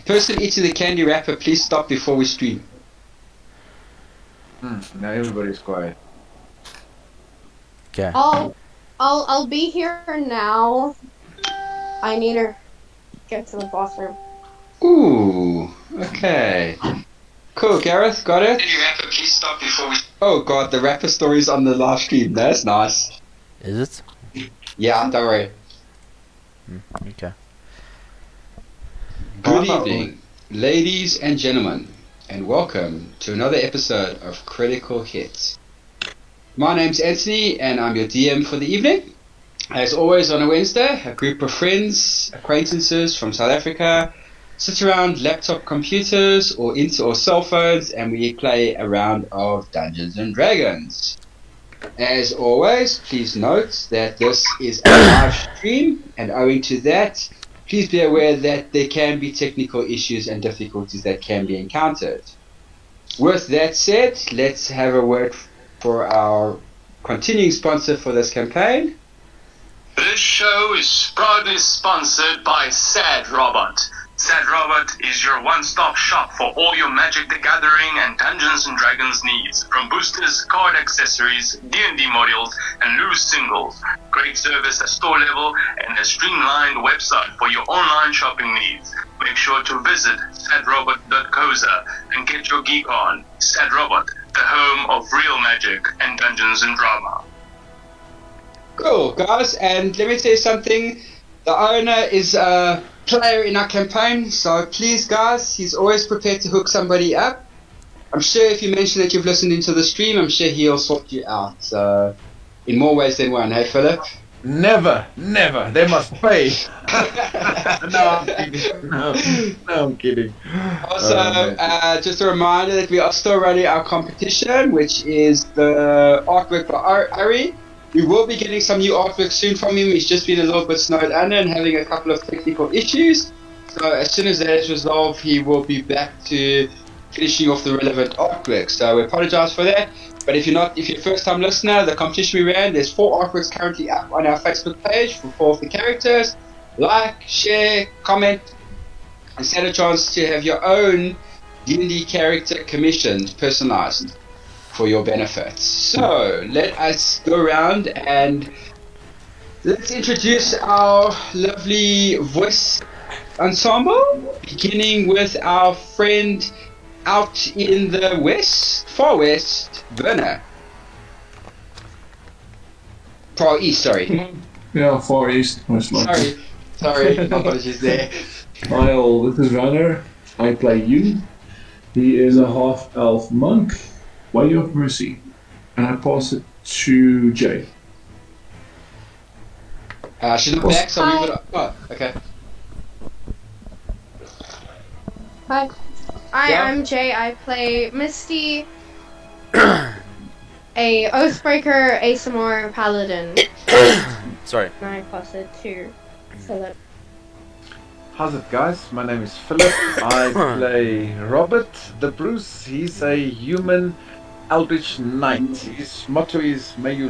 person eating the candy wrapper, please stop before we stream. Now everybody's quiet. Okay. I'll be here now. I need to get to the bathroom. Ooh, okay. Cool, Gareth, got it? Candy wrapper, please stop before we... Oh god, the rapper story's on the live stream. That's nice. Is it? Yeah, don't worry. Okay. Good evening, ladies and gentlemen, and welcome to another episode of Critical Hit. My name's Anthony, and I'm your DM for the evening. As always on a Wednesday, a group of friends, acquaintances from South Africa sit around laptop computers or cell phones, and we play a round of Dungeons and Dragons. As always, please note that this is a live stream, and owing to that, please be aware that there can be technical issues and difficulties that can be encountered. With that said, let's have a word for our continuing sponsor for this campaign. This show is proudly sponsored by Sad Robot. Sad Robot is your one-stop shop for all your Magic the Gathering and Dungeons and Dragons needs, from boosters, card accessories, D&D modules, and loose singles. Great service at store level and a streamlined website for your online shopping needs. Make sure to visit sadrobot.coza and get your geek on. Sad Robot, the home of real magic and dungeons and drama. Cool, guys, and let me tell you something. The owner is a player in our campaign, so please, guys, he's always prepared to hook somebody up. I'm sure if you mention that you've listened into the stream, I'm sure he'll sort you out. So, in more ways than one, hey, Philip? Never. They must pay. No, I'm kidding. No, I'm kidding. Also, just a reminder that we are still running our competition, which is the artwork by Ari. We will be getting some new artwork soon from him. He's just been a little bit snowed under and having a couple of technical issues. So as soon as that is resolved, he will be back to finishing off the relevant artwork. So we apologize for that. But if you're a first time listener, the competition we ran, there's 4 artworks currently up on our Facebook page for 4 of the characters. Like, share, comment, and stand a chance to have your own D&D character commissioned, personalized, for your benefit. So let us go around and let's introduce our lovely voice ensemble, beginning with our friend out in the far west, Werner. Far east, sorry. Yeah, far east, most likely. Sorry, my apologies there. Hi all, this is Werner. I play you. He is a half-elf monk, Way of Mercy, and I pass it to Jay. She's not back, so I'll move it up. Oh, okay. Hi. I'm Jay. I play Misty, a Oathbreaker, Asimor, Paladin. Sorry. And I pass it to Philip. How's it, guys? My name is Philip. I play Robert the Bruce. He's a human Eldritch Knight. His motto is, may you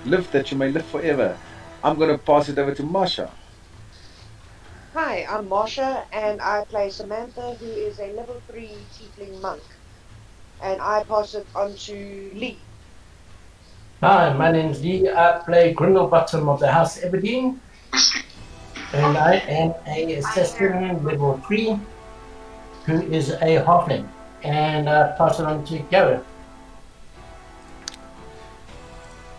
live that you may live forever. I'm going to pass it over to Marsha. Hi, I'm Marsha, and I play Samantha, who is a level 3 tiefling monk. And I pass it on to Lee. Hi, my name's Lee. I play Grindelbottom of the House Everdeen. And I am a assassin level 3, who is a halfling. And I pass it on to Gareth.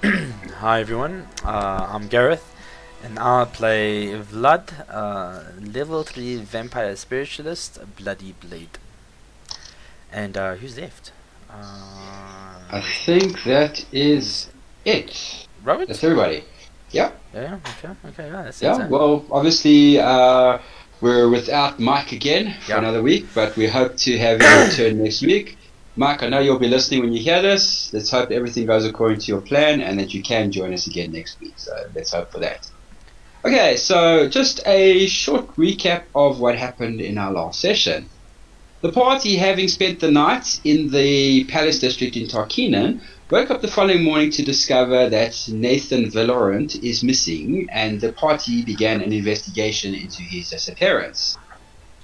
Hi everyone, I'm Gareth, and I play Vlad, level 3 vampire spiritualist, Bloody Blade. And who's left? I think that is it. Robert? That's everybody. Yeah. Yeah, okay, yeah, that's Yeah, it. well, obviously, we're without Mike again for another week, but we hope to have you return next week. Mike, I know you'll be listening when you hear this. Let's hope everything goes according to your plan and that you can join us again next week. So let's hope for that. Okay, so just a short recap of what happened in our last session. The party, having spent the night in the Palace District in Tarkinen, woke up the following morning to discover that Nathan Valorant is missing, and the party began an investigation into his disappearance.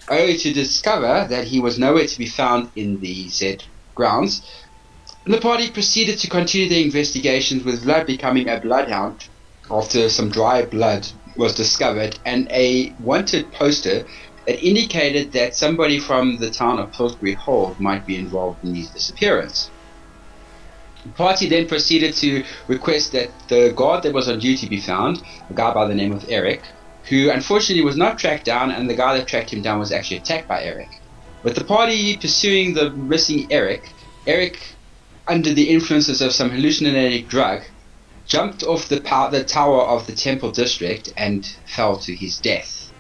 only to discover that he was nowhere to be found in the said grounds. And the party proceeded to continue their investigations, with Vlad becoming a bloodhound after some dry blood was discovered and a wanted poster that indicated that somebody from the town of Pillsbury Hold might be involved in his disappearance. The party then proceeded to request that the guard that was on duty be found, a guy by the name of Eric, who unfortunately was not tracked down, and the guy that tracked him down was actually attacked by Eric. With the party pursuing the missing Eric, under the influences of some hallucinogenic drug, jumped off the tower of the Temple District and fell to his death,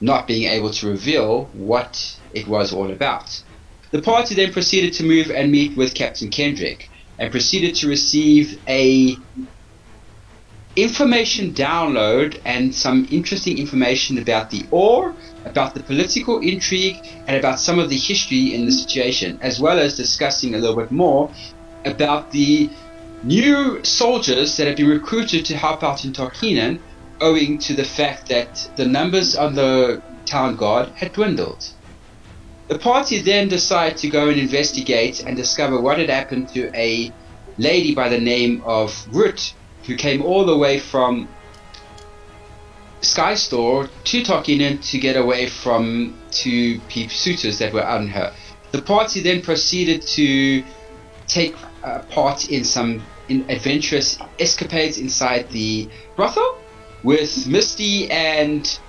not being able to reveal what it was all about. The party then proceeded to move and meet with Captain Kendrick, and proceeded to receive a information download and some interesting information about the Ore, about the political intrigue, and about some of the history in the situation, as well as discussing a little bit more about the new soldiers that have been recruited to help out in Tarkinen, owing to the fact that the numbers on the town guard had dwindled. The party then decided to go and investigate and discover what had happened to a lady by the name of Root, who came all the way from Skystore to Tarkinen to get away from two suitors that were on her. The party then proceeded to take part in some adventurous escapades inside the brothel, with Misty and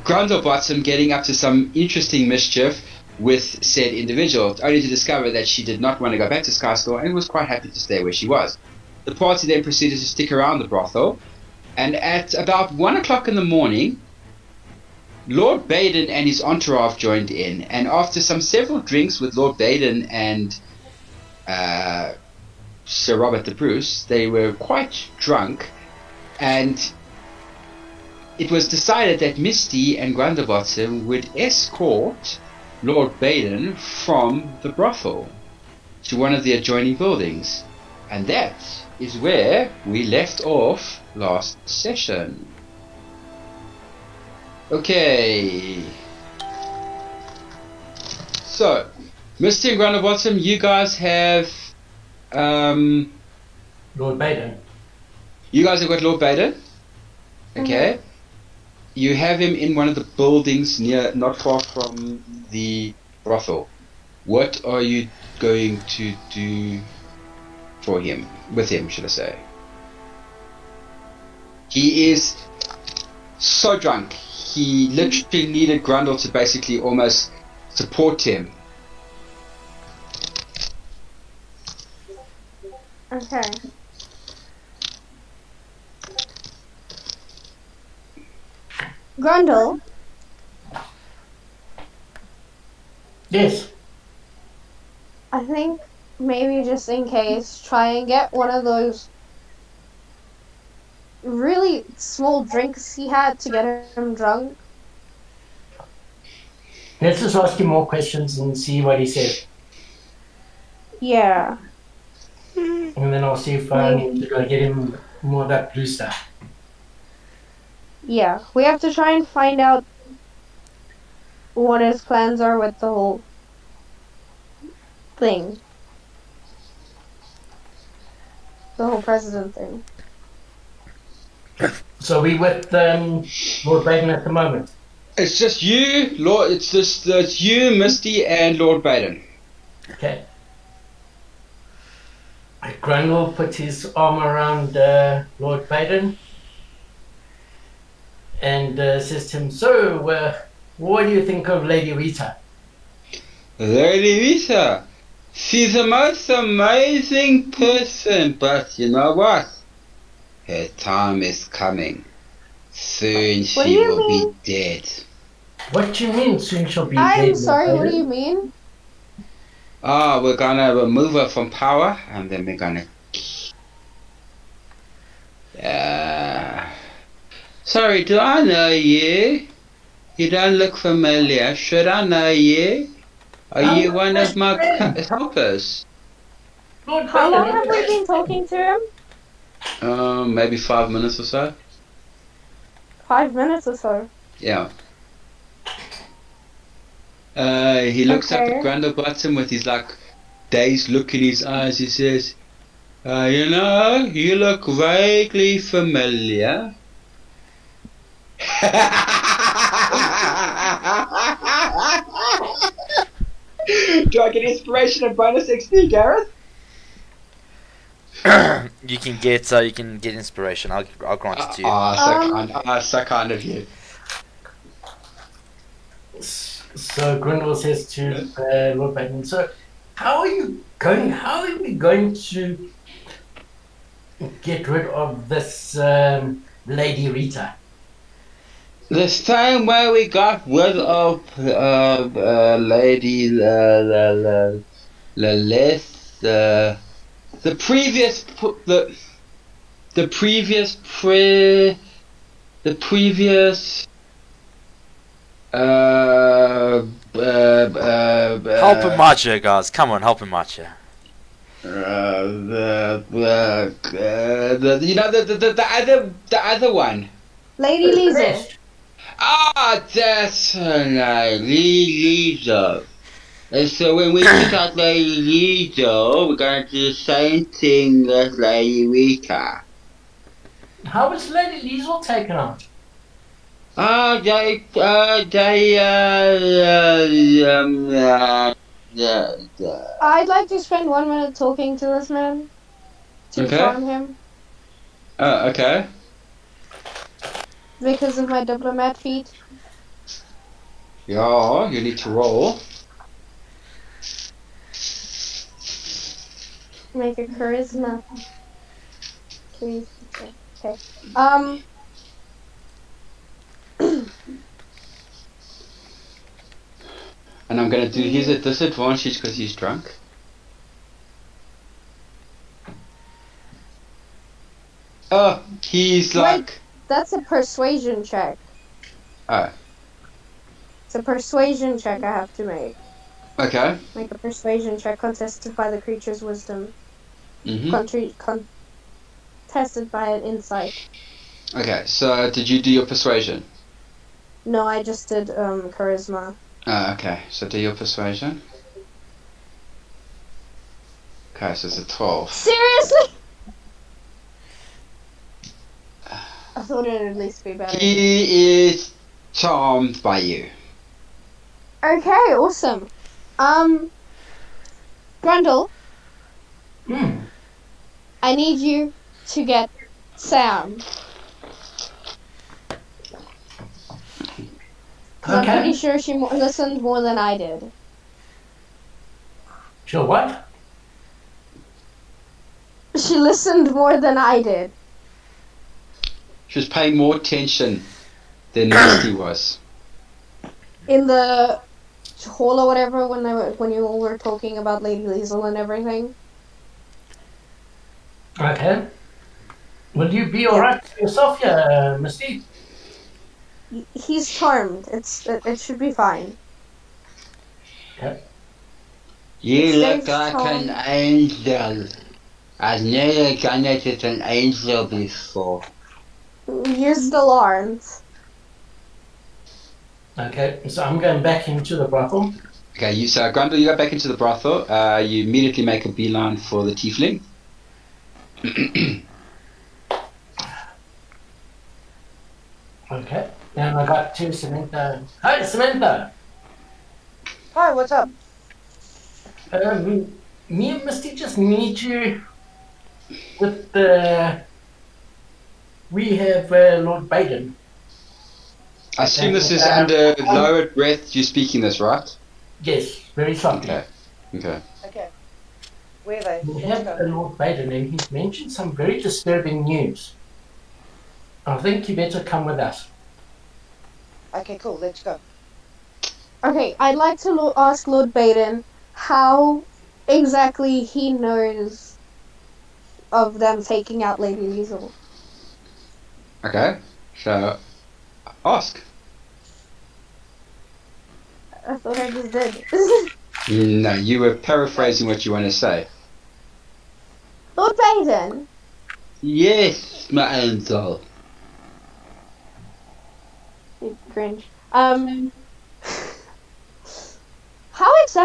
Grundlebottom getting up to some interesting mischief with said individual, only to discover that she did not want to go back to Skystore and was quite happy to stay where she was. The party then proceeded to stick around the brothel, and at about 1 o'clock in the morning, Lord Baden and his entourage joined in, and after several drinks with Lord Baden and Sir Robert the Bruce, they were quite drunk, and it was decided that Misty and Grundlebottom would escort Lord Baden from the brothel to one of the adjoining buildings. And that is where we left off last session. Okay. So, Misty and Grundlebottom, you guys have Lord Baden. You guys have got Lord Baden. Okay. You have him in one of the buildings not far from the brothel. What are you going to do with him, should I say? He is so drunk. He literally needed Grundle to basically almost support him. Okay. Grundle? Yes. I think maybe just in case, try and get one of those really small drinks he had to get him drunk. Let's just ask him more questions and see what he says. Yeah. And then I'll see if I need to go get him more of that blue stuff. Yeah, we have to try and find out what his plans are with the whole thing. The whole president thing. So we with Lord Baden at the moment? It's just you, Lord. It's you, Misty, and Lord Baden. Okay. Grundle put his arm around Lord Baden and says to him, "So, what do you think of Lady Rita?" Lady Rita, she's the most amazing person, but you know what? Her time is coming. Soon she will be dead. What do you mean, soon she'll be dead? I'm sorry, what do you mean? We're gonna remove her from power, and then we're gonna... Sorry, do I know you? You don't look familiar. Should I know you? Are you one of my helpers? How long have we been talking to him? Maybe 5 minutes or so. 5 minutes or so? Yeah. He looks up Okay. at Grundlebottom with his like dazed look in his eyes. He says, "You know, you look vaguely familiar." Do I get inspiration and bonus XP, Gareth? You can get inspiration. I'll grant it to you. So kind of you. So Grindel says to Lord Baden, so how are we going to get rid of this Lady Rita? The same way we got rid of Lady Lilith, the previous Help him march here, guys. Come on, help him march here. the other one. Lady Liesel. That's Lady Liesel. And so when we pick out Lady Liesel, we're going to do the same thing as Lady Rita. How was Lady Liesel taken on? I'd like to spend 1 minute talking to this man to Okay. charm him okay. because of my diplomat feat. Yeah, you need to roll. Make a charisma. Please. Okay. And I'm going to do his at disadvantage because he's drunk. Oh, he's like... That's a persuasion check. Oh, It's a persuasion check I have to make. okay. Make a persuasion check contested by the creature's wisdom. Mm-hmm. Contested by an insight. Okay, so did you do your persuasion? No, I just did charisma. Okay, so do your persuasion. Okay, so it's a 12. Seriously? I thought it'd at least be better. He is charmed by you. Okay, awesome. Grundle, I need you to get Sam. I'm pretty sure she listened more than I did. Sure, what? She listened more than I did. She was paying more attention than Misty was. In the hall or whatever, when you all were talking about Lady Liesel and everything. Okay. Will you be alright yourself here, Misty? He's charmed. It should be fine. Okay. You look Safe like home. an angel. I've never done it with an angel before. You still aren't. Okay, so I'm going back into the brothel. Okay, so Grundle, you go back into the brothel. You immediately make a beeline for the tiefling. Okay. And I got to Samantha. Hi, Samantha! Hi, what's up? Me and Misty just need you with the... We have Lord Baden. I assume this is under lowered breath you're speaking this, right? Yes, very softly. Okay. Okay. Okay. Where are they? We Let's have go. Lord Baden and he's mentioned some very disturbing news. I think you better come with us. Okay, cool, let's go. Okay, I'd like to ask Lord Baden how exactly he knows of them taking out Lady Liesel. Okay. So, ask. I thought I just did. No, you were paraphrasing what you want to say. Lord Baden, Yes, my angel. you cringe.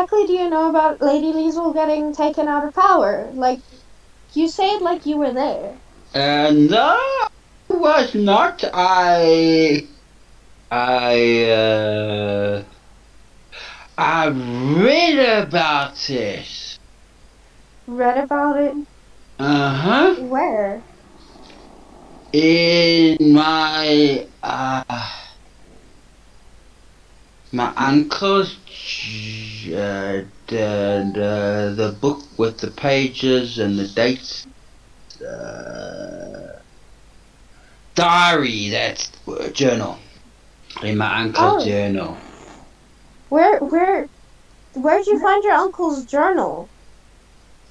exactly do you know about Lady Liesel getting taken out of power? Like, you say it like you were there. No, I was not. I read about it. Read about it? Uh-huh. Where? In my uncle's the book with the pages and the dates. Diary, that's the word, journal. In my uncle's journal. Where'd you find your uncle's journal?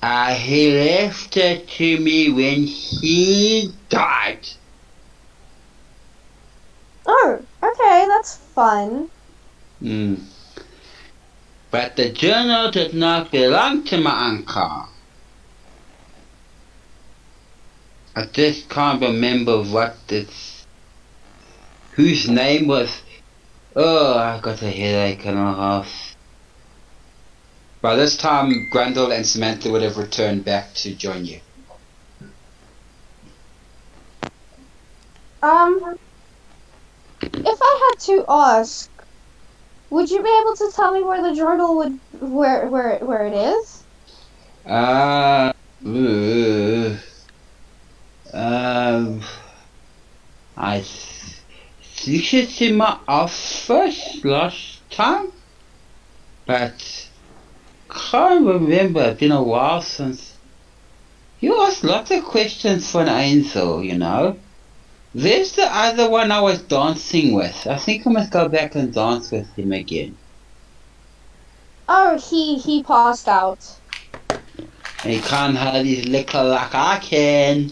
He left it to me when he died. Oh, okay, that's fun. But the journal did not belong to my uncle. I just can't remember whose name was. Oh, I got a headache and a half. By this time, Grundle and Samantha would have returned back to join you. If I had to ask, would you be able to tell me where the journal where it is? I think it's in my office last time, but can't remember. It's been a while since. You asked lots of questions for an angel, you know. There's the other one I was dancing with. I think I must go back and dance with him again. Oh, he passed out. He can't hold his liquor like I can.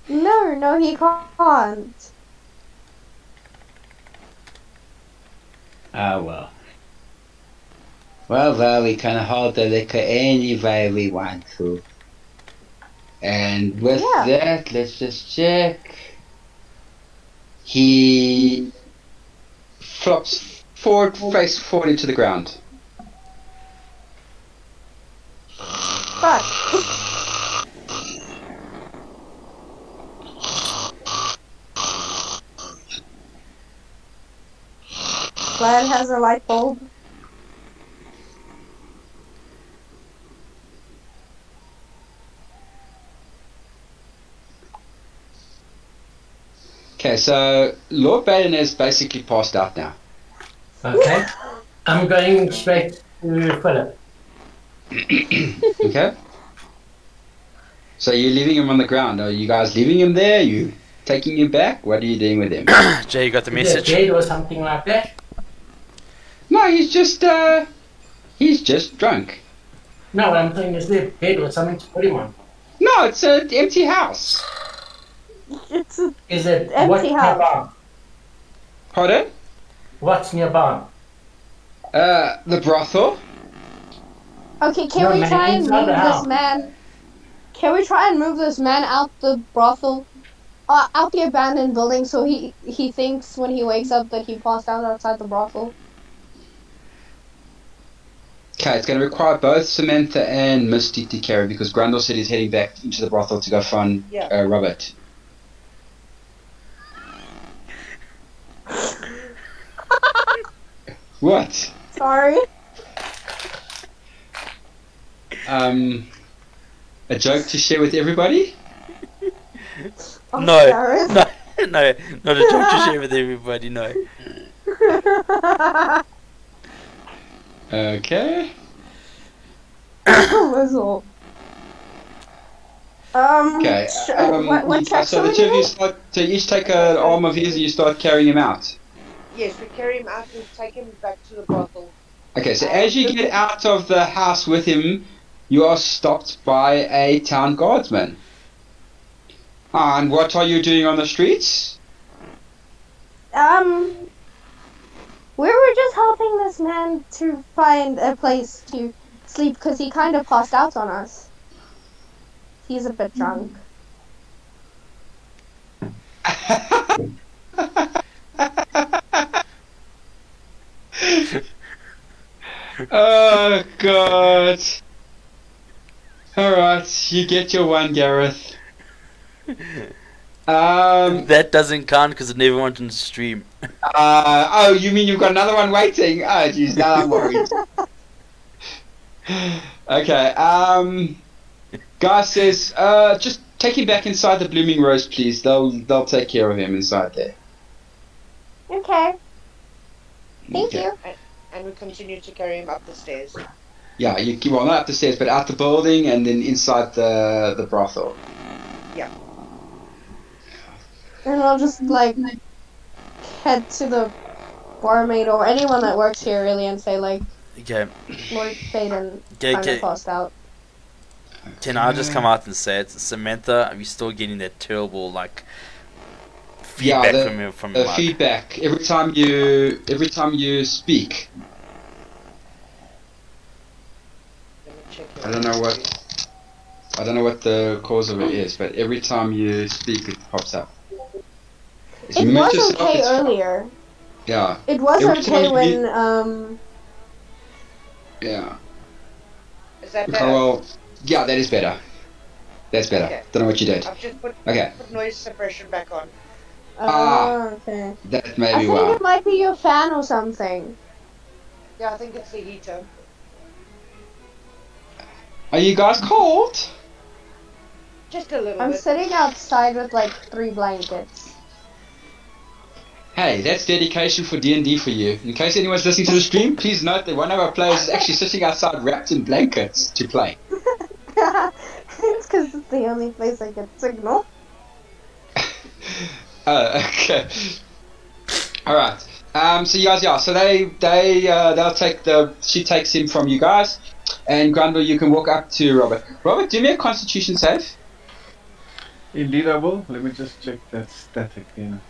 No, he can't. Oh well. Well, we can hold the liquor any way we want to. And with that, let's just check. He flops face forward into the ground. Fuck. Glad has a light bulb. Okay, so Lord Baden is basically passed out now. Okay. I'm going straight to Philip. Okay. So you're leaving him on the ground. Are you guys leaving him there? Are you taking him back? What are you doing with him? Jay, you got the Is it message? dead or something like that? No, he's just drunk. No, I'm saying is there dead or something to put him on? No, it's an empty house. It's a Is it Empty what's house. nearby? Pardon? What's nearby? The brothel. Okay, can No, we man, try and inside move the this house. man? Can we try and move this man out the brothel, out the abandoned building, so he thinks when he wakes up that he passed out outside the brothel? Okay, it's going to require both Samantha and Misty to carry because Grundle said he's heading back into the brothel to go find Robert. What? Sorry. A joke to share with everybody? Oh, No, Gareth. no, not a joke to share with everybody, no. Okay. Whistle. Okay. What chapter So the are two of we you in? start. So you each take an arm of his and you start carrying him out. Yes, we carry him out and take him back to the brothel. Okay. So as you get out of the house with him, you are stopped by a town guardsman. And what are you doing on the streets? We were just helping this man to find a place to sleep because he kind of passed out on us. He's a bit drunk. Oh God. Alright, you get your one, Gareth. That doesn't count because it never went on the stream. Oh, you mean you've got another one waiting? Oh, jeez, now I'm worried. Okay, Guy says, just take him back inside the Blooming Rose, please. They'll take care of him inside there. Okay. Thank Okay. you. And we continue to carry him up the stairs. Yeah, well, not up the stairs, but out the building and then inside the brothel. Yeah. And I'll just like head to the barmaid or anyone that works here really and say like, Okay. Lord Faden Okay, kind okay. of passed out. Can I just come out and say it? Samantha, are you still getting that terrible like feedback from your mic? Feedback every time you speak. Let me check I don't know what the cause of it is, but every time you speak, it pops up. It was okay earlier. Yeah. It was Every okay time when you- Yeah. Is that Okay, better? well, yeah, that is better. That's better. Okay. Don't know what you did. I've just put Okay, noise suppression back on. Okay. that may I be think why. it might be your fan or something. Yeah, I think it's the heater. Are you guys cold? Just a little I'm bit. sitting outside with like 3 blankets. Hey, that's dedication for D&D for you. In case anyone's listening to the stream, please note that one of our players is actually sitting outside wrapped in blankets to play. It's because it's the only place I get signal. Okay. Alright. So you guys, yeah, so they'll take she takes him from you guys, and Grundle, you can walk up to Robert. Robert, do me a constitution save. Indeed, I will. Let me just check that stat again.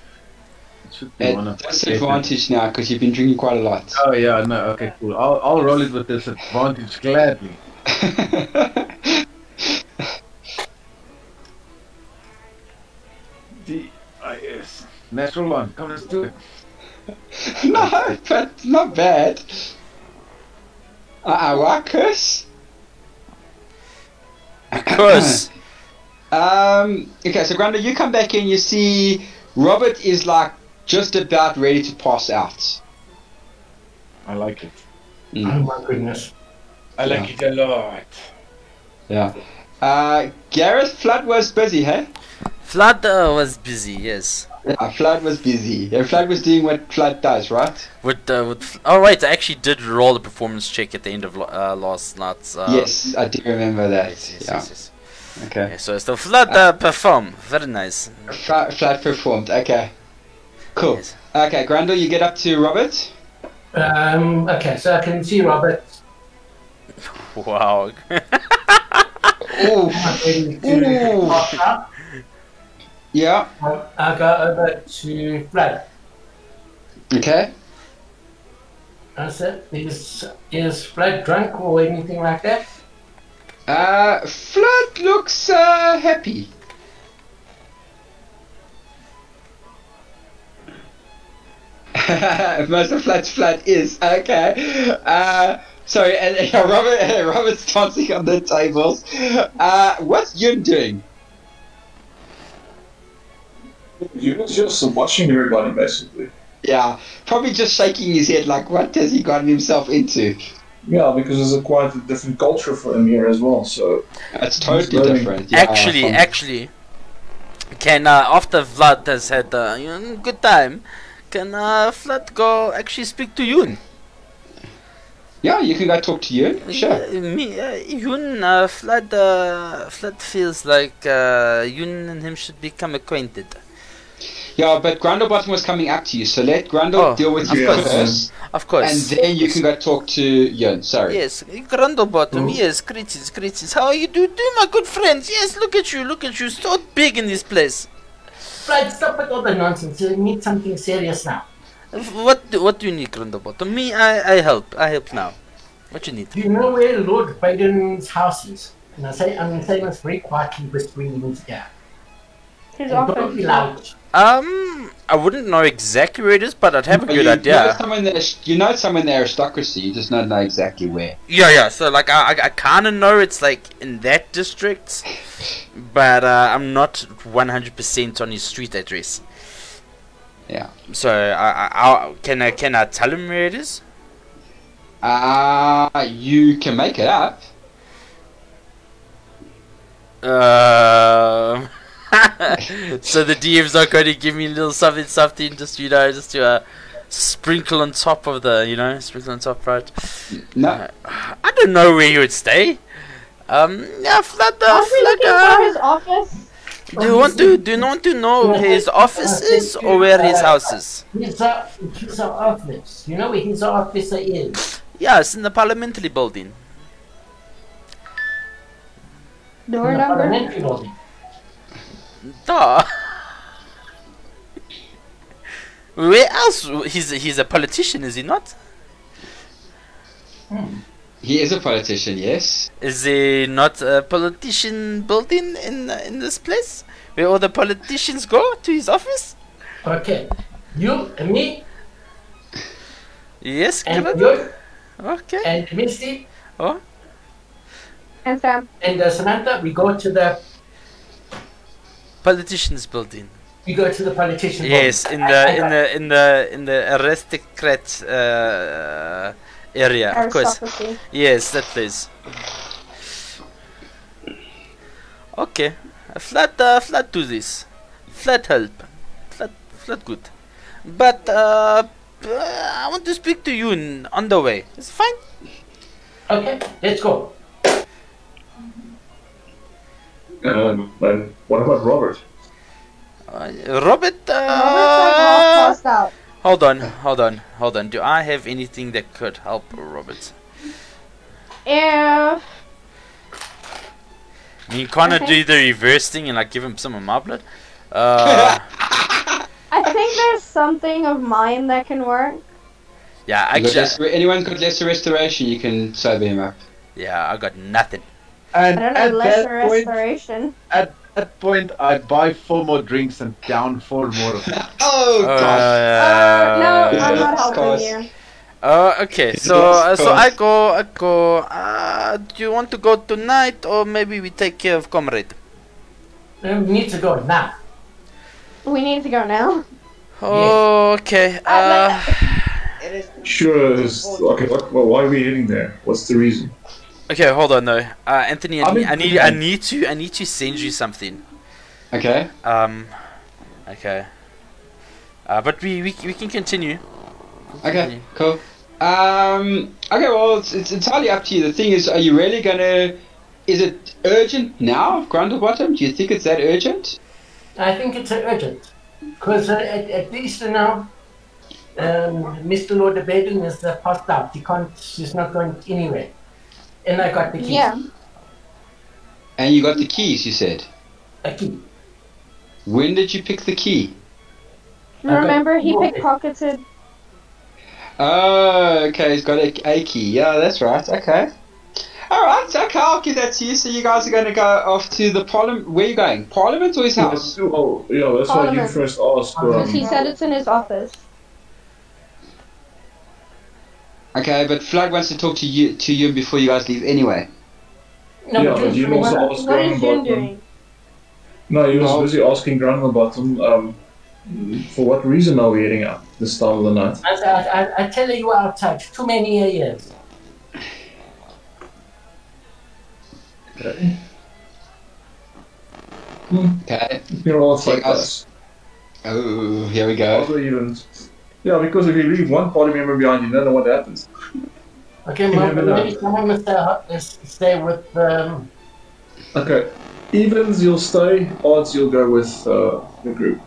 It should be one At of disadvantage now, because you've been drinking quite a lot. Oh yeah, no, okay, cool. I'll roll it with disadvantage gladly. D-I-S. Natural one. Come, let's do it. No, but not bad. Why curse? Because Okay, so Grundle, you come back in, you see Robert is like just about ready to pass out. I like it. Oh my goodness. I like it a lot. Yeah. Gareth, Flood was busy, hey? Flood was busy, yes. Yeah, Flood was busy. Yeah, Flood was doing what Flood does, right? Oh right, I actually did roll a performance check at the end of last night's. Yes, I do remember that. Yes. Okay. Yeah, so Flood perform. Very nice. Flood performed. Okay. Cool. Yes. Okay, Grundle, you get up to Robert. Okay, so I can see Robert. Wow. Ooh. Ready to pass out. Yeah. I go over to Flood. Okay. I said, is Flood drunk or anything like that? Flood looks happy. Most of Flood is okay. Sorry, and Robert's dancing on the tables. What's Yun doing? You're just watching everybody, basically. Yeah, probably just shaking his head like, what has he gotten himself into? Yeah, because there's quite a different culture for him here as well, so... It's totally different. Yeah, Actually, can after Vlad has had a good time, can Vlad go actually speak to Yun? Yeah, you can go talk to Yun. Sure. Yun, Vlad feels like Yun and him should become acquainted. Yeah, but Grundlebottom was coming up to you, so let Grundle deal with you first. Of course. And then you can go talk to Yun. Sorry. Yes, Grundlebottom, yes, greetings. How are you doing, my good friends? Yes, look at you, so big in this place. Flood, stop with all the nonsense. You need something serious now. What do you need, Grundlebottom? Me, I help now. What you need? Do you know where Lord Baden's house is? And I'm saying this very quietly, whispering into the air. His And don't office. be loud. I wouldn't know exactly where it is, but I'd have a good You know idea. someone in the aristocracy, you just don't know exactly where. Yeah. So like, I kind of know it's like in that district, but I'm not 100% on his street address. Yeah. So can I tell him where it is? You can make it up. So the DM's not going to give me a little something, just to sprinkle on top of sprinkle on top, right? No. I don't know where he would stay. Yeah, Flutter. Aren't we looking for his office? Do you want to know where his office is or where his house is? His office. You know where his office is? Yeah, it's in the parliamentary building. Door In the number? parliamentary building. Duh. Where else? He's a politician, is he not? He is a politician, yes. Is there not a politician building in this place where all the politicians go to his office? Okay. You and me Yes, and Canada? you Okay. and Misty Oh, And Sam. and Samantha, we go to the politicians building. politician Yes, building. in the aristocrat area, of course. Aristocracy. Yes, that place. Okay, flat do this. Flat help. Flat good. But I want to speak to you on the way. It's fine. Okay, let's go. And what about Robert? Robert. Robert's like half passed out. Hold on. Do I have anything that could help Robert? If You kind of do the reverse thing and like give him some of my blood. Uh, I think there's something of mine that can work. yeah, You got actually, anyone got lesser restoration, you can sober him up. yeah, I got nothing. And I don't know, at lesser that point, restoration. at that point, I buy 4 more drinks and down 4 more of them. Oh, gosh. No, Yeah, I'm not of helping course. you. Okay, It's so lost I cause. go. Do you want to go tonight, or maybe we take care of Comrade? We need to go now. We need to go now. Oh, okay. It is Sure. Okay. Why are we heading there? What's the reason? Okay, hold on though. Anthony, I'm I in- need to send you something. Okay. Okay. But we can continue. Okay, cool. Okay, well, it's entirely up to you. The thing is, are you really gonna... Is it urgent now, Grundlebottom? Do you think it's that urgent? I think it's urgent. Because at least now, Mr. Lord debating is passed out. She's not going anywhere. And I got the key. Yeah. And you got the keys, you said. A key. When did you pick the key? Remember, he pickpocketed. Oh, okay, he's got a key. Yeah, that's right. Okay. Alright, okay, I'll give that to you. So you guys are going to go off to the Parliament. Where are you going? Parliament or his house? Oh, yeah, that's why you Parliament. first asked. Because he said it's in his office. Okay, but Flood wants to talk to you before you guys leave anyway. No, Yeah, but but you also asked What is Jim Grundlebottom. doing? No, he was No. busy asking Grundlebottom, for what reason are we heading out this time of the night? I tell you outside, too many years. Okay. Okay. You're all So like you guys- us. Oh, here we go. Also even... Yeah, because if you leave one party member behind, you don't know what happens. Okay, You never know. maybe someone must stay with. Okay. Evens, you'll stay. Odds, you'll go with the group.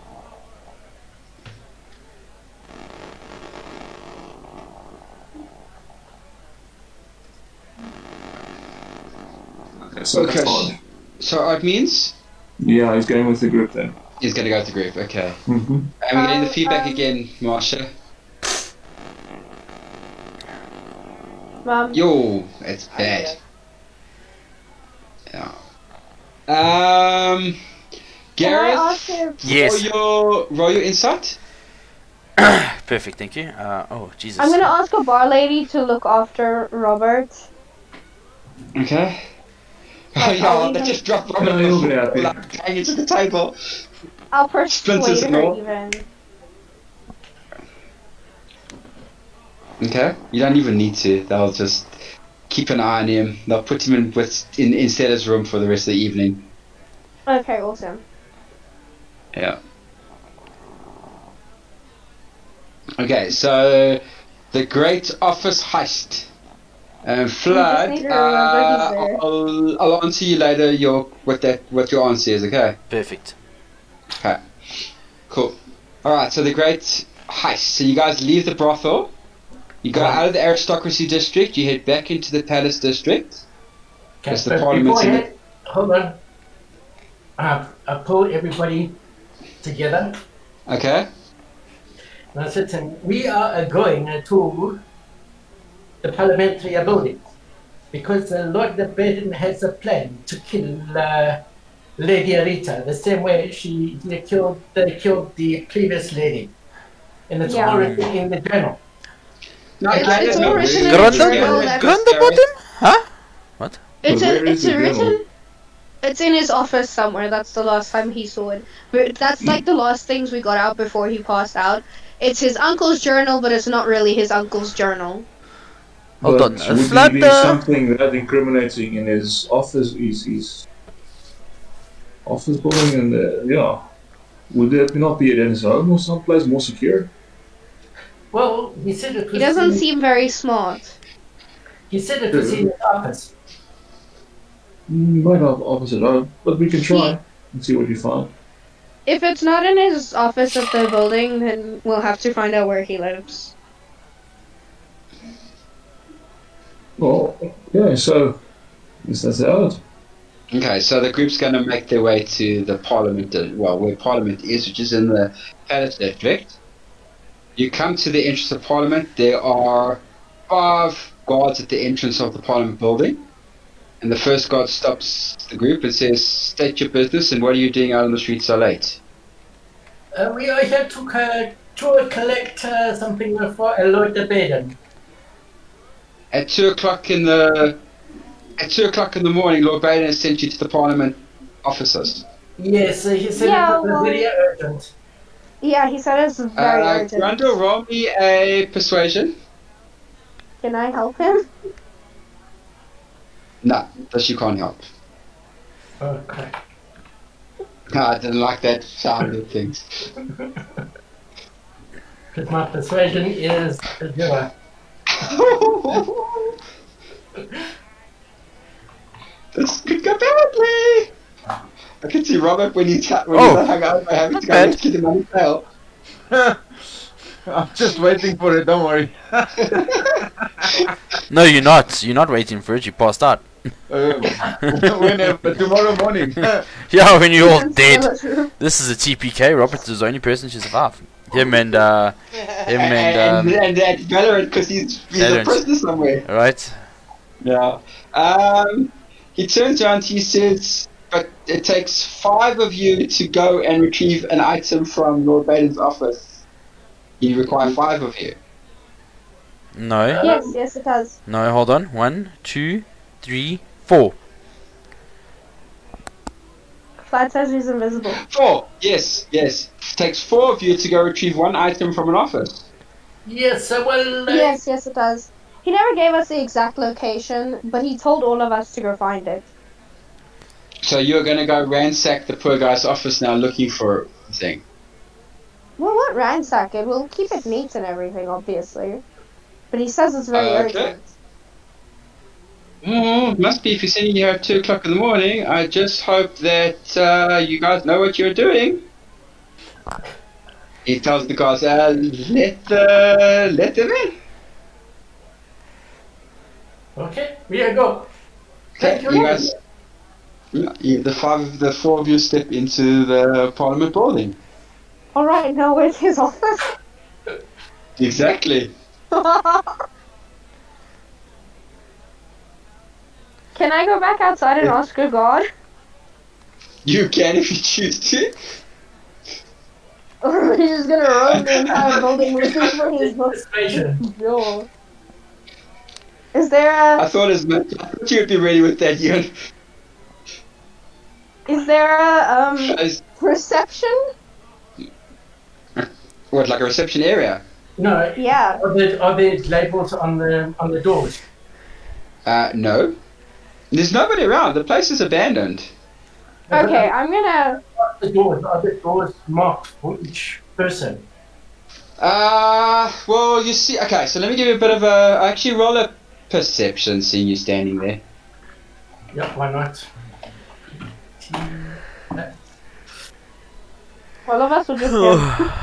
Okay, so Okay. that's odd. So it means Yeah, he's going with the group then. he's going to go with the group. Okay. Mm-hmm. And we're getting the feedback again, Marsha. Yo, it's bad. Yeah. Can I Gareth, ask him? Yes. roll your insight. Perfect, thank you. Oh, Jesus. I'm gonna ask a bar lady to look after Robert. Okay. Oh Like, yeah, I'll they even- just dropped Robert No, he'll be happy. like, hang it to the table. I'll persuade Splinters and her all. even. Okay. You don't even need to. They'll just keep an eye on him. They'll put him in Stella's room for the rest of the evening. Okay, awesome. Yeah. Okay, so the Great Office Heist. Flood. need to remember he's there. I'll answer you later. What your answer is. Okay. Perfect. Okay. Cool. All right. So the Great Heist. So you guys leave the brothel. You go out of the aristocracy district. You head back into the palace district. Okay, Yes, the but parliament's in beforehand, hold on. I pull everybody together. Okay. And I said to him, we are going to the parliamentary building because Lord the Baden has a plan to kill Lady Arita the same way they killed the previous lady. And it's Yeah. already in the journal. No, It's all written in the Grundle? journal. That's- Grundlebottom? Huh? It's But where is the written. journal? It's in his office somewhere. That's the last time he saw it. But that's like the last things we got out before he passed out. It's his uncle's journal, but it's not really his uncle's journal. Hold But on, would Vlad, he leave something that incriminating in his office? His office building, and yeah, would it not be at his home or someplace more secure? Well, he said it was He doesn't in, seem very smart. he said it was in his office. Might have office at home, but we can try and see what you find. If it's not in his office at the building, then we'll have to find out where he lives. Well, yeah. So, yes, that's out. Okay, so the group's going to make their way to the Parliament, where Parliament is, which is in the Palace District. You come to the entrance of Parliament. There are 5 guards at the entrance of the Parliament building. And the first guard stops the group and says, "State your business, and what are you doing out on the street so late?" We are here to collect something for Lord the Baden. At 2 o'clock in the morning, Lord Baden has sent you to the Parliament offices. Yes, he said Yeah, it was well- very urgent. Yeah, he said it's very urgent. Grundle, roll me a persuasion. Can I help him? No, that you can't help. Okay. No, I didn't like that sound of things. Because my persuasion is 0. This could go badly. I can see Robert when he's hung out by having to go bad. rescue him on his tail. I'm just waiting for it, don't worry. No, you're not. You're not waiting for it. You passed out. Whenever, tomorrow morning. Yeah, when you're all dead. Skeleton. This is a TPK. Robert's the only person to survive. Him and and Valorant, Valorant, because he's a Valorant. prisoner somewhere. right? Yeah. He turns around, he says, "But it takes 5 of you to go and retrieve an item from Lord Baden's office. You require 5 of you." No, Yes, it does. no. Hold on. 1, 2, 3, 4. Flat says he's invisible. 4. Yes. It takes 4 of you to go retrieve 1 item from an office. Yes, well, Yes, it does. He never gave us the exact location, but he told all of us to go find it. So you're going to go ransack the poor guy's office now looking for the thing. Well, what ransack it? We'll keep it neat and everything, obviously. But he says it's very Okay. urgent. Must be if you're sitting here at 2 o'clock in the morning. I just hope that you guys know what you're doing. He tells the guys, let them in. okay, we go. Okay, Thank you. you guys. The 4 of you step into the Parliament building. Alright, now where's his office? Exactly. Can I go back outside and ask a guard? You can if you choose to. Or we're just gonna roam the entire building looking for his Persuasion. Joel. Is there I a thought as much. I thought you'd be ready with that, Ewan. Reception? What, like a reception area? No. Yeah. Are there labels on the doors? No. There's nobody around. The place is abandoned. Okay, I'm gonna. Are the doors marked for each person? Well, you see. Okay, so let me give you a bit of a. Actually, roll a perception, seeing you standing there. Yeah, why not? All of us will just get.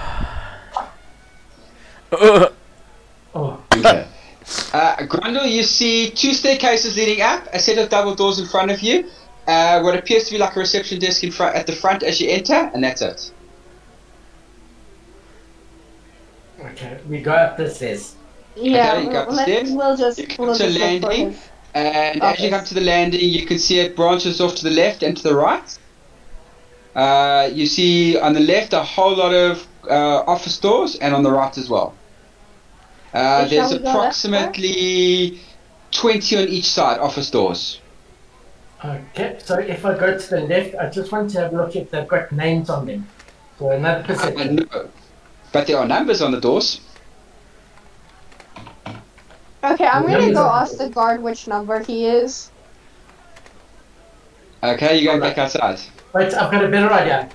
Oh. Okay. Grundle, you see 2 staircases leading up, a set of double doors in front of you, what appears to be like a reception desk in front, at the front as you enter, and that's it. Okay, we go up the stairs. Yeah, Okay, you go up the stairs. we'll just. You come We'll to just look for landing, his- and as you come to the landing, you can see it branches off to the left and to the right. You see on the left a whole lot of office doors, and on the right as well. Shall There's we go approximately 20 on each side, office doors. Okay, so if I go to the left, I just want to have a look if they've got names on them. So another perception. No. But there are numbers on the doors. Okay, I'm gonna Numbers go on the ask the guard which number he is. Okay, you're going back outside. Wait, I've got a better idea.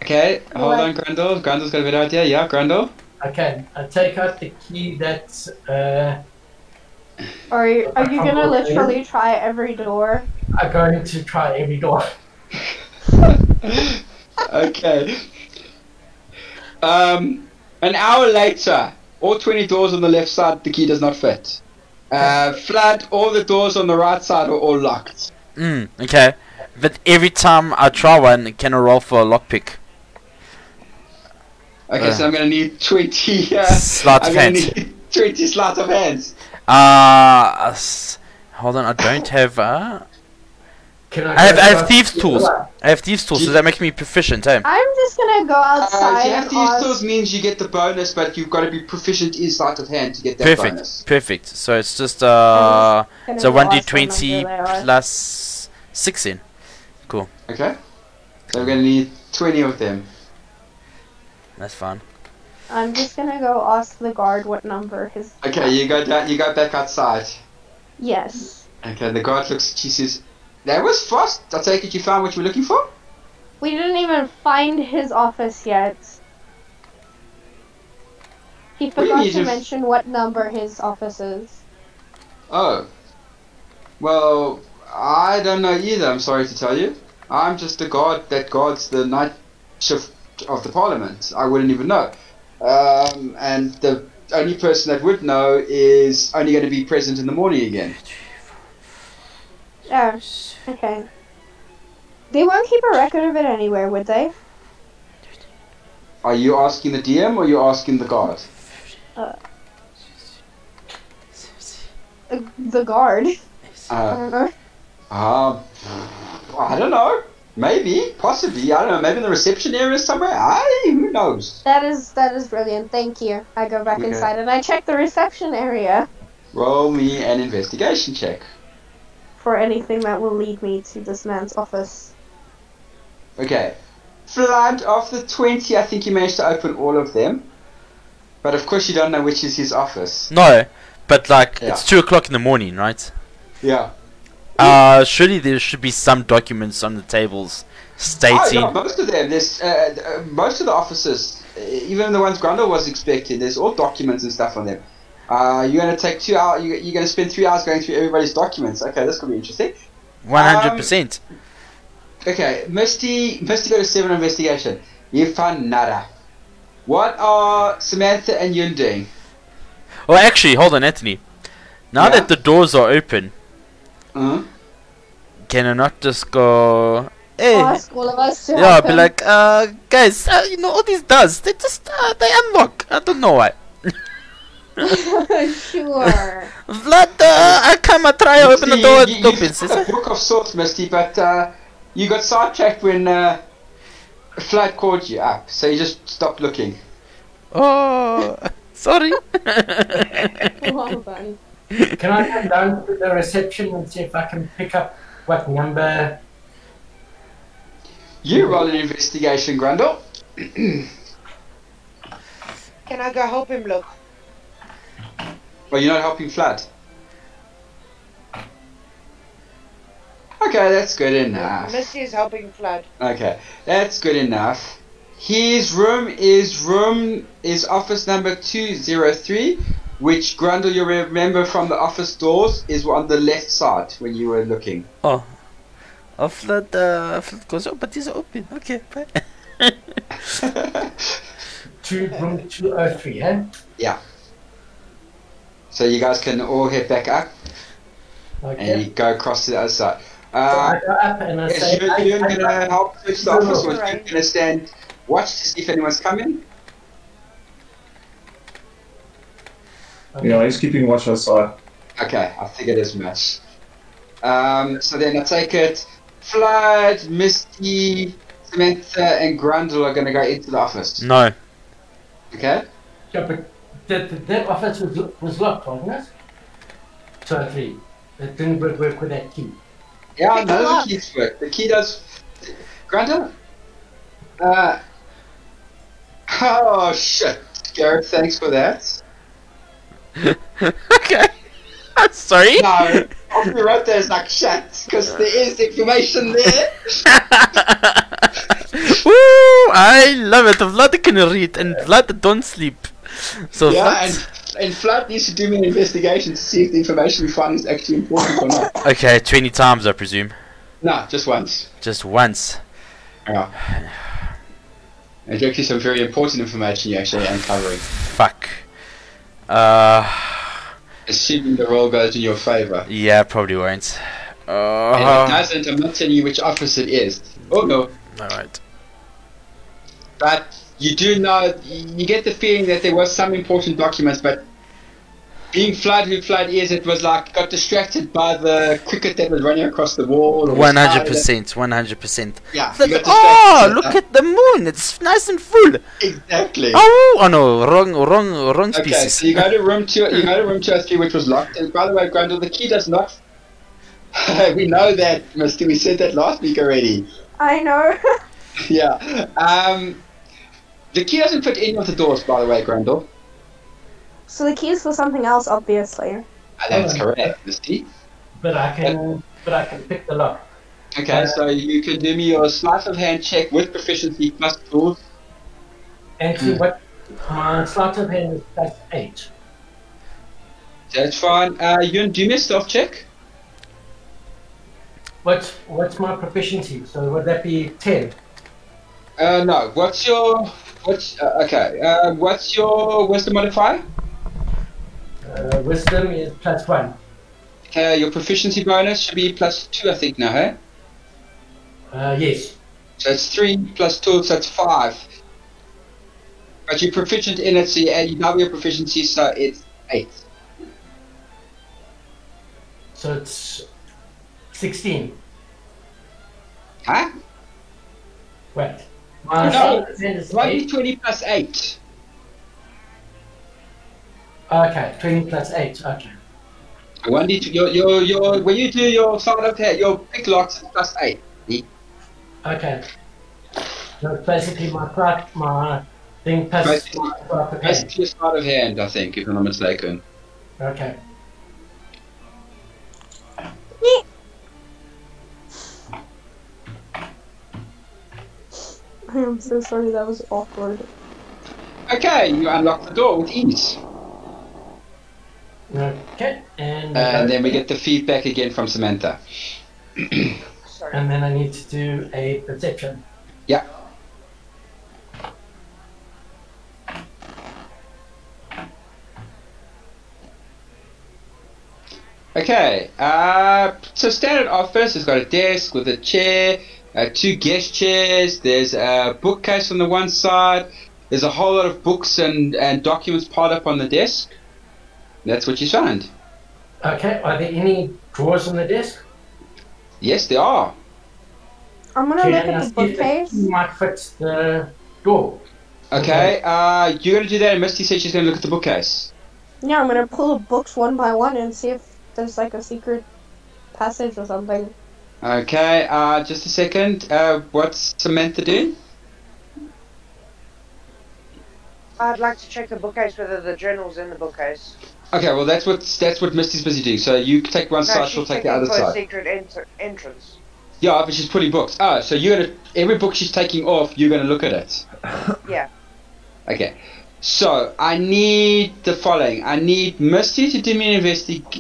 Okay, hold What? on, Grundle. Grundle's got a better idea. Yeah, Grundle. Okay, I take out the key that's Are you gonna literally try every door? I'm going to try every door. Okay. An hour later, all 20 doors on the left side, the key does not fit. Flood, all the doors on the right side are all locked. Okay. But every time I try one, can I roll for a lockpick? Okay, so I'm gonna need 20 Sleight of I'm gonna hand. need 20 sleight of hands. Hold on, I don't have. Can I have go thieves to- tools. I have thieves tools, so that makes me proficient, eh? I'm just gonna go outside If you have and to use ask. tools means you get the bonus, but you've got to be proficient in sleight of hand to get that Perfect, bonus. perfect. So it's just Gonna so go ask what 1d20 number they are. plus 16. Okay? So we're gonna need 20 of them. That's fine. I'm just gonna go ask the guard what number his. Okay, you go down, you go back outside. Yes. Okay, the guard looks, she says, that was fast. I take it you found what you were looking for? We didn't even find his office yet. He do you forgot mean to you- mention what number his office is. Oh. Well, I don't know either, I'm sorry to tell you. I'm just the guard that guards the night shift of the parliament. I wouldn't even know. And the only person that would know is only going to be present in the morning again. Oh, okay. They won't keep a record of it anywhere, would they? Are you asking the DM or are you asking the guard? The guard. I don't know. I don't know. Maybe, possibly. I don't know. Maybe in the reception area somewhere. Who knows? That is brilliant. Thank you. I go back Okay. inside and I check the reception area Roll me an investigation check. for anything that will lead me to this man's office. Okay. Flood of the 20, I think you managed to open all of them. But of course you don't know which is his office. No, but like Yeah. it's 2 o'clock in the morning, right? Yeah. Surely there should be some documents on the tables Oh, stating. yeah, most of them. There's most of the offices, even the ones Grundle was expecting, there's all documents and stuff on them. You're going to take 2 hours, you're going to spend 3 hours going through everybody's documents. Okay, this could be interesting. 100%. Okay, Misty got a 7 on investigation. You found nada. What are Samantha and Yun doing? Oh, actually, hold on, Anthony. Now Yeah? that the doors are open, Uh-huh. can I not just go? Hey, Ask all of us to yeah, help be him. like, guys, you know all these does they just they unlock. I don't know why. Sure. Vlad, I come, I try, I open the door, it You've opens. got a book of sorts, Misty, but You got sidetracked when Flood called you up, so you just stopped looking. Oh, sorry. Well done. Can I come down to the reception and see if I can pick up what number? You roll an investigation, Grundle. Can I go help him look? Well, you're not helping Flood. Okay, that's good enough. Misty is helping Flood. Okay, that's good enough. His room is office number 203, which Grundle, you remember from the office doors, is on the left side when you were looking. Oh, Flood goes, oh, but it's open. Okay, bye. Room 203, eh? Yeah. So you guys can all head back up Okay. and you go across to the other side. So I go up and I say, You're going to help search the office, or you're Right. going to stand watch to see if anyone's coming? Yeah, he's keeping watch outside. Okay, I figured as much. So then I take it, Flood, Misty, Samantha, and Grundle are going to go into the office. No. Okay? Yeah, but that office was locked, wasn't it? 203. It didn't work with that key. Yeah, Pick none them of up. the keys work. The key does. Grundle? Oh shit. Gareth, thanks for that. Okay. Sorry. No, I'll be right there as like shit, because there is information there. Woo! I love it. Vlad can read and Vlad don't sleep. So Yeah, Vlad... and Flood needs to do me an investigation to see if the information we find is actually important or not. Okay, 20 times I presume. No, just once. Just once. Yeah. There's actually some very important information you're actually uncovering. Fuck. Assuming the roll goes in your favour. Yeah, probably won't. And if it doesn't, I'm not telling you which office it is. Oh no. Alright. But you do know, you get the feeling that there was some important documents, but being Flood who Flood is, it was like, got distracted by the cricket that was running across the wall. or the 100%, sky 100%. Yeah, Vlad, you got oh, distracted. look at the moon. It's nice and full. Exactly. Oh no, wrong Okay, species. so you go to room 203, which was locked. And by the way, Grundle, the key does not. We know that, Misty. We said that last week already. I know. Yeah. The key doesn't fit any of the doors, by the way, Grundle. So the key is for something else, obviously. That's correct, Misty. But I can pick the lock. Okay, so you can do me your sleight of hand check with proficiency plus tools. And see what my sleight of hand is plus 8. That's fine. You do me a stealth check. What's my proficiency? So would that be 10? No. What's your wisdom modifier? Wisdom is plus 1. Okay, your proficiency bonus should be plus 2, I think. Now, hey? Yes. So it's 3 plus 2, so it's 5. But you're proficient in it, so you double your proficiency, so it's 8. So it's 16. Huh? Wait. My No, sleight of hand is 8. 20 plus 8. Okay, 20 plus 8. Okay. 1d2, your when you do your sleight of hand, your pick locks is plus 8. Okay. So it's basically my thing plus Basically- my sleight of hand. Basically a sleight of hand, I think, if I'm not mistaken. Okay. I am so sorry, that was awkward. Okay, you unlock the door with ease. Okay. And And then we get the feedback again from Samantha. Sorry. and then I need to do a perception. Yeah. Okay, so standard office has got a desk with a chair, 2 guest chairs, there's a bookcase on the one side, there's a whole lot of books and documents piled up on the desk. That's what you find. Okay. Are there any drawers on the desk? Yes, there are. I'm gonna look at the bookcase. Might fit the door. Okay, you're gonna do that, and Misty said she's gonna look at the bookcase. Yeah, I'm gonna pull the books one by one and see if there's like a secret passage or something. Okay, just a second. What's Samantha doing? I'd like to check the bookcase whether the journal's in the bookcase. Okay, well that's what Misty's busy doing. So you take one side, she'll take the other for a side. secret entrance. Yeah, but she's pulling books. Oh, so every book she's taking off, you're gonna look at it. Yeah. Okay. So I need the following. I need Misty to do me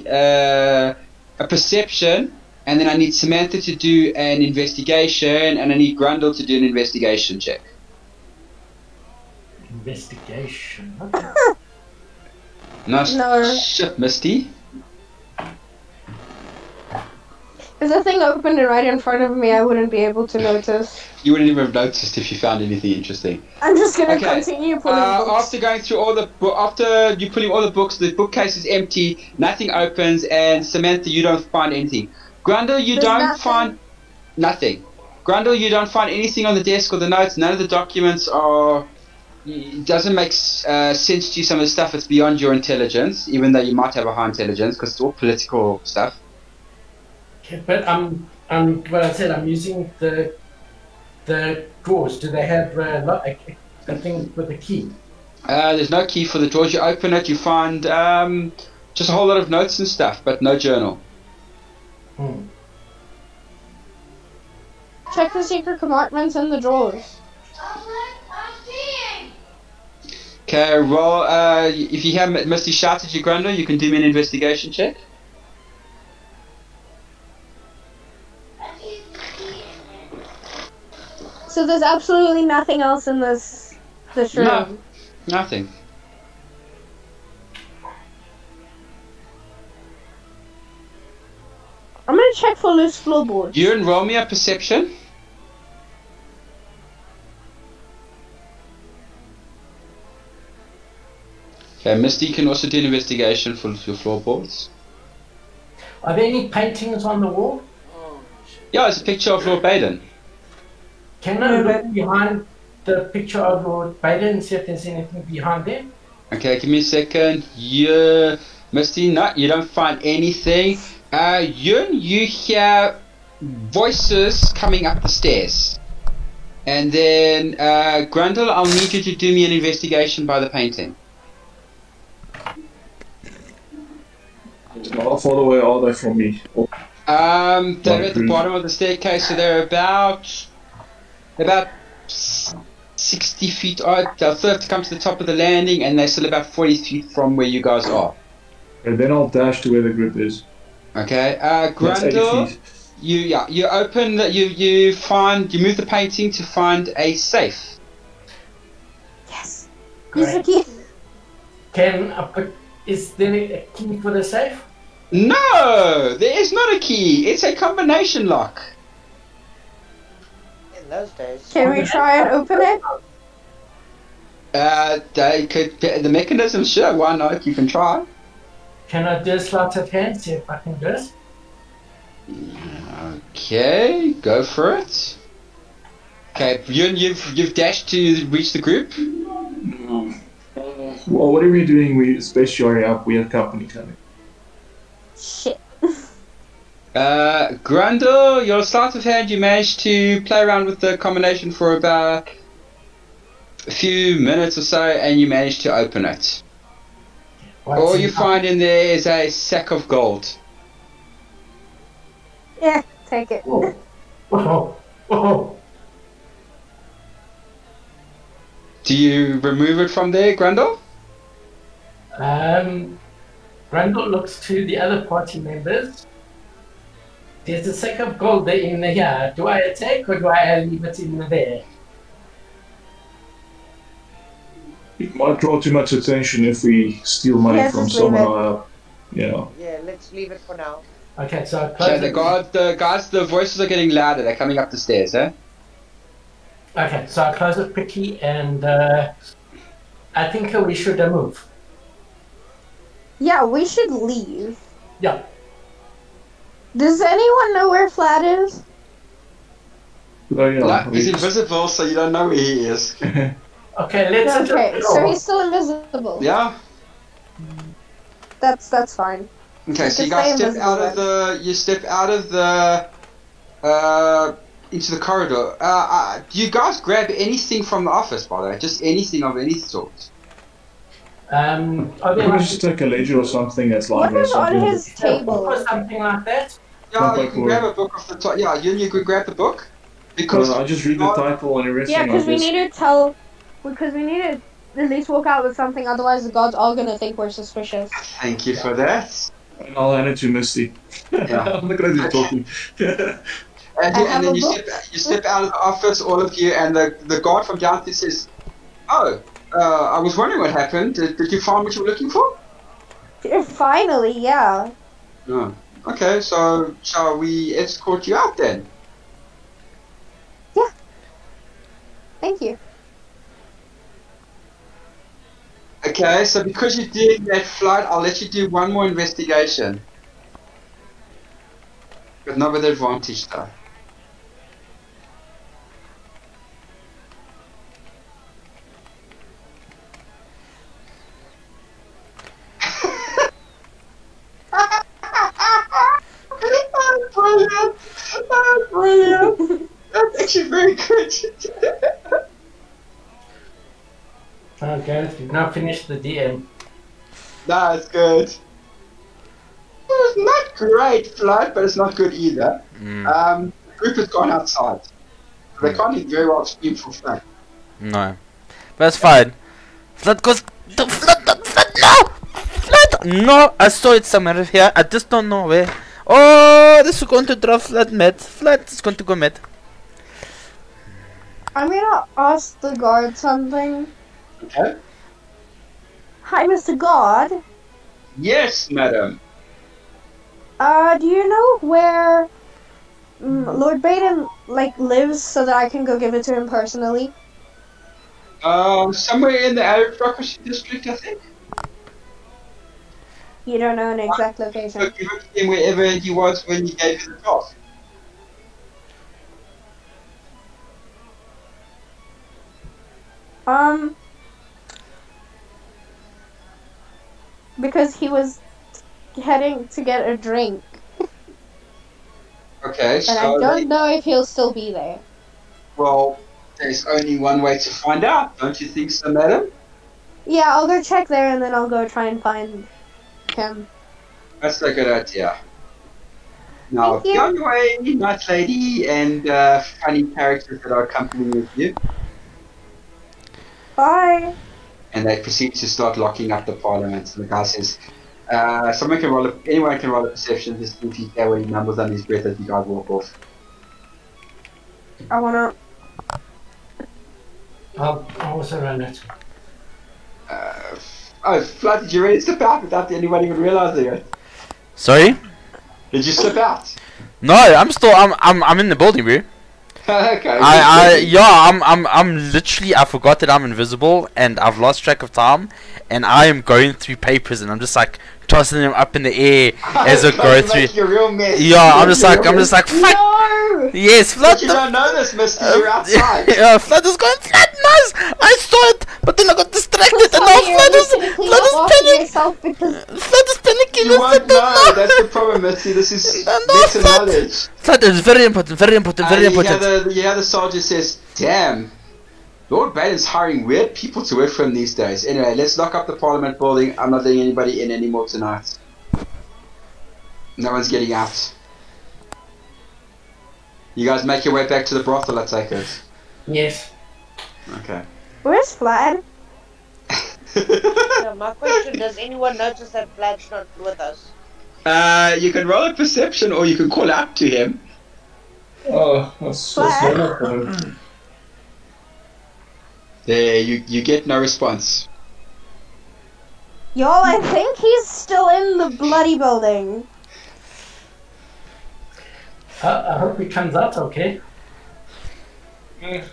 a perception, and then I need Samantha to do an investigation, and I need Grundle to do an investigation check. Investigation. Nice No. shit, Misty. Is the thing open and right in front of me? I wouldn't be able to notice. You wouldn't even have noticed if you found anything interesting. I'm just gonna Okay. continue pulling books. After going through after you pulling all the books, the bookcase is empty, nothing opens, and Samantha, you don't find anything. Grundle, you There's don't nothing? find nothing. Grundle, you don't find anything on the desk or the notes. None of the documents are. It doesn't make sense to you. Some of the stuff it's beyond your intelligence, even though you might have a high intelligence, because it's all political stuff. Okay, but what I said, I'm using the drawers. Do they have a thing with a key? There's no key for the drawers. You open it, you find just a whole lot of notes and stuff, but no journal. Check the secret compartments in the drawers. Okay, roll. If you hear Misty shout at you, Grundle, you can do me an investigation check. So there's absolutely nothing else in this room. No, nothing. I'm gonna check for loose floorboards. You and roll me a perception. Okay, Misty can also do an investigation for your floorboards. Are there any paintings on the wall? Yeah, it's a picture of Lord Baden. Can I look behind the picture of Lord Baden and see if there's anything behind there? Okay, give me a second. Yeah, Misty, no, you don't find anything. Yun, you hear voices coming up the stairs. And then, Grundle, I'll need you to do me an investigation by the painting. How far away are they from me? Oh, They're at the bottom of the staircase, so they're about 60 feet out. They'll still have to come to the top of the landing, and they're still about 40 feet from where you guys are. and then I'll dash to where the group is. Okay, That's 80 Grundle, feet. you open you move the painting to find a safe. Yes. Use the key. Is there a key for the safe? No, there is not a key. It's a combination lock. In those days. Can we try and open it? They could the mechanism. Sure, why not? You can try. Can I do a sleight of hand, see if I can do it? Okay, go for it. Okay, you've dashed to reach the group. Well, whatever you're doing, it's best you hurry up. We have company coming. Shit. Grundle, your sleight of hand, you managed to play around with the combination for about a few minutes or so, and you managed to open it. All you find in there is a sack of gold. Yeah, take it. Whoa. Whoa. Do you remove it from there, Grundle? Grundle looks to the other party members. There's a sack of gold there in here. Do I attack or do I leave it in there? It might draw too much attention if we steal money Yeah, from just leave someone. Yeah. Yeah, let's leave it for now. Okay, so I close Okay, it. the voices are getting louder. They're coming up the stairs, eh? Okay, so I close it quickly, and I think we should move. Yeah, we should leave. Yeah. Does anyone know where Flat is? Oh yeah. No, he's invisible, so you don't know where he is. Okay, let's Okay, so he's still invisible. Yeah. That's fine. Okay, so you Just guys stay step out of invisible the. You step out of the. Into the corridor. Do you guys grab anything from the office, by the way? Just anything of any sort. Are Maybe there just take a ledger or something that's like What is on his or table? something like that? Yeah, you can grab a book off the top. Yeah, you could grab the book. Because I just read the title and everything. Yeah, because I we guess. need to tell. Because we need to at least walk out with something, otherwise the gods are gonna think we're suspicious. Thank you for that. And I'll hand it to Misty. Yeah. I'm not gonna do talking. And then you step out of the office, all of you, and the guard from downstairs says, "Oh, I was wondering what happened. Did you find what you were looking for?" Finally, yeah. No. Okay, so shall we escort you out then? Thank you. Okay, so because you're doing that flight, I'll let you do one more investigation. But not with advantage though. Brilliant! Oh, brilliant! That's actually very good. Okay, we've now finished the DM. That's good. It's not great flight, but it's not good either. The group has gone outside. They can't very well scream for fun. No. That's fine. Flat goes. The flat, no! Flat! No! I saw it somewhere here. I just don't know where. Oh, this is going to drop flat med. Flat is going to go med. I'm gonna ask the guard something. Okay. Hi, Mr. Guard. Yes, madam. Do you know where Lord Baden lives, so that I can go give it to him personally? Somewhere in the aristocracy district, I think. You don't know an exact So location. give it to him wherever he was when you gave him the task. Because he was heading to get a drink, Okay, and so I don't know if he'll still be there. well, there's only one way to find out, don't you think so, madam? Yeah, I'll go check there, and then I'll go try and find him. That's a good idea. Now, Thank you. be on your way, nice lady, and funny characters that are accompanying with you. Bye. And they proceed to start locking up the parliament. And the guy says, anyone can roll a perception just to see when he mumbles under his breath as you guys walk off. I wanna. I'll also run it. Flood, did you really slip out without anyone even realizing it? Sorry? Did you slip out? No, I'm in the building, bro. Okay. I'm literally, I forgot that I'm invisible and I've lost track of time and I am going through papers and I'm just like tossing them up in the air as I go through. You're a real mess. Yeah, I'm just like, fuck. No. Yes, Flood. But you don't know this, Misty. You're outside. Yeah, Flood is going flat, nice. I saw it, but then I got distracted and now Flood is panicking. Because Flood is panicking. You won't know. That's the problem, Misty. This is meta knowledge. Flood is very important, very important, very important. You hear the soldier says, "Damn, Lord Baden's hiring weird people to work for him these days." Anyway, let's lock up the Parliament building. I'm not letting anybody in anymore tonight. No one's getting out. You guys make your way back to the brothel, I take it. Yes. Okay. where's Vlad? Now, my question, does anyone notice that Vlad's not with us? You can roll a perception or you can call out to him. Oh, that's wonderful. There, you get no response. Y'all, I think he's still in the bloody building. I hope he comes out okay.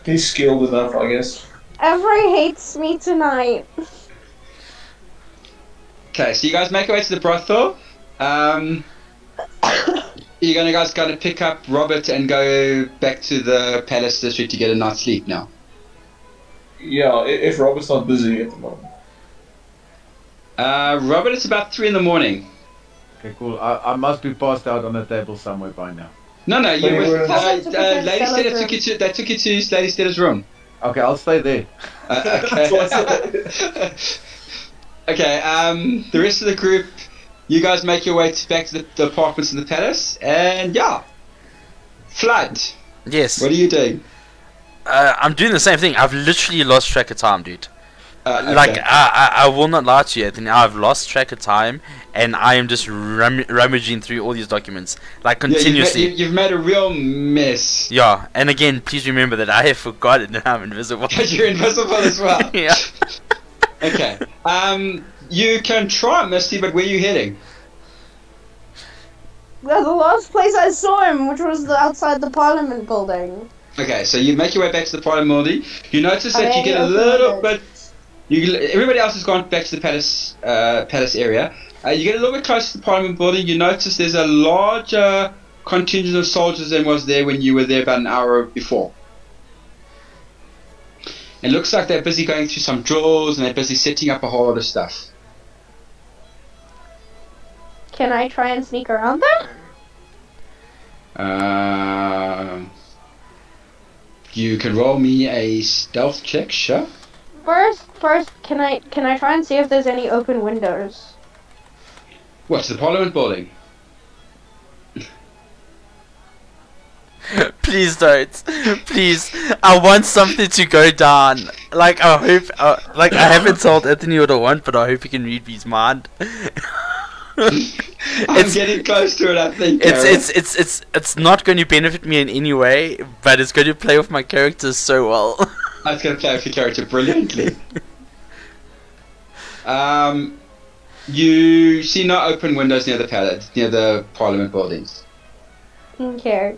He's skilled enough, I guess. Every hates me tonight. Okay, so you guys make your way to the brothel. you guys gonna pick up Robert and go back to the Palace District to get a night's sleep now? Yeah, if Robert's not busy at the moment. Robert, it's about 3 in the morning. Okay, cool. I must be passed out on a table somewhere by now. No, you Wait, were. where- Lady Stella took you to Lady Stella's room. Okay, I'll stay there. Okay. Okay. The rest of the group, you guys make your way back to the apartments in the palace, and yeah. Flood. Yes. What are you doing? I'm doing the same thing. I've literally lost track of time, dude. Okay. Like, I will not lie to you, Anthony. I've lost track of time, and I am just rummaging through all these documents, like, continuously. Yeah, you've made a real mess. Yeah, and again, please remember that I have forgotten that I'm invisible. You're invisible as well. Yeah. Okay. You can try Misty, but where are you heading? Well, the last place I saw him, which was outside the Parliament building. Okay, so you make your way back to the Parliament building. You notice that you get a Okay, little okay. bit. Everybody else has gone back to the palace area. You get a little bit closer to the Parliament building. You notice there's a larger contingent of soldiers than was there when you were there about an hour before. It looks like they're busy going through some drills and they're busy setting up a whole lot of stuff. Can I try and sneak around there? You can roll me a stealth check, sure. First, can I try and see if there's any open windows? What's the Parliament building? Please don't. Please. I want something to go down. Like, I hope, like, I haven't told Anthony what I want, but I hope he can read his mind. I'm getting close to it, I think. It's not going to benefit me in any way, but it's going to play with my characters so well. I was going to play with your character brilliantly. You see no open windows near the palace, near the Parliament buildings. Okay.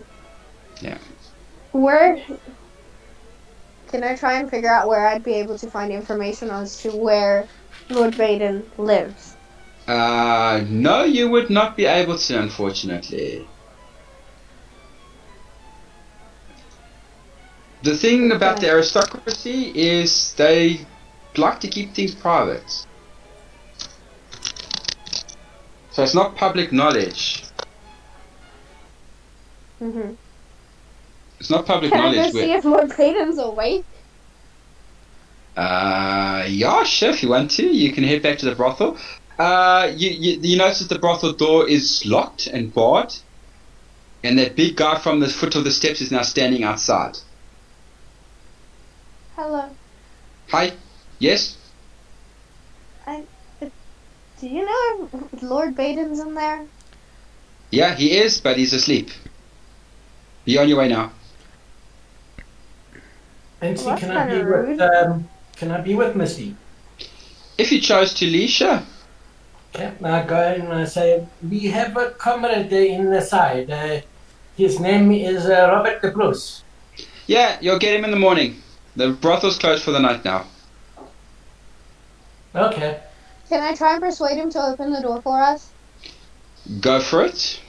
Yeah. Where... Can I try and figure out where I'd be able to find information as to where Lord Baden lives? No, you would not be able to, unfortunately. The thing about the aristocracy is they like to keep things private. So it's not public knowledge. Mm-hmm. It's not public Can I knowledge. go see if Lord Baden's awake? Yeah, sure, if you want to. You can head back to the brothel. You notice the brothel door is locked and barred. And that big guy from the foot of the steps is now standing outside. Hello. Hi. Yes? Do you know if Lord Baden's in there? Yeah, he is, but he's asleep. Be on your way now. Nancy, Well, can that's I be kinda with can I be with Misty? If you chose to, Leisha. Okay, now go and say we have a comrade there in the side. His name is Robert the Bruce. Yeah, you'll get him in the morning. The brothel's closed for the night now. Okay. Can I try and persuade him to open the door for us? Go for it.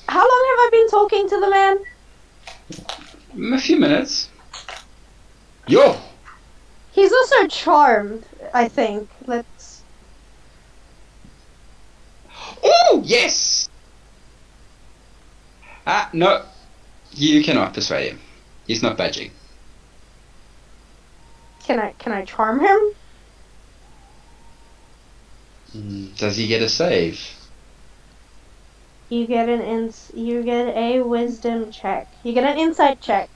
How long have I been talking to the man? A few minutes. Yo! He's also charmed, I think. Let's... Oh, yes! No. You cannot persuade him. He's not budging. Can I charm him? Does he get a save? You get a wisdom check. You get an insight check.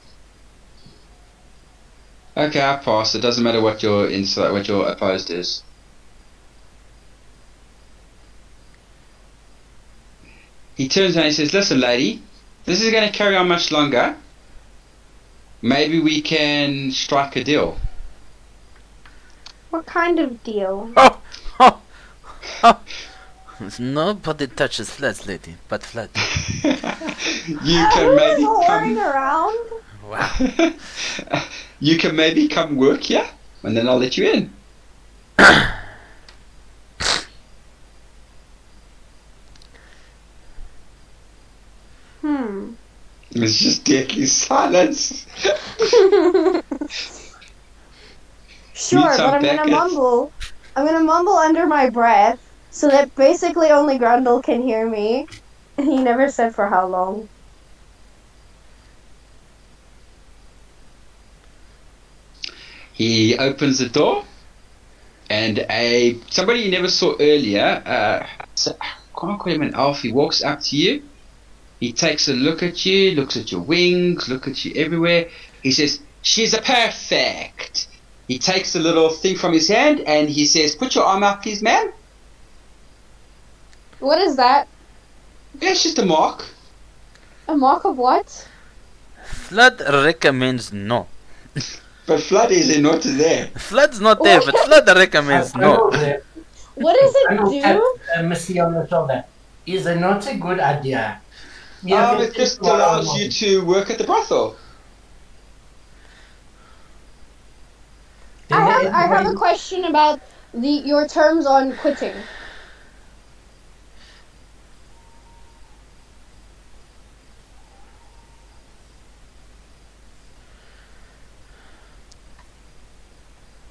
Okay, I pass. It doesn't matter what your opposed is. He turns around and he says, "Listen, lady, this is going to carry on much longer. Maybe we can strike a deal." What kind of deal? Oh, oh, oh. Nobody touches Flat, lady, but Flat. You can maybe whoring come. around? Wow. You can maybe come work here, and then I'll let you in. It's just deadly silence. Sure, but I'm gonna mumble. I'm gonna mumble under my breath so that basically only Grundle can hear me. And he never said for how long. He opens the door, and somebody you never saw earlier, I can't call him an elf, he walks up to you. He takes a look at you, looks at your wings, looks at you everywhere. He says, "She's a perfect." He takes a little thing from his hand, and he says, "Put your arm out, please, ma'am." What is that? Yeah, it's just a mark. A mark of what? Flood recommends no. But Flood is not there. Flood's not there, but Flood recommends no. What does it do? Missy on the shoulder. Is it not a good idea? It just allows you to work at the brothel. I have a question about your terms on quitting.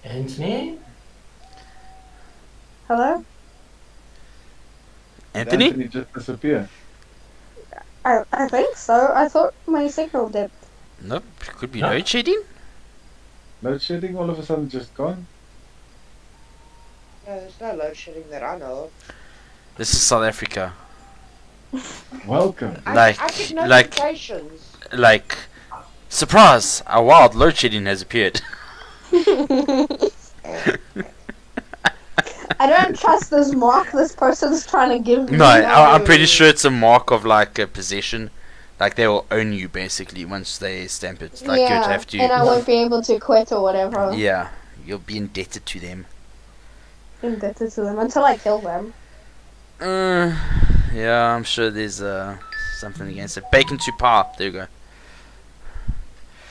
Anthony? Hello? Anthony? Anthony just disappeared. I think so. I thought my signal dipped. Nope, could be load shedding. Load shedding all of a sudden just gone. No, there's no load shedding that I know of. This is South Africa. Welcome. I get notifications. Like, surprise! A wild load shedding has appeared. I don't trust this mark this person's trying to give me. No, I'm pretty sure it's a mark of like a possession. Like they will own you basically once they stamp it. Like you'd have to. And I won't be able to quit or whatever. Yeah, you'll be indebted to them. Indebted to them until I kill them. Yeah, I'm sure there's something against it. Bacon to power. There you go.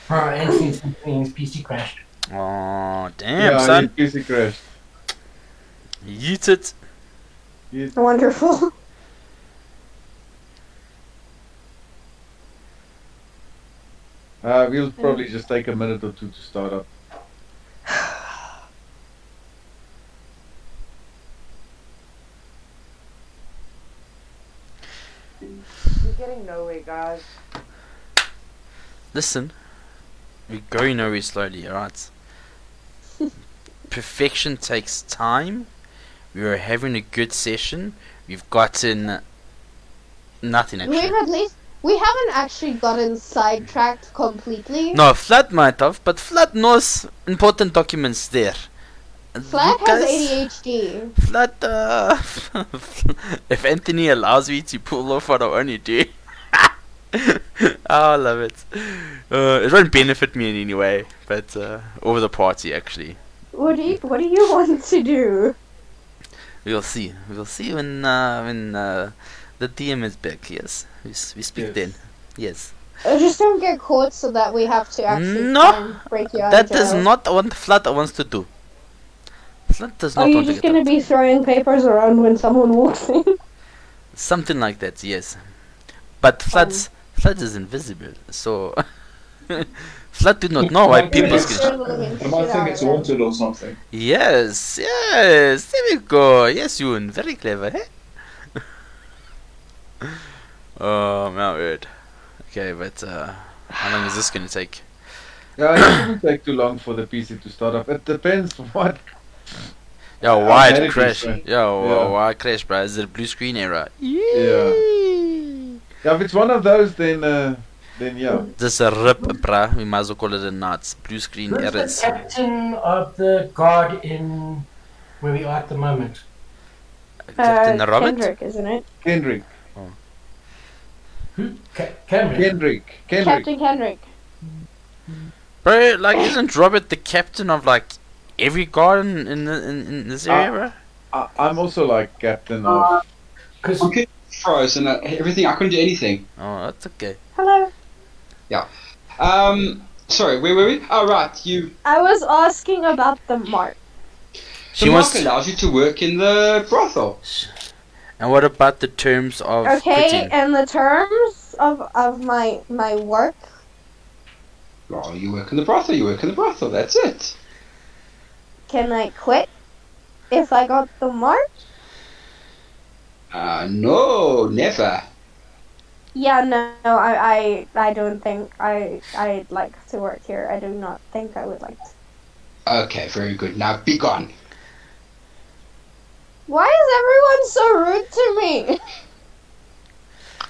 Oh, Anthony's PC crashed. Oh damn, son! Yeah, PC crashed. Yeet it. Wonderful. We'll probably just take a minute or two to start up. We're getting nowhere, guys. Listen, we're going nowhere slowly, alright? Perfection takes time. We are having a good session. We've gotten nothing actually. We haven't actually gotten sidetracked completely. No, Flood might have, but Flood knows important documents there. Flood has ADHD. Flood, if Anthony allows me to pull off what I want to do, I love it. It won't benefit me in any way, but over the party actually. What do you want to do? We'll see. We'll see when the DM is back. Yes, we speak then. Yes. Just don't get caught so that we have to actually try and break you out that of jail. is not what Flood wants to do. Flood does not Are you want to just get gonna out. be throwing papers around when someone walks in? Something like that, yes. But Flood is invisible, so Flood did not know why people can. I might think it's haunted or something. Yes, there we go. Yes, Yoon, very clever, eh? Oh my word. Okay, but how long is this gonna take? Yeah, it shouldn't take too long for the PC to start up. It depends what. Yeah, why it it crash? is, Yeah, why crash, bro? Is it a blue screen error? Yeah. Yeah, if it's one of those, then yeah. Just a rip, bruh. We might as well call it a nuts. Blue screen Who's errors. the captain of the guard in where we are at the moment? Captain Robert? Kendrick, isn't it? Kendrick. Who? Cameron. Kendrick. Captain Kendrick. Bro, like, isn't Robert the captain of like every guard in this area, bro? I'm also like captain of. Because Okay, froze and everything. I couldn't do anything. Oh, that's okay. Hello. Sorry, where were we? Oh, right. I was asking about the mark. She The wants. mark allows you to work in the brothel. And what about the terms of Okay, quitting? and the terms of my work? Oh, you work in the brothel. You work in the brothel. That's it. Can I quit if I got the mark? No, never. Yeah, no, I don't think I'd like to work here. I do not think I would like to. Okay, very good. Now be gone. Why is everyone so rude to me?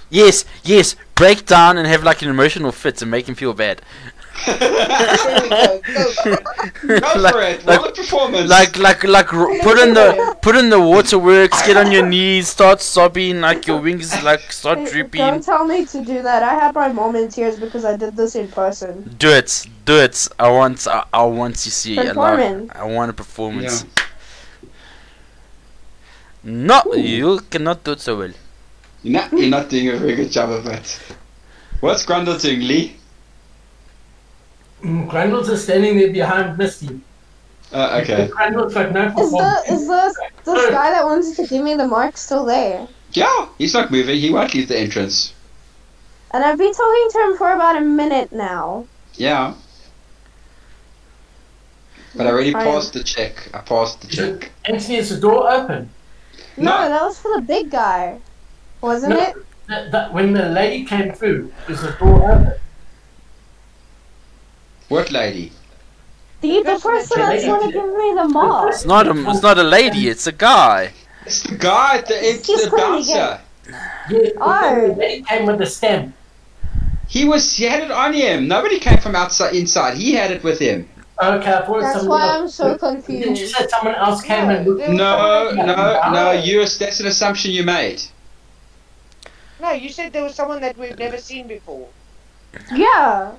Yes, break down and have like an emotional fit and make him feel bad. Go for it. Roll a performance. Put in the waterworks, get on your knees, start sobbing, like your wings like start drooping. Don't tell me to do that. I had my mom in tears because I did this in person. Do it. I want to see. Performance. I want a performance. Yeah. No, you cannot do it so well. You're not doing a very good job of it. What's Grundle doing, Lee? Grundle's just standing there behind Misty. Okay. Grundle's got no performance. Is this guy that wanted to give me the mark still there? Yeah, he's not moving. He won't leave the entrance. And I've been talking to him for about a minute now. Yeah. But I already passed the check. I passed the check. Anthony, is the door open? No, that was for the big guy. Wasn't it? When the lady came through, is the door open? What lady? The person that's going to give me the mark. It's not a lady. It's a guy. It's the guy. It's the bouncer. The lady came with the stamp. He had it on him. Nobody came from inside. He had it with him. Okay, I thought that's why I'm so confused. Didn't you say someone else came and looked? No. That's an assumption you made. No, you said there was someone that we've never seen before. Yeah.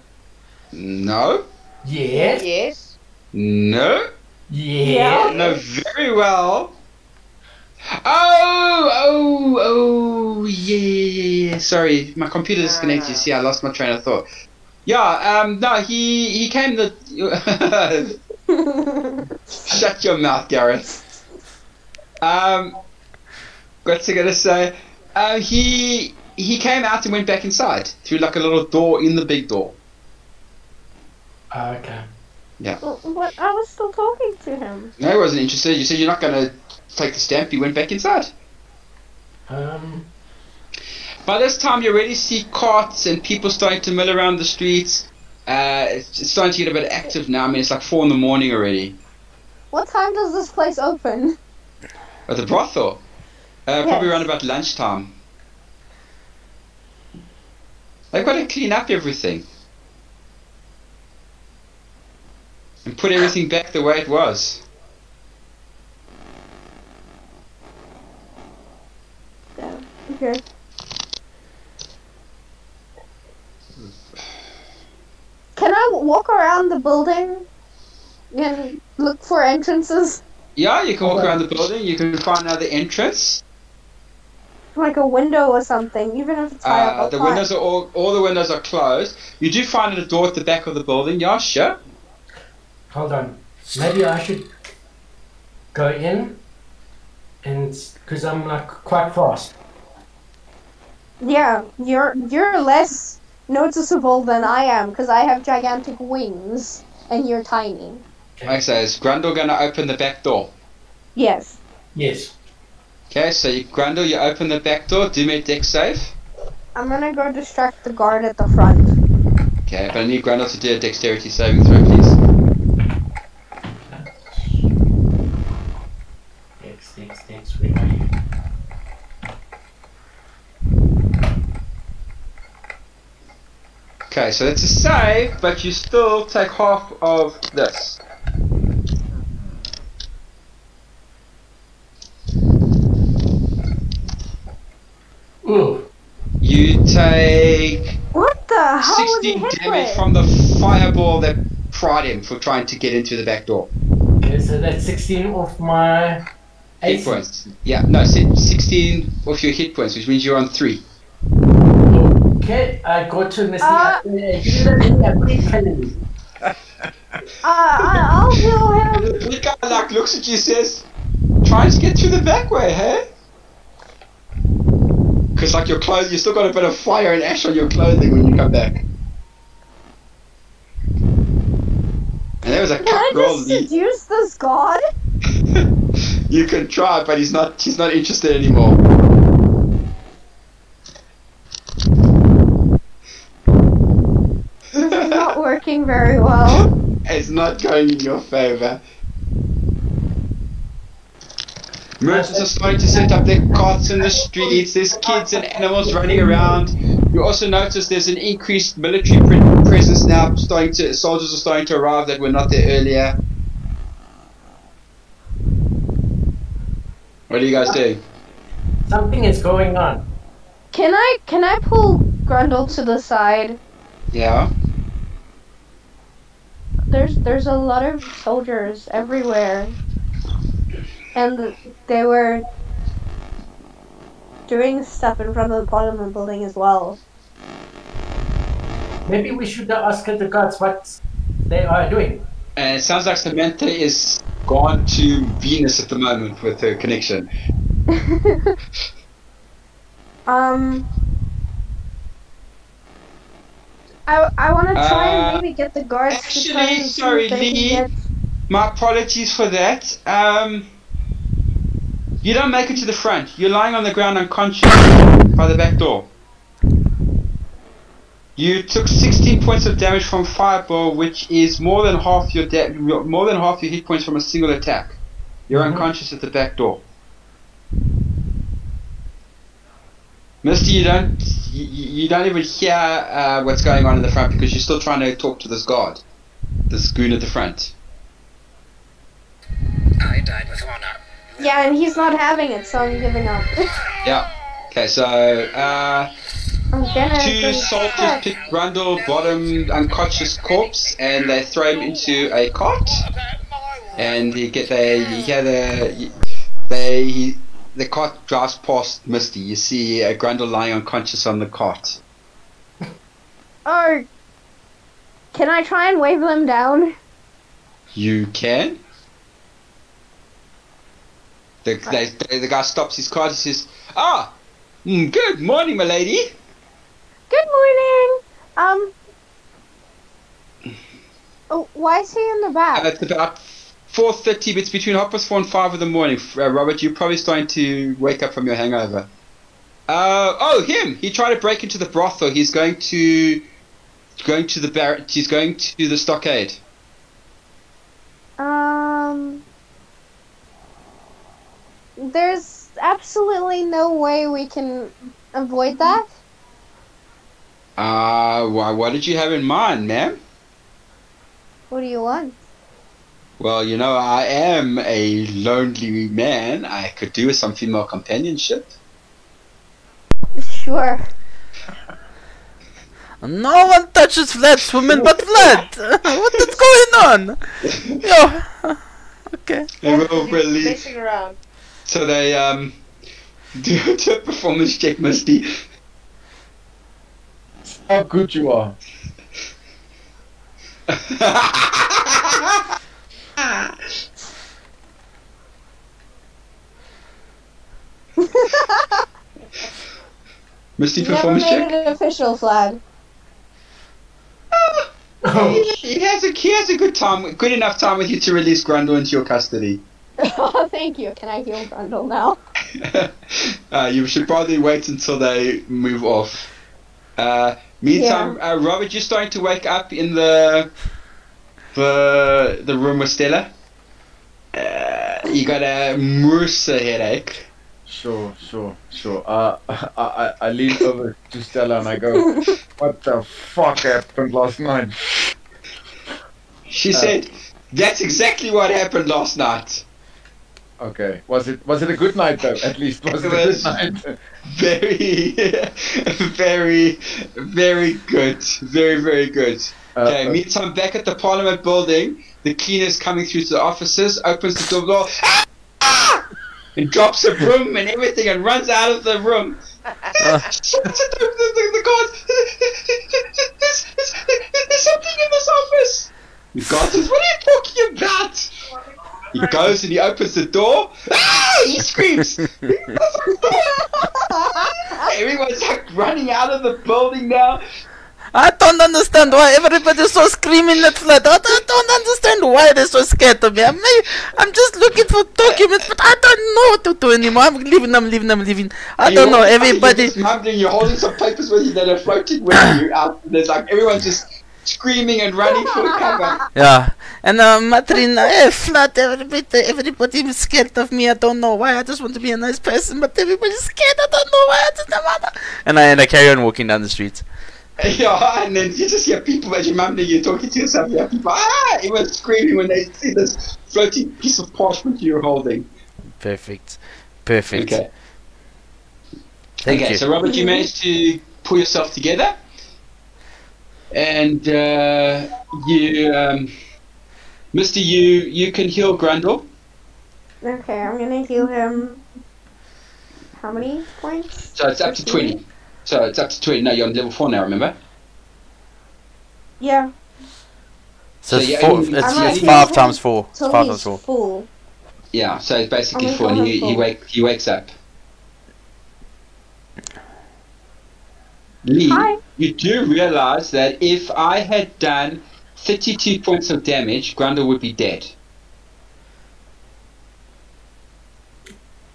No. Yes. Yes. No. Yeah. No, very well. Oh, yeah. Sorry, my computer disconnected. You see, I lost my train of thought. Yeah, no, he came Shut your mouth, Gareth. What's I gonna say? He came out and went back inside through like a little door in the big door. Okay. Yeah. What? I was still talking to him. No, he wasn't interested. You said you're not gonna take the stamp. He went back inside. By this time, you already see carts and people starting to mill around the streets. It's starting to get a bit active now. I mean, it's like 4 in the morning already. What time does this place open? At the brothel? Probably around about lunchtime. They've got to clean up everything. And put everything back the way it was. Yeah, okay. Can I walk around the building and look for entrances? Yeah, you can walk around the building. You can find another entrance. Like a window or something, even if it's high up. The windows are all the windows are closed. You do find a door at the back of the building. Yeah, sure. Hold on. Maybe I should go in, and because I'm like quite fast. Yeah, you're less noticeable than I am because I have gigantic wings and you're tiny. Okay, so is Grundle going to open the back door? Yes. Yes. Okay, so Grundle, you open the back door. Do me a deck save. I'm going to go distract the guard at the front. Okay, but I need Grundle to do a dexterity saving throw, please. Dex, where are you? Okay, so that's a save, but you still take half of this. Ooh. You take What the hell 16 was he hit damage with? from the fireball that fried him for trying to get into the back door. Okay, so that's 16 off my Hit points. Yeah, no, 16 off your hit points, which means you're on 3. Okay, I got to Misty. I'll heal him. The guy like looks at you and says, try and get through the back way, hey? Because like your clothes, you still got a bit of fire and ash on your clothing when you come back. And there was a Can I cup roll. just seduce this god? You can try, but she's not interested anymore. This is not working very well. It's not going in your favor. Merchants are starting to set up their carts in the streets. There's kids and animals running around. You also notice there's an increased military presence now. Soldiers are starting to arrive that were not there earlier. What are you guys doing? Something is going on. Can I pull Grundle to the side? Yeah. There's a lot of soldiers everywhere. And they were doing stuff in front of the Parliament building as well. Maybe we should ask the gods what they are doing. And it sounds like Samantha is gone to Venus at the moment with her connection. I want to try and maybe get the guards to try Actually, and see sorry, if they Lee. can get... My apologies for that. You don't make it to the front. You're lying on the ground unconscious by the back door. You took 16 points of damage from Fireball, which is more than half your hit points from a single attack. You're unconscious at the back door. Misty, you don't even hear what's going on in the front because you're still trying to talk to this guard, this goon at the front. I died with honor. Yeah, and he's not having it, so I'm giving up. Yeah. Okay, so I'm gonna two soldiers pick Grundle, bottom unconscious corpse, and they throw him into a cart. And the cart drives past Misty. You see Grundle lying unconscious on the cart. Oh, can I try and wave them down? You can. The guy stops his cart and says, good morning, my lady. Good morning. Oh, why is he in the back? It's about 4:30, but it's between 4:30 and 5 in the morning. Robert, you're probably starting to wake up from your hangover. Him! He tried to break into the brothel. He's going to the stockade. There's absolutely no way we can avoid that. What did you have in mind, ma'am? What do you want? Well, you know, I am a lonely man. I could do with some female companionship. Sure. No one touches Vlad's women but Vlad! What is going on? Yo. Okay. And we'll release. Messing around. So they do a performance check, Misty. How good you are. Misty Never performance made check. it official, Vlad. He has a good time, good enough time with you to release Grundle into your custody. Oh, thank you. Can I heal Grundle now? You should probably wait until they move off. Meantime, Robert, you're starting to wake up in the room with Stella. You got a MRSA headache. Sure. I lean over to Stella and I go, what the fuck happened last night? She said, that's exactly what happened last night. Okay. Was it a good night though? At least was it a good night? Very, very good. Very, very good. Okay, meantime, back at the Parliament building, the cleaner's coming through to the offices, opens the door, and drops a broom and everything and runs out of the room. The guards, there's something in this office. The guard says, what are you talking about? He goes and he opens the door. He screams. everyone's like running out of the building now. I don't understand why everybody's so screaming at Flat. I don't understand why they're so scared of me. I'm just looking for documents, but I don't know what to do anymore. I'm leaving. I don't know. Everybody. You're just mumbling. You're holding some papers with you that are floating with you out. There's like everyone's just screaming and running for cover. Yeah, and muttering, Flat, everybody is scared of me. I don't know why. I just want to be a nice person, but everybody's scared. I don't know why. I just don't matter. And I carry on walking down the streets. Yeah, and then you just hear people as you're mumbling, you're talking to yourself, you hear people, everyone's screaming when they see this floating piece of parchment you're holding. Perfect. Okay. Thank you. So Robert, you managed to pull yourself together, and Mr. You can heal Grundle. Okay, I'm gonna heal him. How many points? So it's up to 20. So it's up to 20. No, you're on level 4 now, remember? Yeah. So yeah, it's 5 times 4. It's So 5 he's times 4. full. Yeah, so it's basically Oh my 4, and God, he wakes up. Lee, Hi. you do realize that if I had done 32 points of damage, Grundle would be dead.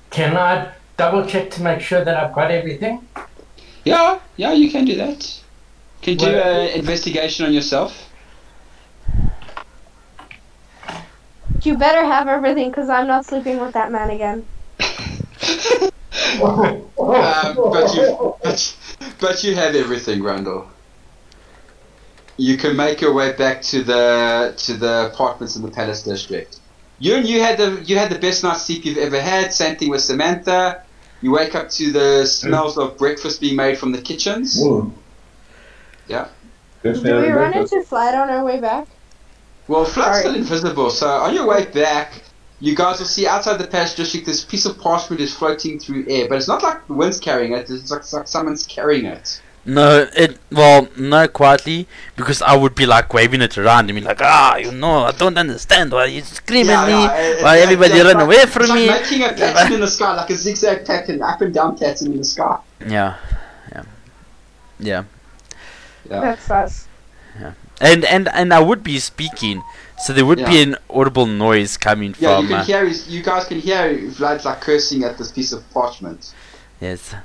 Can I double check to make sure that I've got everything? Yeah, you can do that. Can do Well- an investigation on yourself. You better have everything, because I'm not sleeping with that man again. But you have everything, Grundle. You can make your way back to the apartments in the Palace District. You had the best night's sleep you've ever had. Same thing with Samantha. You wake up to the smells of breakfast being made from the kitchens. Whoa. Yeah. Did we run into Flat on our way back? Well, Flat's Sorry. still invisible, so on your way back, you guys will see outside the Palace District this piece of parchment is floating through air, but it's not like the wind's carrying it, it's like someone's carrying it. No, not quietly, because I would be like waving it around and be like, I don't understand why you scream at me, why everybody run away from me. It's like making a pattern in the sky, like a zigzag pattern, up and down pattern in the sky. Yeah. Yeah. That's us. And I would be speaking, so there would be an audible noise coming Yeah, from. you guys can hear Vlad's like cursing at this piece of parchment. Yes.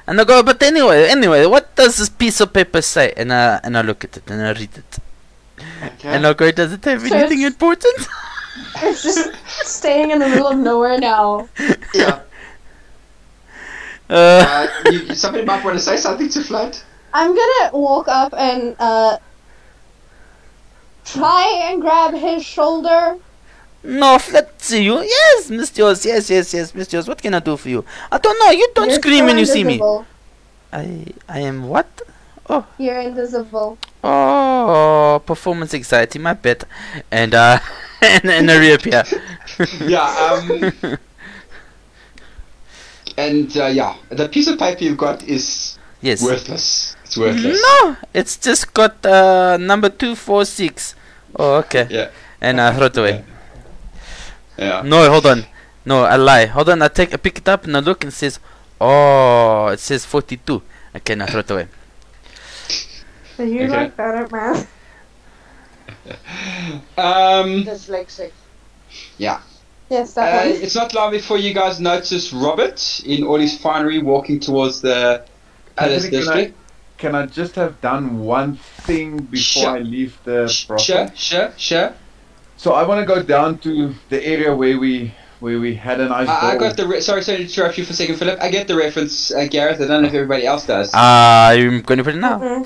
And I go, but anyway, what does this piece of paper say? And I look at it and I read it. Okay. And I go, does it have So anything it's- important? It's just staying in the middle of nowhere now. Yeah. Uh, Somebody might want to say something to Vlad. I'm gonna walk up and try and grab his shoulder. no, let's see you. Yes, Mr. Yours. Yes, Mr. Yours. What can I do for you? I don't know. You don't You're scream still when you see me. invisible. I am what? You're invisible. Oh, performance anxiety. My bad. And and I reappear. Yeah. And the piece of paper you've got is Yes. worthless. It's worthless. No, it's just got number 246. Oh, okay. Yeah. And I throw it away. Yeah. No, hold on. No, I lie. Hold on. I pick it up and I look and it says, oh, it says 42. Okay, and I throw it away. So you Okay. like that at math? Dyslexic. Yeah. Yes, that one. It's not long before you guys notice Robert in all his finery walking towards the Palace Actually, District. Can I just have done one thing before Sure. I leave the Sure. So I want to go down to the area where we had a nice I ball. got the sorry to interrupt you for a second, Philip. I get the reference, Gareth. I don't know if everybody else does. I'm going to put it now. Mhm.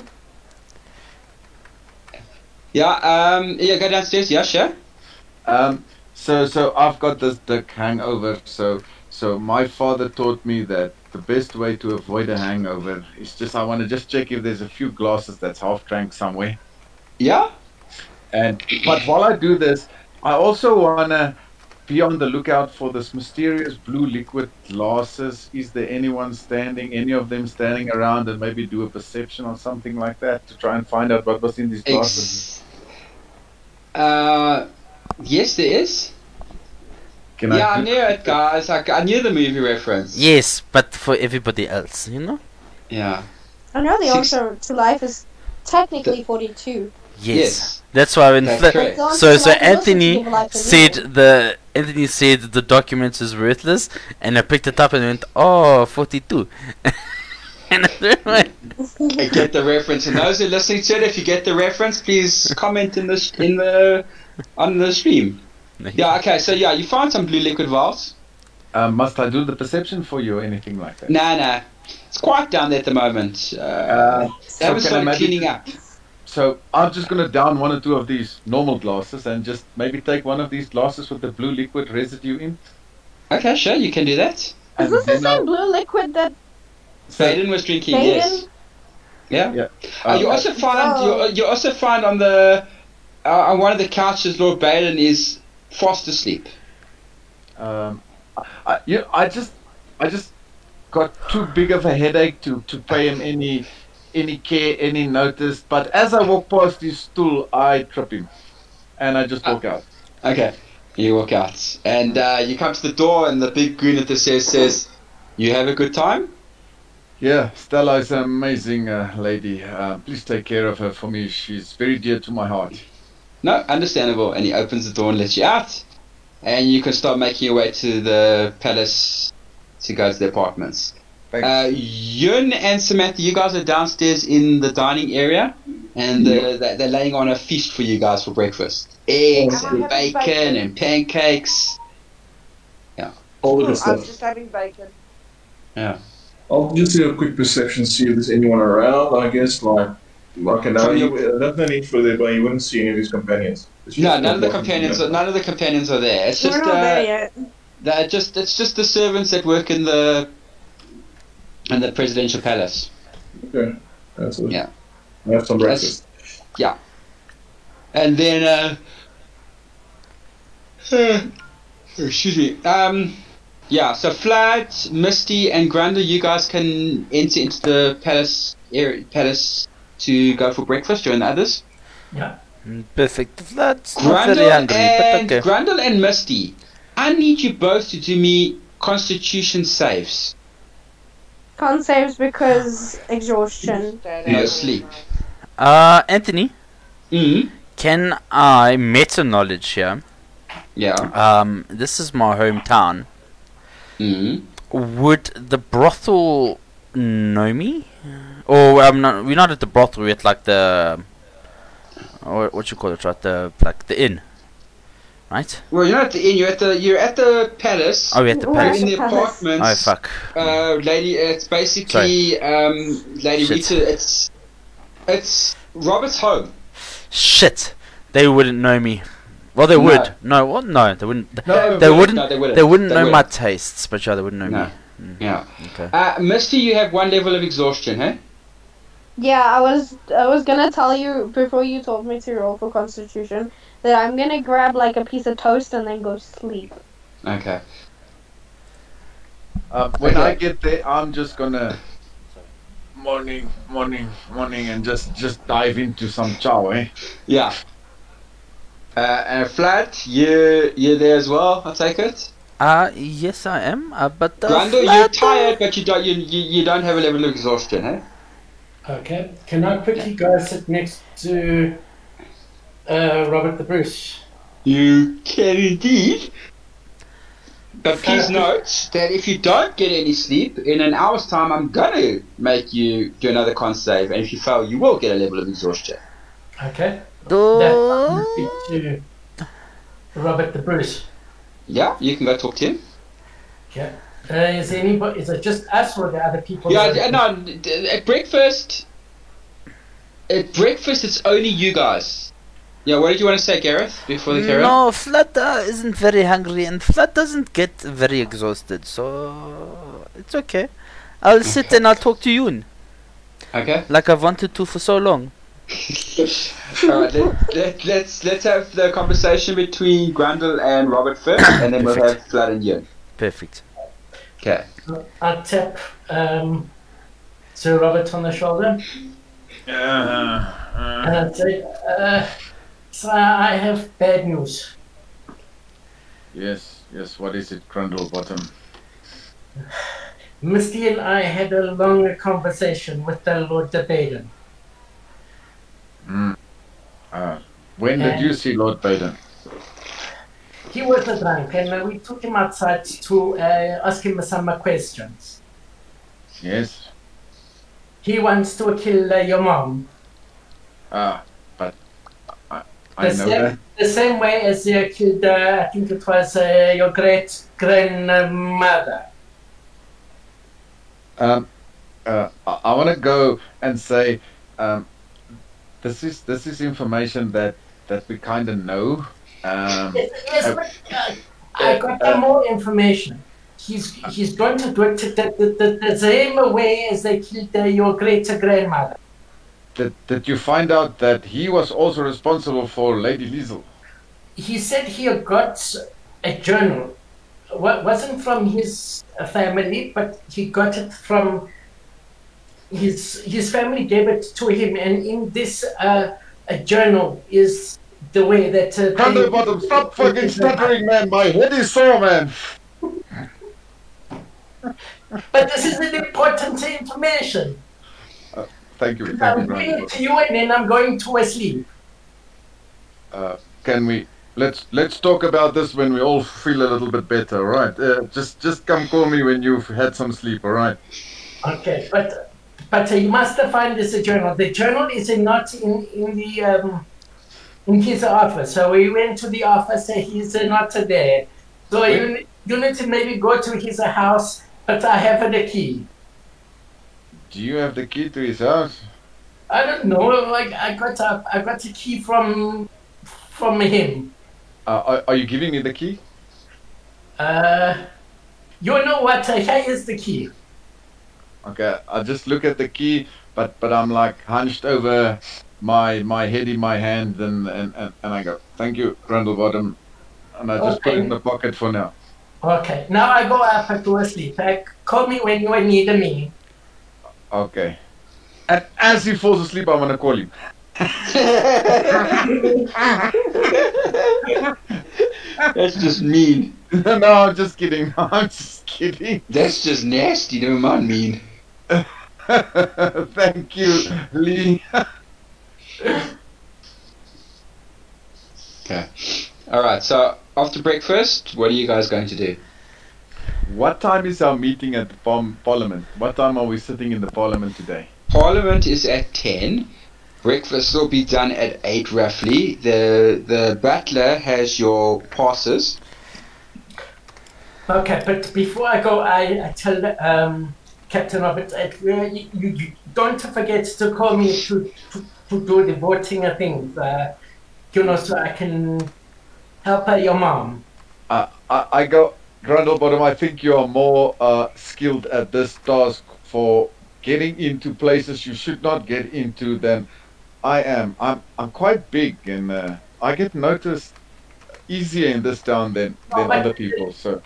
Yeah. Go downstairs. Yeah, sure. So I've got this dick hangover. So my father taught me that the best way to avoid a hangover is I want to just check if there's a few glasses that's half drank somewhere. Yeah. But while I do this, I also want to be on the lookout for this mysterious blue liquid glasses. Is there any of them standing around, and maybe do a perception or something like that to try and find out what was in these glasses? Yes, there is. Can I knew it, guys. I knew the movie reference. Yes, but for everybody else, you know? Yeah. I know the Six- answer to life is technically 42. Yes. That's why when That's Fla- correct. The answer so to life is also to Anthony give life a said meaning. Anthony said the document is worthless, and I picked it up and went, oh, 42. And I went, I get the reference, and those who are listening to it, if you get the reference, please comment on the stream. Yeah. Okay. So yeah, you found some blue liquid valves. Must I do the perception for you or anything like that? Nah. It's quiet down there at the moment. They haven't can I started maybe- cleaning up. So I'm just gonna down one or two of these normal glasses and just maybe take one of these glasses with the blue liquid residue in. Okay, sure, you can do that. Is And this the then I'll- same blue liquid that Baden was drinking, Baden? yes. Yeah. Yeah. You also find you also find on the on one of the couches, Lord Baden is fast asleep. I just got too big of a headache to pay him any care, any notice. But as I walk past his stool, I trip him, and I just walk out. Okay, you walk out, and you come to the door, and the big goon at the stairs says, "You have a good time." Yeah, Stella is an amazing lady. Please take care of her for me. She's very dear to my heart. No, understandable. And he opens the door and lets you out, and you can start making your way to the palace to go to the apartments. Yun and Samantha, you guys are downstairs in the dining area, and they're laying on a feast for you guys for breakfast. Eggs I'm and having bacon bacon. and pancakes. All the good I'm stuff. just having bacon. Yeah. I'll just do a quick perception, see if there's anyone around. I guess, okay, no, there's no need for that, but you wouldn't see any of his companions. It's No, just none of the walking companions. together. None of the companions are there. It's we're just not there yet? it's just the servants that work in the presidential palace. Okay, that's it. Yeah. I have some breakfast. And then excuse me. Yeah, so Flad, Misty, and Grundle, you guys can enter into the palace to go for breakfast. Join the others. Yeah. perfect. That's not very hungry, but okay. Grundle and Misty, I need you both to do me Constitution saves. Con saves because exhaustion. No sleep. Anthony, Mm. can I meta knowledge here? Yeah. This is my hometown. Mm. Would the brothel know me? Or we're not at the brothel. We're at like the what you call it, right? The inn, right? Well, you're not at the inn. You're at the palace. Oh, we're at the We're You're at palace. in the Palace. apartments. Oh fuck. Lady, it's basically Lady Shit. Rita. It's Robert's home. Shit. They wouldn't know me. Well, they No. would. No, what? No, they wouldn't. No, They wouldn't. No, they wouldn't. They wouldn't know my wouldn't. tastes, but yeah, they wouldn't know No. me. Yeah. Okay. Misty, you have one level of exhaustion, huh? Yeah, I was gonna tell you before you told me to roll for Constitution that I'm gonna grab like a piece of toast and then go sleep. Okay. When Okay. I get there, I'm just gonna morning, and just dive into some chow, eh? Yeah. And Flat, you're there as well. I take it. Yes, I am. But Grundle, you're tired, but you don't have a level of exhaustion, eh? Okay. Can I quickly go sit next to Robert the Bruce? You can indeed. But please note that if you don't get any sleep, in an hour's time, I'm gonna make you do another con save, and if you fail, you will get a level of exhaustion. Okay. Do- That speak to Robert the Bruce. Yeah, you can go talk to him. Okay. Is there anybody? Is it just us or the other people? Yeah, that- no. At breakfast, it's only you guys. Yeah, what did you want to say, Gareth? Before the carry on? No, Flat isn't very hungry, and Flat doesn't get very exhausted, so it's okay. I'll sit and I'll talk to you, Okay. like I've wanted to for so long. Alright, let's have the conversation between Grundle and Robert first, and then we'll Perfect. have Flood and Yun. Perfect. Okay. I tap Sir Robert on the shoulder and I say, so I have bad news. Yes, what is it, Grundle Bottom? Misty and I had a long conversation with the Lord de Baden. When did you see Lord Baden? He was a drunk, and we took him outside to ask him some questions. Yes. He wants to kill your mom. But I know that. The same way as he killed, I think it was your great-grandmother. I want to go and say, this is information that we kind of know. Yes, but I got more information. He's going to do it the same way as they killed your great-grandmother. Did you find out that he was also responsible for Lady Liesel? He said he got a journal. Wasn't from his family, but he got it from his family gave it to him, and in this a journal is the way that. Bottom, stop fucking stuttering, man! My head is sore, man. But this is an important information. Thank you. I'm giving it to you, and then I'm going to sleep. Can we? Let's talk about this when we all feel a little bit better, all right? Just come call me when you've had some sleep, all right? Okay, but you must find this journal. The journal is not in his office. So we went to the office, and he's not there. So you need to maybe go to his house, but I have the key. Do you have the key to his house? I don't know. Like I got the key from him. Are you giving me the key? You know what? Here is the key. Okay, I just look at the key, but I'm like hunched over my head in my hand, and I go, thank you, Grundlebottom, and I just put it in the pocket for now. Okay, now I go up to sleep. Call me when you need me. Okay. And as he falls asleep, I'm gonna call him. That's just mean. No, I'm just kidding. I'm just kidding. That's just nasty. Never mind mean. Thank you, Lee. Okay. Alright, so after breakfast, what are you guys going to do? What time is our meeting at the Parliament? What time are we sitting in the Parliament today? Parliament is at 10. Breakfast will be done at 8 roughly. The butler has your passes. Okay, but before I go, I tell Captain Robert, you don't forget to call me to do the voting thing, so I can help your mom. I go, Grundlebottom, I think you are more skilled at this task for getting into places you should not get into than I am. I'm quite big, and I get noticed easier in this town than other people. So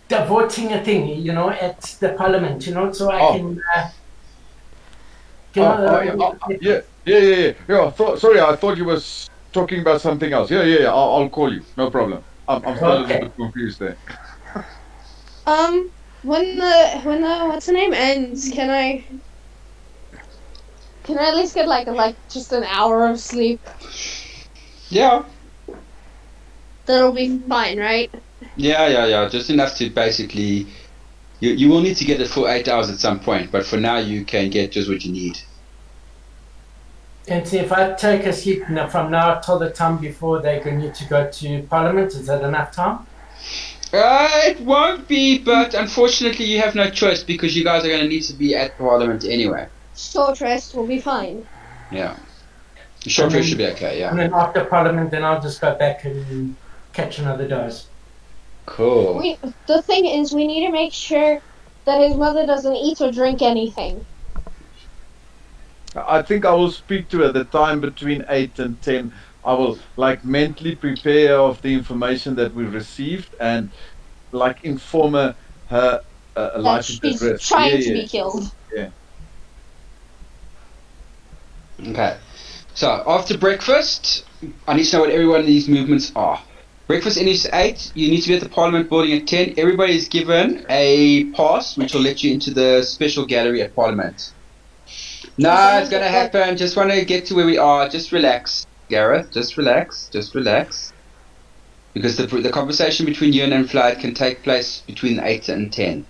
the voting thing, at the Parliament, so I can. Yeah. Sorry, I thought you was talking about something else. Yeah. I'll call you. No problem. I'm still a little bit confused there. When the what's the name ends, can I at least get like just an hour of sleep? Yeah. That'll be fine, right? Yeah. Just enough to basically. You will need to get it for 8 hours at some point, but for now you can get just what you need. And if I take a sleep from now till the time before they need to go to Parliament, is that enough time? It won't be, but unfortunately you have no choice because you guys are going to need to be at Parliament anyway. Short rest will be fine. Yeah. Short rest should be okay, yeah. And then after Parliament, then I'll just go back and catch another dose. Cool. The thing is, we need to make sure that his mother doesn't eat or drink anything. I think I will speak to her at the time between 8 and 10. I will mentally prepare of the information that we received and inform her life she's address. Trying to be killed. Yeah. Okay. So after breakfast, I need to know what every one of these movements are. Breakfast ends at 8. You need to be at the Parliament building at 10. Everybody is given a pass, which will let you into the special gallery at Parliament. No, it's going to happen. Just want to get to where we are. Just relax, Gareth. Just relax. Just relax. Because the conversation between you and Flood can take place between 8 and 10.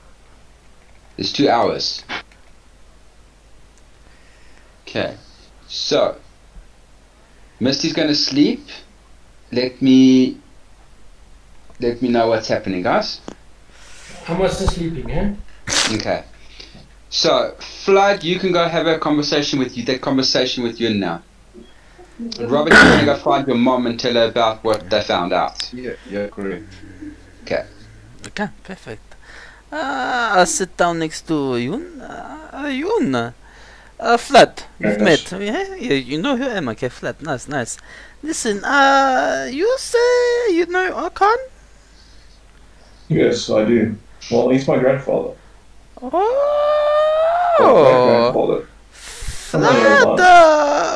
There's 2 hours. Okay. So, Misty's going to sleep. Let me know what's happening, guys. I'm also sleeping, eh? Okay. So, Flood, you can go have a conversation with you. That conversation with you now. And Robert, you're going to go find your mom and tell her about what they found out. Yeah, correct. Okay. Okay, perfect. I'll sit down next to Yoon. Yoon. Flood, we've met. Yeah, you know who I am. Okay, Flood. Nice. Listen, you say you know Archon? Yes, I do. Well, he's my grandfather. Oh,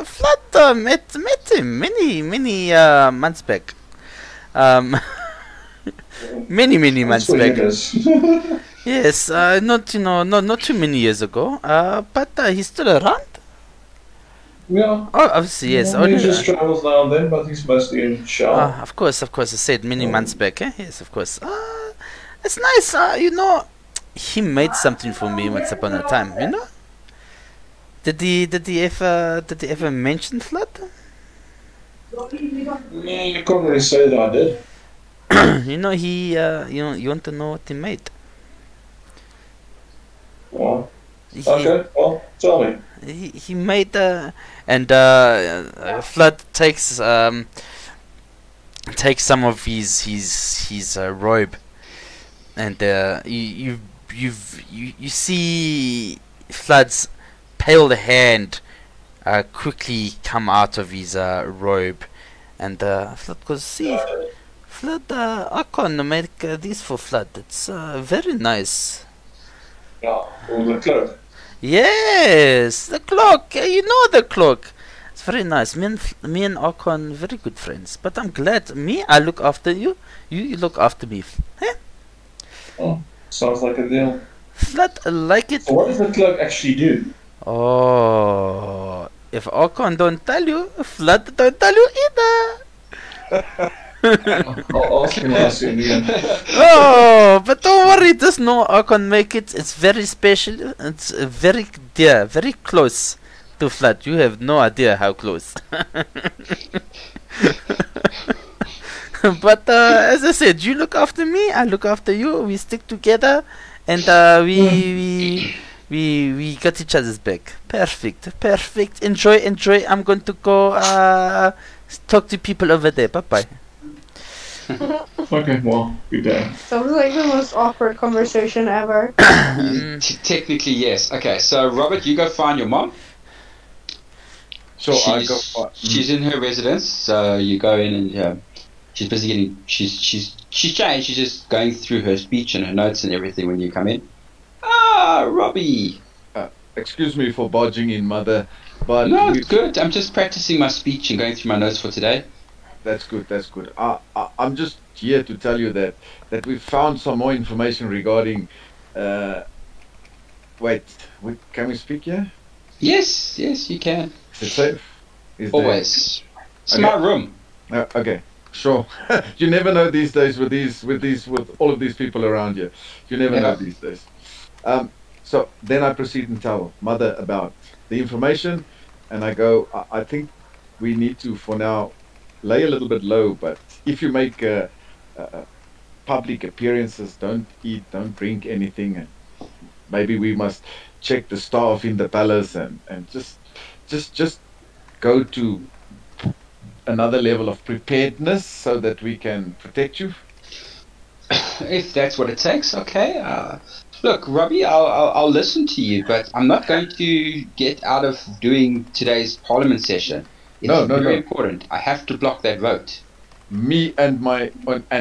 Flood met him many months back. Many months back. Yes, not too many years ago. But he's still around. Yeah. Oh, obviously yes. Well, he just travels now and then, but he's mostly in Shah. Of course. I said many months back. Eh? Yes, of course. It's nice. He made something for me once upon a time. You know. Did he ever mention Flood? Yeah, you can't really say that I did. You want to know what he made? Well, okay. Well, tell me. He made Flood takes some of his robe, and you see Flood's pale hand quickly come out of his robe, and Flood goes, see, Flood, Archon make this for Flood. It's very nice. Yeah, well, the cloak. Yes, the cloak. You know the cloak. It's very nice. Me and Archon very good friends. But I'm glad. I look after you. You look after me. Huh? Oh, sounds like a deal. Flood, like it. So what does the cloak actually do? Oh, if Archon don't tell you, Flood don't tell you either. I'll ask him last in the end. Oh, but don't worry, just know Archon make it. It's very special. It's very dear, very close to Flood. You have no idea how close. But as I said, you look after me, I look after you. We stick together, and we got each other's back. Perfect. Enjoy. I'm going to go talk to people over there. Bye. Okay, well, good day. Sounds like the most awkward conversation ever. Technically, yes. Okay, so Robert, you go find your mom. Sure, She's in her residence, so you go in and she's busy getting. She's changed. She's just going through her speech and her notes and everything when you come in. Robbie. Excuse me for barging in, Mother, but no, it's good. I'm just practicing my speech and going through my notes for today. That's good. I'm just here to tell you that we found some more information regarding. Wait, can we speak here? Yes, you can. Is it safe? Always. It's my room. Okay, sure. You never know these days with all of these people around you. You never know these days. So then I proceed and tell Mother about the information, and I go, I think we need to, for now, lay a little bit low, but if you make public appearances, don't eat, don't drink anything, and maybe we must check the staff in the palace and just go to another level of preparedness so that we can protect you. If that's what it takes, okay. Look, Robbie, I'll listen to you, but I'm not going to get out of doing today's Parliament session. It's very important. I have to block that vote. Me and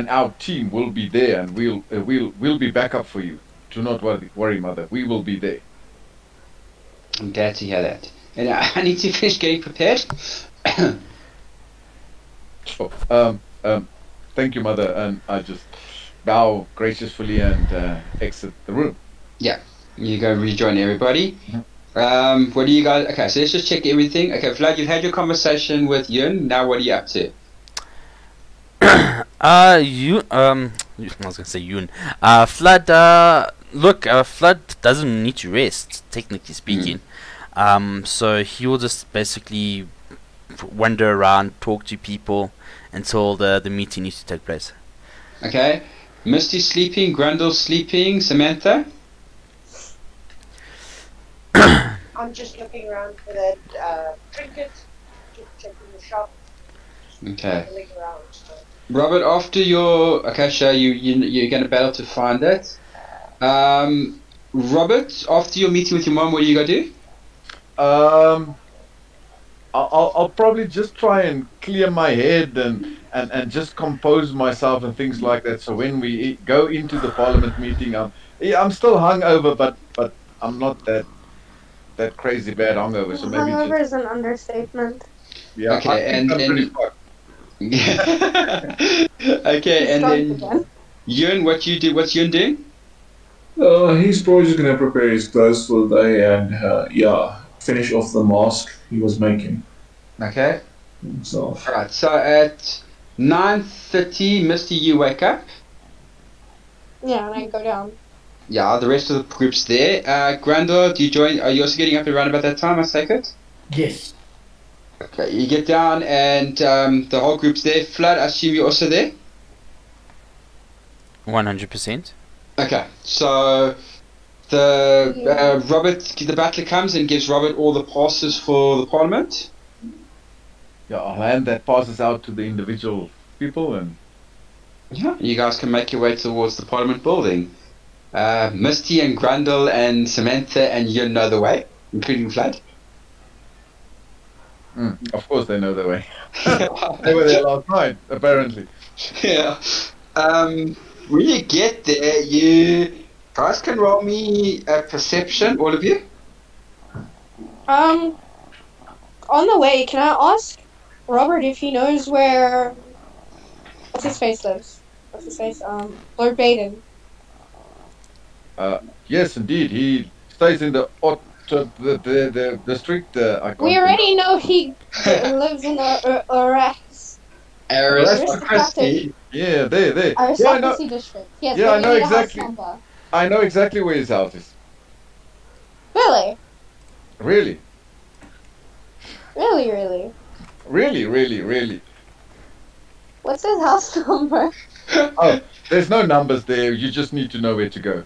our team will be there, and we'll be back up for you. Do not worry, Mother. We will be there. I'm glad to hear that. And I need to finish getting prepared. thank you, mother, and I just bow graciously and exit the room. Yeah, you go rejoin everybody. Mhm. What do you guys? Okay, so let's just check everything. Okay, Vlad, you've had your conversation with Yun. Now, what are you up to? I was gonna say Yoon. Flood. Look, Flood doesn't need to rest, technically speaking. So he will just basically wander around, talk to people until the meeting needs to take place. Okay, Misty sleeping, Grundle sleeping, Samantha. I'm just looking around for that trinket, just checking the shop, Okay, looking around. So. Robert. After your show, you're going to battle to find it. Robert, after your meeting with your mom, what are you going to do? I'll probably just try and clear my head and just compose myself and things like that. So when we go into the Parliament meeting, I'm still hungover, but I'm not that crazy bad hungover. So maybe Hungover just, is an understatement. yeah. Okay, I think I'm pretty fucked. Okay, and Start then again. Yun, what you do? What's Yun doing? He's probably just gonna prepare his clothes for the day and finish off the mask he was making Okay. himself. Alright, so at 9:30, Misty, you wake up. Yeah, and I go down. Yeah, the rest of the group's there. Grandor, do you join? Are you also getting up around about that time, I take it? Yes. Okay, you get down and the whole group's there. Flood, I assume you're also there? 100%. Okay, so the the butler comes and gives Robert all the passes for the Parliament. Yeah, I'll hand that passes out to the individual people and. Yeah, you guys can make your way towards the Parliament building. Misty and Grundle and Samantha and Yun know the way, including Flood. Of course they know the way. They were there last night, apparently. Yeah. When you get there, you guys can roll me a perception, all of you. On the way, can I ask Robert if he knows where what's his face lives? What's his face? Lord Baden. Yes, indeed. He stays in the the district. I can't We already know he lives in the Aristocracy. Yeah, there. Yeah, I know. aristocracy district. Yes, Yeah, but I we know need a house exactly. number. I know exactly where his house is. Really? Really, Really? What's his house number? Oh, there's no numbers there. You just need to know where to go.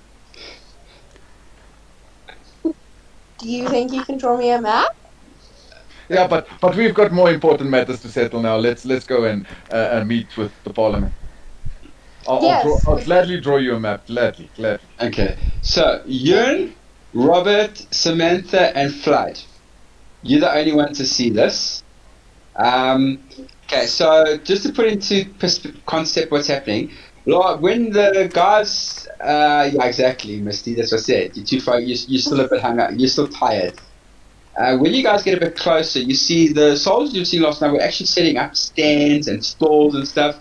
Do you think you can draw me a map? Yeah, but we've got more important matters to settle now. Let's go and meet with the Parliament. Yes. I'll gladly draw you a map. Gladly. Okay, so Yun, Robert, Samantha, and Flood. You're the only one to see this. Okay, so just to put into concept what's happening, when the guys, yeah, exactly, Misty, that's what I said. You're too far. You're still a bit hung up. You're still tired. When you guys get a bit closer, you see the soldiers you've seen last night were actually setting up stands and stalls and stuff.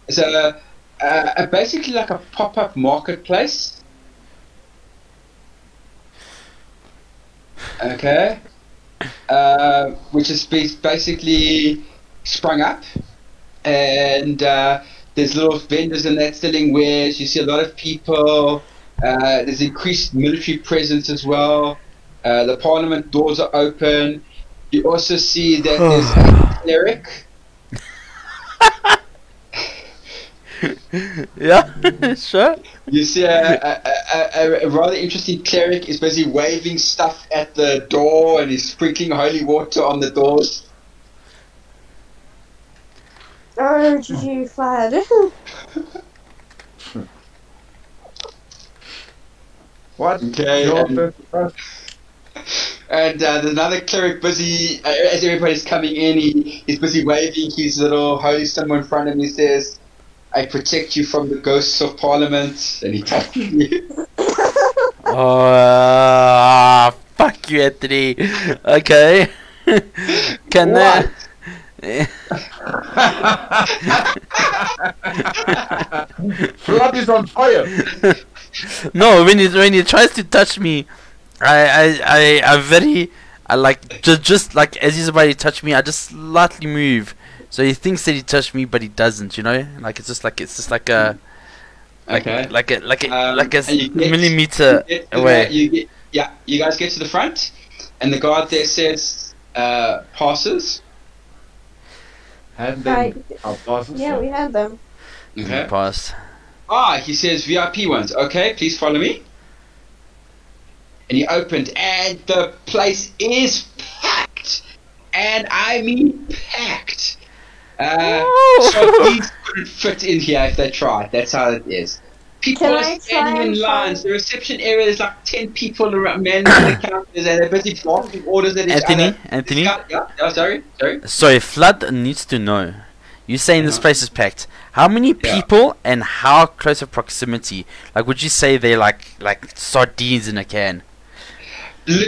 It's basically like a pop-up marketplace. Okay. Which is basically sprung up, and there's little vendors in that selling wares. You see a lot of people. There's increased military presence as well. The Parliament doors are open. You also see that there's a cleric. Yeah, sure. You see a rather interesting cleric is busy waving stuff at the door and he's sprinkling holy water on the doors. Urge you, Flood. What? Okay. And there's another cleric busy, as everybody's coming in, he's busy waving his little holy symbol in front of him. He says, "I protect you from the ghosts of Parliament," and he touches you. Fuck you, Anthony. Okay. Can What? Flood is on fire. No, when he tries to touch me, I like just like as he's about to touch me, I just slightly move. So he thinks that he touched me, but he doesn't. You know, like it's just like a Okay. like a And you get- millimeter you get to away. you guys get to the front, and the guard there says, passes. Hand them our passes. Yeah, we had them. Okay. Pass. He says VIP ones. Okay, please follow me. And he opened, and the place is packed, and I mean packed. So these couldn't fit in here if they tried. That's how it is. People Can are I standing try in and lines. find- The reception area, there's like 10 people around, manning the counters, and they're busy barking orders at each other. Anthony. Yeah, sorry. Sorry, Flood needs to know. You're saying this place is packed. How many people and how close of proximity? Like, would you say they're like sardines in a can?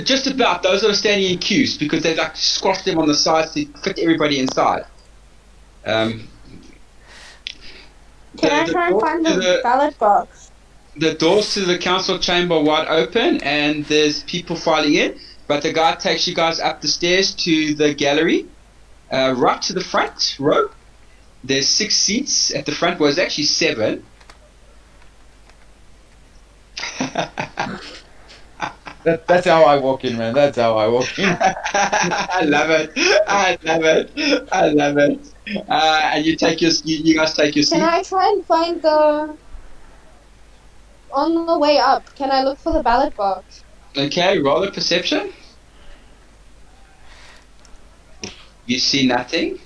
Just about those that are standing in queues, because they like squash them on the sides to fit everybody inside. Can I try and find the ballot box? The doors to the council chamber are wide open, and there's people filing in. But the guy takes you guys up the stairs to the gallery, right to the front row. There's 6 seats at the front. Well, there's actually 7. That's how I walk in, man. That's how I walk in. I love it. And you take you guys take your seat. Can I try and find the... On the way up, can I look for the ballot box? Okay, roll a perception. You see nothing.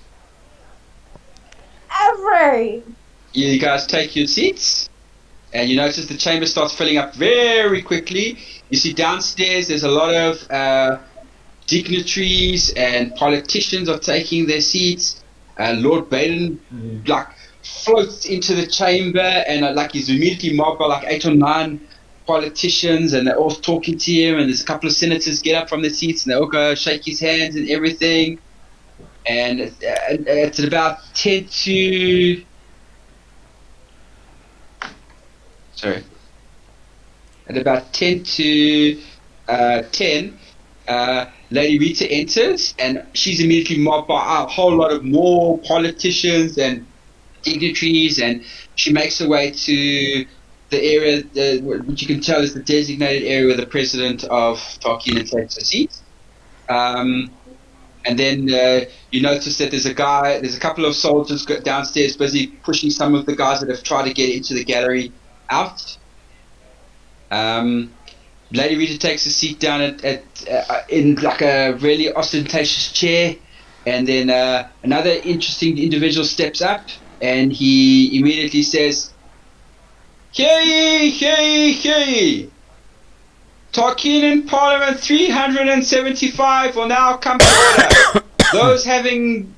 Avery! You guys take your seats, and you notice the chamber starts filling up very quickly. You see downstairs there's a lot of dignitaries and politicians are taking their seats. Lord Baden floats into the chamber, and he's immediately mobbed by 8 or 9 politicians, and they're all talking to him, and there's a couple of senators get up from their seats and they all go shake his hands and everything. And it's at about 10 to... Sorry. At about 10 to 10, Lady Rita enters, and she's immediately mobbed by a whole lot of more politicians and dignitaries, and she makes her way to the area, which you can tell is the designated area where the president of Tarkina takes a seat. And then you notice that there's a couple of soldiers downstairs busy pushing some of the guys that have tried to get into the gallery out. Lady Rita takes a seat down in a really ostentatious chair, and then another interesting individual steps up, and he immediately says, "Hear ye, hear ye, hear ye! Tarkinian Parliament 375 will now come to order. Those having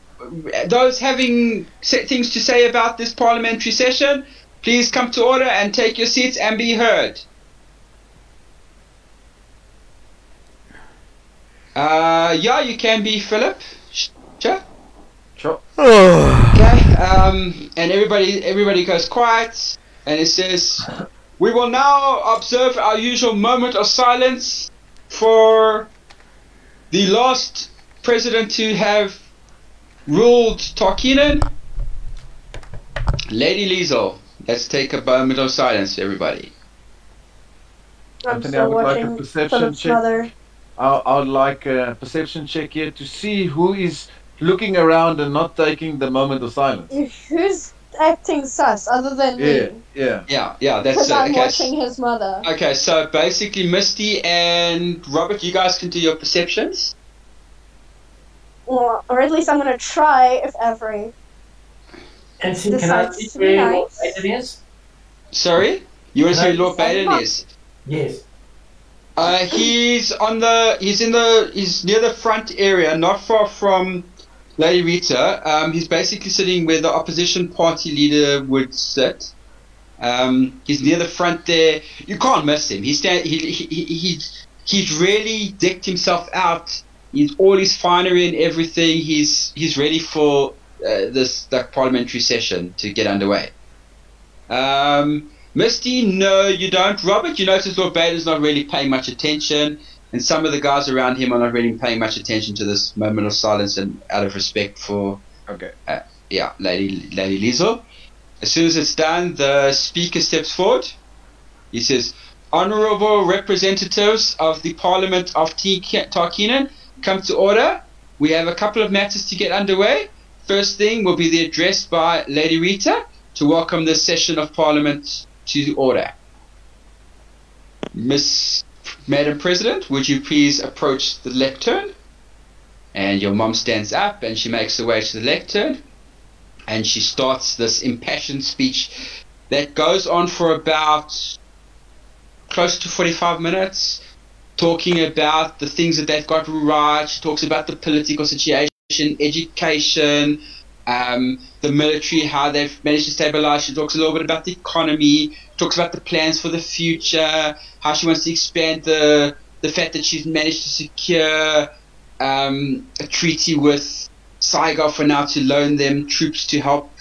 things to say about this parliamentary session, please come to order and take your seats and be heard." You can be Philip. Sure. Okay. And everybody goes quiet, and it says, "We will now observe our usual moment of silence for the last president to have ruled Tarkinen, Lady Liesel." Let's take a moment of silence, everybody. I'm Anthony, I still would like a watching perception Philip's check. mother. I would like a perception check here to see who is looking around and not taking the moment of silence. Who's acting sus other than me? Yeah. Yeah, that's Because I'm okay. watching his mother. Okay, so basically Misty and Robert, you guys can do your perceptions. Or at least I'm gonna try if Avery. And see, can I Decides see to be where nice. it is? Sorry? You want to say Lord Baden is? Yes. He's near the front area, not far from Lady Rita. He's basically sitting where the opposition party leader would sit. He's near the front there. You can't miss him. He's really decked himself out all his finery and everything. He's ready for this parliamentary session to get underway. Misty, no, you don't. Robert, you notice Lord Baden's not really paying much attention, and some of the guys around him are not really paying much attention to this moment of silence, and out of respect for Lady Liesel. As soon as it's done, the speaker steps forward. He says, "Honourable representatives of the Parliament of Tarkinen, come to order. We have a couple of matters to get underway. First thing will be the address by Lady Rita to welcome this session of Parliament to order. Madam President, would you please approach the lectern?" And your mom stands up and she makes her way to the lectern, and she starts this impassioned speech that goes on for about close to 45 minutes, talking about the things that they've got right. She talks about the political situation, education, the military, how they've managed to stabilize. She talks a little bit about the economy, talks about the plans for the future, how she wants to expand the fact that she's managed to secure a treaty with Saigar for now to loan them troops to help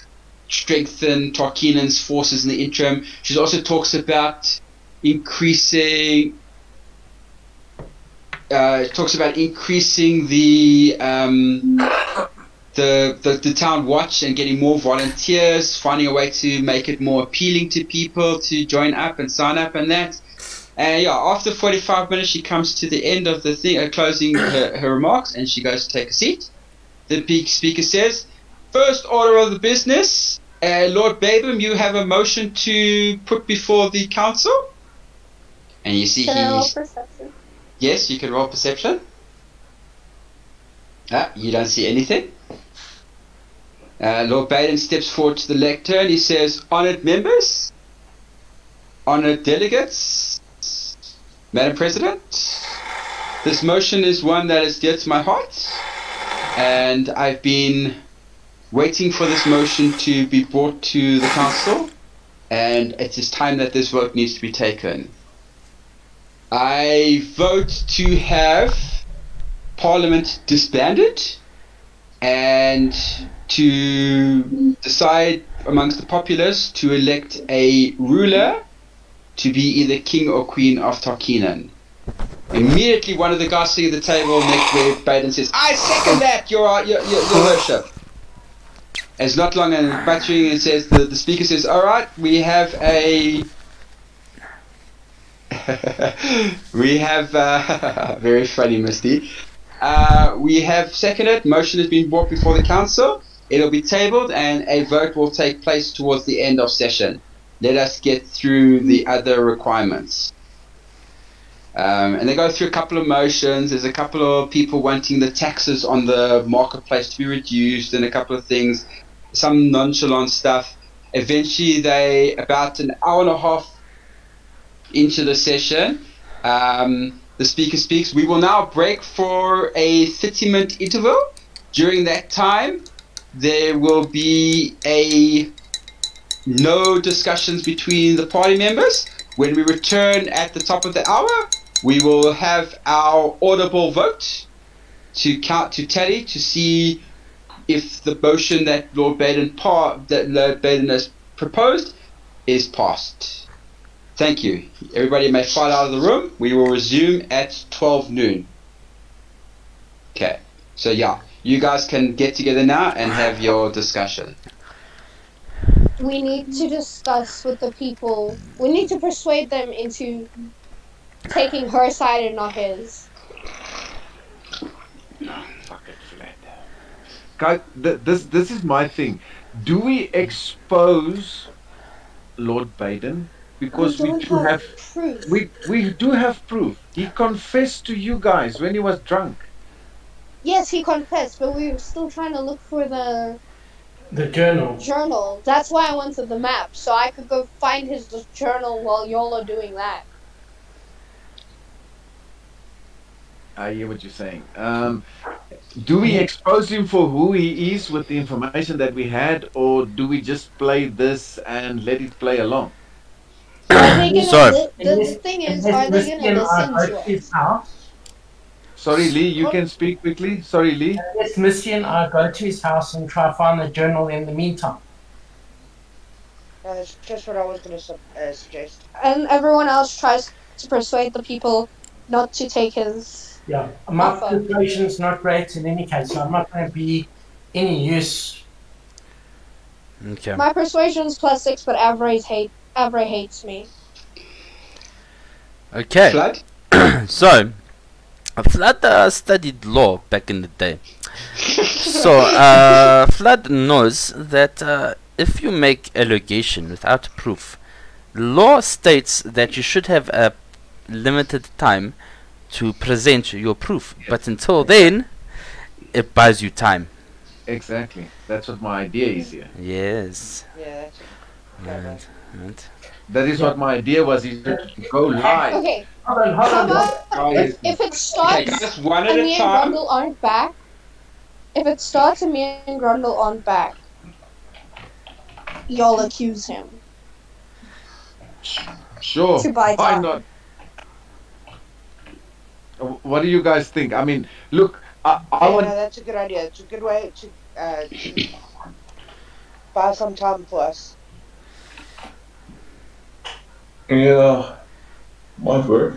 strengthen Tarkinen's forces in the interim. She also talks about increasing the town watch and getting more volunteers, finding a way to make it more appealing to people to join up and sign up and that. And after 45 minutes, she comes to the end of the thing, closing her remarks, and she goes to take a seat. The speaker says, "First order of the business, Lord Babham, you have a motion to put before the council." And you see perception. Yes, you can roll perception. You don't see anything. Lord Baden steps forward to the lectern. He says, "Honoured members, honoured delegates, Madam President, this motion is one that is dear to my heart, and I've been waiting for this motion to be brought to the council, and it is time that this vote needs to be taken. I vote to have Parliament disbanded and to decide amongst the populace to elect a ruler to be either king or queen of Tarkinen." Immediately, one of the guys sitting at the table next to Baden says, "I second that, your worship." As not long and muttering, and says the speaker says, "All right, we have very funny, Misty. We have seconded. Motion has been brought before the council. It'll be tabled, and a vote will take place towards the end of session. Let us get through the other requirements." And they go through a couple of motions. There's a couple of people wanting the taxes on the marketplace to be reduced, and a couple of things, some nonchalant stuff. Eventually, about an hour and a half into the session, the speaker speaks. "We will now break for a 30-minute interval. During that time, there will be no discussions between the party members. When we return at the top of the hour, we will have our audible vote to tally to see if the motion that Lord Baden has proposed is passed. Thank you. Everybody may file out of the room. We will resume at 12 noon. Okay. So you guys can get together now and have your discussion. We need to discuss with the people. We need to persuade them into taking her side and not his. Fuck it, flat. Guys, this is my thing. Do we expose Lord Baden? Because we do have proof. We do have proof. He confessed to you guys when he was drunk. Yes, he confessed, but we were still trying to look for the journal. That's why I wanted the map, so I could go find his journal while y'all are doing that. I hear what you're saying. Do we expose him for who he is with the information that we had, or do we just play this and let it play along? Are they gonna the thing is, are they gonna listen to us? Sorry, Lee, you can speak quickly. Sorry, Lee. Yes, Missy and I go to his house and try to find the journal in the meantime. That's just what I was going to suggest. And everyone else tries to persuade the people not to take his. Yeah, my Offer. persuasion's not great in any case, so I'm not going to be any use. Okay. My persuasion's +6, but Avery hates me. Okay. Flood? So, Flood studied law back in the day. So, Flood knows that if you make allegation without proof, law states that you should have a limited time to present your proof. But until then, it buys you time. Exactly. That's what my idea is here. Yes. Yeah, that's Right. Right. That is what my idea was. Is to go live. Okay, Hold on, hold how on. about Guys, if it Okay, starts guys, one at and a me and time. Grundle aren't back? If it starts and me and Grundle aren't back, y'all accuse him. sure. To buy Why time. not? What do you guys think? I mean, look, I Yeah, want. no, that's a good idea. It's a good way to buy some time for us. Yeah, might work.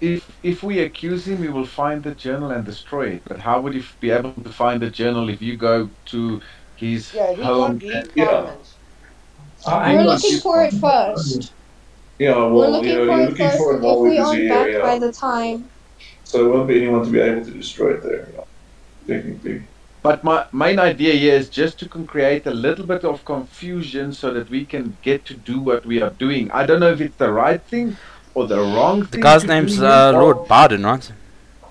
If we accuse him, we will find the journal and destroy it. But how would he be able to find the journal if you go to his Yeah, he home? can't leave yeah. Parliament. We're looking for it first. Yeah, We're well, looking you know, for you're it looking first. for it If while we we're aren't busy back here, by yeah. the time, So there won't be anyone to be able to destroy it there, yeah. Technically. But my main idea here is just to create a little bit of confusion so that we can get to do what we are doing. I don't know if it's the right thing or the wrong The thing. guy's to name's do here. Lord Baden, right?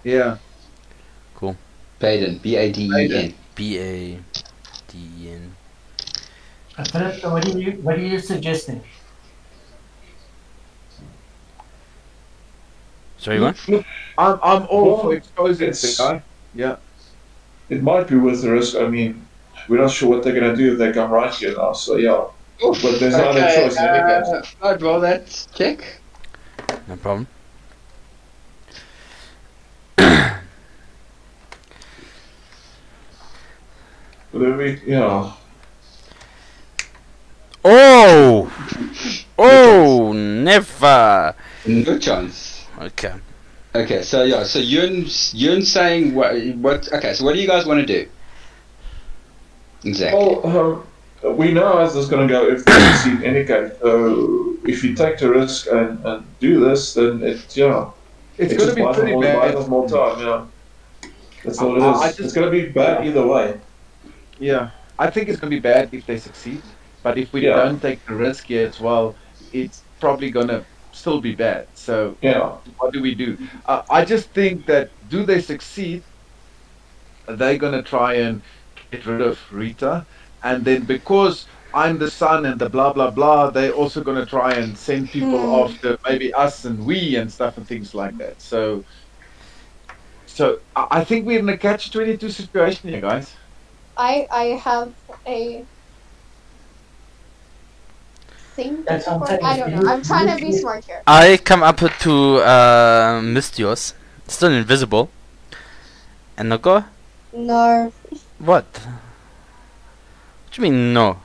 Yeah. Baden. B-A-D-E-N. B-A-D-N. Philip, what are you suggesting? Sorry, what? I'm all Well, for exposing the it's- guy. Yeah. It might be worth the risk. I mean, we're not sure what they're going to do if they come right here now, so yeah. But there's no other choice in any case. I'd roll that check. No problem. But then we, yeah. Oh! Oh, never! No chance. Okay. Okay, so yeah, so Yun's saying what? Okay, so what do you guys want to do? Exactly. Well, we know how this is going to go if they succeed in any case. So if you take the risk and do this, then it's going It's to going to be pretty buy bad. us more time, yeah. That's what it is. I just- It's going to be bad either way. Yeah. I think it's going to be bad if they succeed. But if we Yeah. don't take the risk here as well, it's probably going to still be bad. So Yeah. what do we do? I just think that do they succeed, they're going to try and get rid of Rita. And then because I'm the son and the blah, blah, blah, they're also going to try and send people after maybe us and we and stuff and things like that. So I think we're in a catch-22 situation here, guys. I have a thing. That's what I'm saying. I don't know. I'm trying to be smart here. I come up to Mystios, still invisible, and I go, No. what? What do you mean no?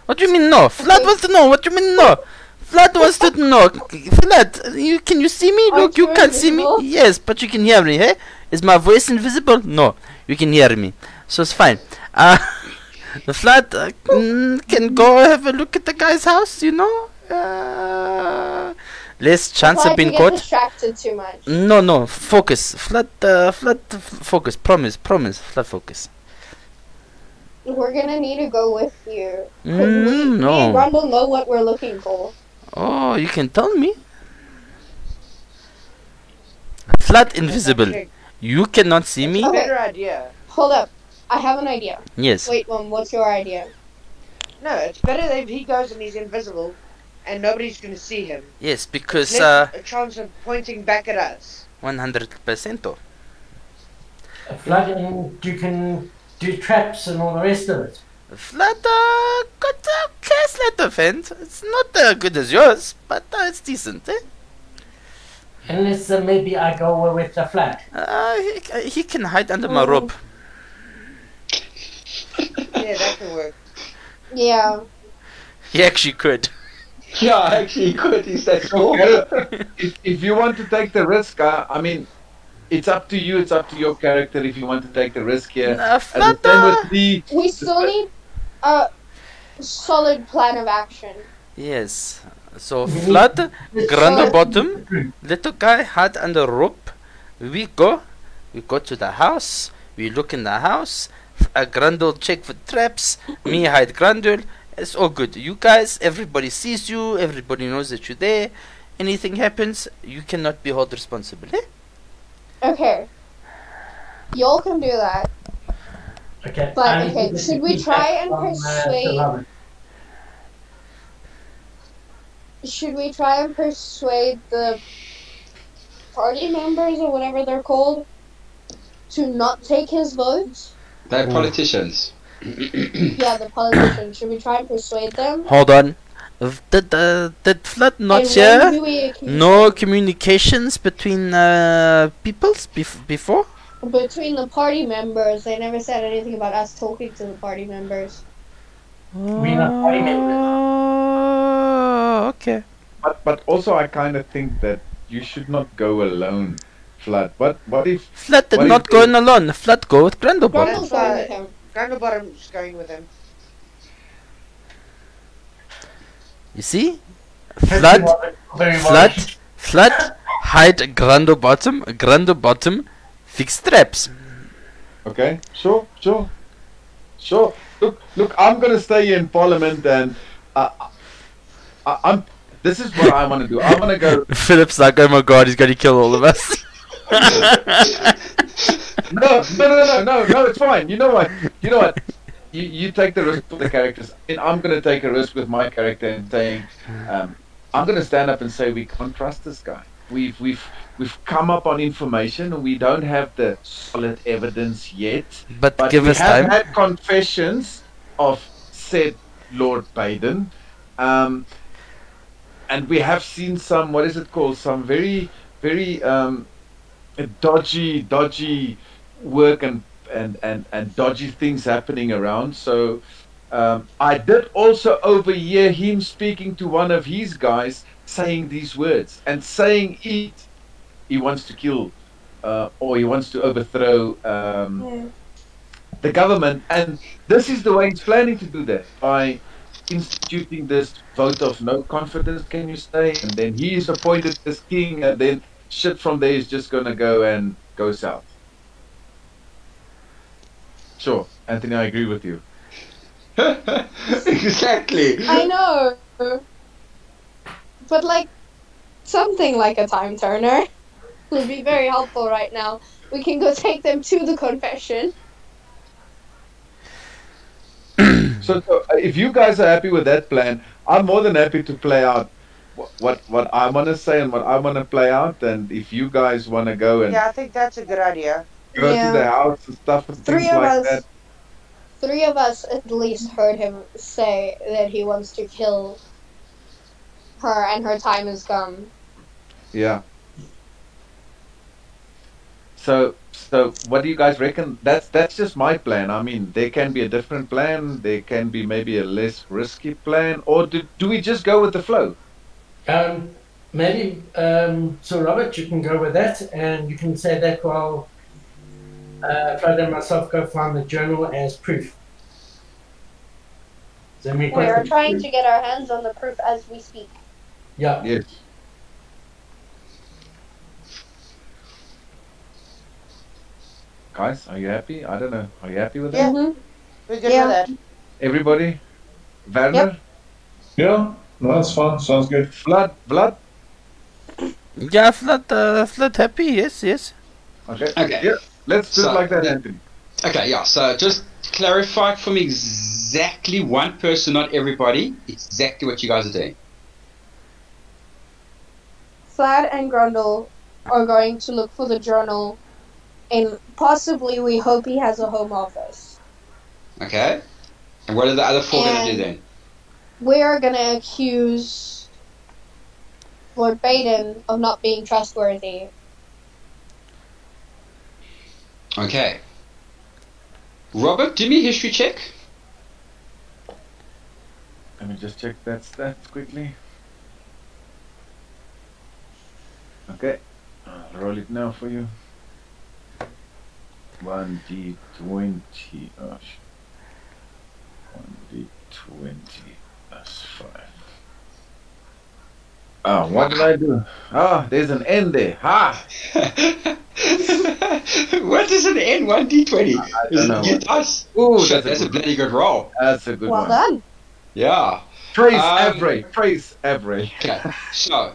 What do you mean no? Flood wants to know. What do you mean no? Flood wants to know. Flood, can you see me? Aren't Look, you you can't see me. invisible? Yes, but you can hear me. Hey, is my voice invisible? No, you can hear me. So it's fine. The Flood can go have a look at the guy's house. You know, less chance of Glad being you get caught. distracted too much. No, focus. Flood, focus. Promise, Flood, focus. We're gonna need to go with you. 'Cause me and No. Grundle know what we're looking for. Oh, you can tell me. Flood invisible. Okay, You cannot see me. Okay. better idea. Hold up. I have an idea. Yes. Wait, Mom, what's your idea? No, it's better if he goes and he's invisible, and nobody's going to see him. Yes, because Less a chance of pointing back at us. 100%. Flood, and you can do traps and all the rest of it. Flood got a okay sleight of hand. It's not good as yours, but it's decent. Eh? Unless maybe I go with the flat. He can hide under my rope. Yeah, that can work. Yeah. He actually could. Yeah, actually, he could. He's that small. If you want to take the risk, I mean, it's up to you. It's up to your character if you want to take the risk here. And the same with me. We still need a solid plan of action. Yes. So Flood, Grundle Bottom, little guy hide under rope. We go to the house. We look in the house. Grundle check for traps. Me hide Grundle. It's all good. You guys, everybody sees you. Everybody knows that you're there. Anything happens, you cannot be held responsible. Eh? Okay. Y'all can do that. Okay. But okay, should we try and persuade? Should we try and persuade the party members or whatever they're called to not take his vote? They're politicians. Yeah, the politicians. Should we try and persuade them? Hold on. Did Flood not And share? when do we accuse No them? communications between peoples before? Between the party members, they never said anything about us talking to the party members. We're not party members. Okay. But also, I kind of think that you should not go alone, Flood. What if? Flood did What not if go they- in alone. Flood go with Grandelbot. Grundle's going with him. Grandbottom's going with him. You see? Flood, hide Grandelbottom. Grandelbottom fix traps. Okay, sure. Look. I'm gonna stay here in Parliament, and I'm. This is what I want to do. I want to go. Philip's like, oh my god, he's gonna kill all of us. No. It's fine. You know what? You take the risk for the characters, and I'm gonna take a risk with my character and saying, I'm gonna stand up and say we can't trust this guy. We've come up on information, and we don't have the solid evidence yet. But give we us have time. had confessions of said Lord Baden, and we have seen some. What is it called? Some very dodgy work and dodgy things happening around. So I did also overhear him speaking to one of his guys saying these words and saying he wants to kill or he wants to overthrow the government, and this is the way he's planning to do that, by instituting this vote of no confidence, can you say, and then he is appointed as king, and then shit from there is just gonna go south. Sure, Anthony, I agree with you. Exactly. I know. But like, something like a time turner would be very helpful right now. We can go take them to the confession. So if you guys are happy with that plan, I'm more than happy to play out what I want to say and what I want to play out. And if you guys want to go and Yeah, I think that's a good idea. go to the house and stuff and Three things of like us. that. Three of us at least heard him say that he wants to kill her and her time has come. Yeah. So what do you guys reckon? That's just my plan. I mean, there can be a different plan. There can be maybe a less risky plan. Or do we just go with the flow? Maybe, so Robert, you can go with that, and you can say that while Flood and myself go find the journal as proof. Then we We are trying to get our hands on the proof as we speak. Yeah. Yes. Guys, are you happy? I don't know. Are you happy with that? Yeah. We're good Yeah. with that. Everybody? Werner? Yeah, no, that's fine. Sounds good. Vlad? Yeah, Flood happy, yes. Okay. Okay. Yeah. Let's do So, it like that, yeah. Anthony. Okay, yeah, so just clarify for me exactly one person, not everybody, exactly what you guys are doing. Flad and Grundle are going to look for the journal, and possibly we hope he has a home office. Okay? And what are the other four going to do then? We are going to accuse Lord Baden of not being trustworthy. Okay. Robert, do me a history check. Let me just check that stats quickly. Okay, I'll roll it now for you. 1d20. Oh, 1d20 plus 5. Oh, what did I do? Ah, there's an N there. Ha! What is an N? 1d20? I don't know. You dice. Ooh, Shit, that's that's a bloody good roll. That's a good Well one. done. Yeah. Praise Avery. Praise Avery. Okay, so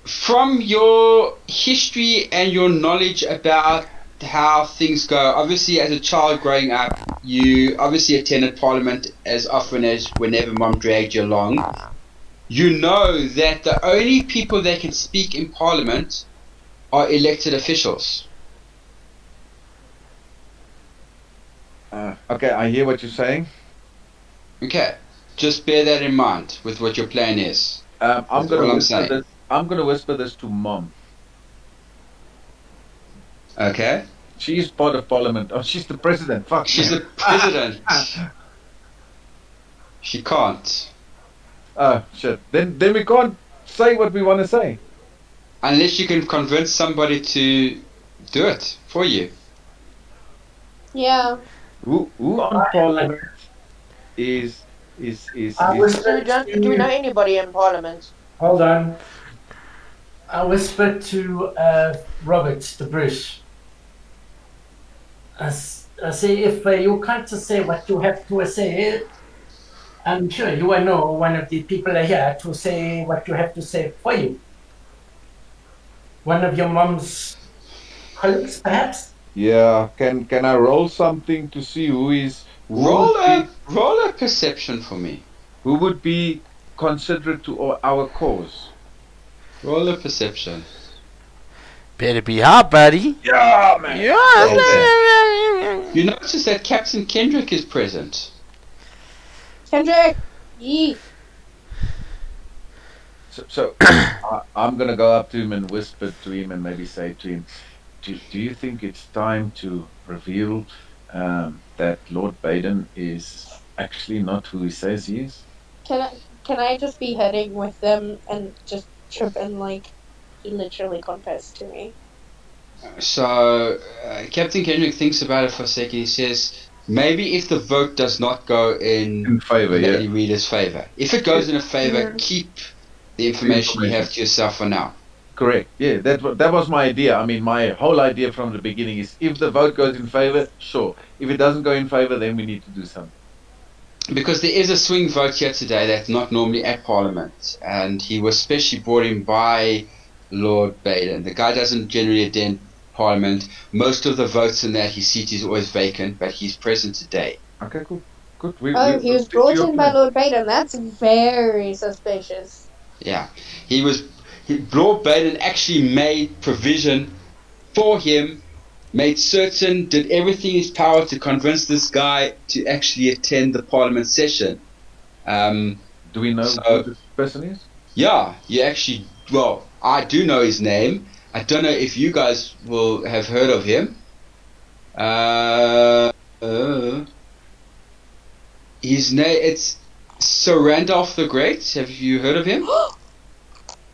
from your history and your knowledge about how things go, obviously as a child growing up, you obviously attended Parliament as often as whenever Mom dragged you along. You know that the only people that can speak in Parliament are elected officials. Okay, I hear what you're saying. Okay, just bear that in mind with what your plan is. I'm That's gonna all I'm whisper saying. this. I'm gonna whisper this to Mom. Okay? She's part of Parliament. Oh, she's the president. Fuck. She's the president. She can't. Oh shit. Then we can't say what we want to say. Unless you can convince somebody to do it for you. Yeah. Who on Parliament is I was Do we know anybody in Parliament? Hold on. I whispered to Robert, the Bruce. I say, if you can't say what you have to say, I'm sure you will know one of the people here to say what you have to say for you. One of your mom's colleagues, perhaps? Yeah. Can I roll something to see who Roll a perception for me. who would be considerate to our cause? Roll a perception. Better be hard, buddy. Yeah, man. Yeah. You notice that Captain Kendrick is present. Kendrick! Yee! So I'm gonna go up to him and whisper to him and maybe say to him, do you think it's time to reveal that Lord Baden is actually not who he says he is? Can I just be heading with them and just trip and like he literally confessed to me? So Captain Kendrick thinks about it for a second. He says, maybe if the vote does not go in favor, Lady yeah. Reader's favor. If it goes in a favor, Mhm. keep the information you have to yourself for now. Correct. Yeah, that was my idea. I mean, my whole idea from the beginning is if the vote goes in favor, sure. If it doesn't go in favor, then we need to do something. Because there is a swing vote here today that's not normally at Parliament, and he was specially brought in by Lord Baden. The guy doesn't generally attend Parliament. Most of the votes in that his seat is always vacant, but he's present today. Okay, cool. Good. Oh, he was brought in by Lord Baden. That's very suspicious. Yeah, Lord Baden actually made provision for him, made certain, did everything in his power to convince this guy to actually attend the Parliament session. Do we know So- who this person is? Yeah, you actually, well, I do know his name. I don't know if you guys will have heard of him. His name, it's Sir Randolph the Great. Have you heard of him?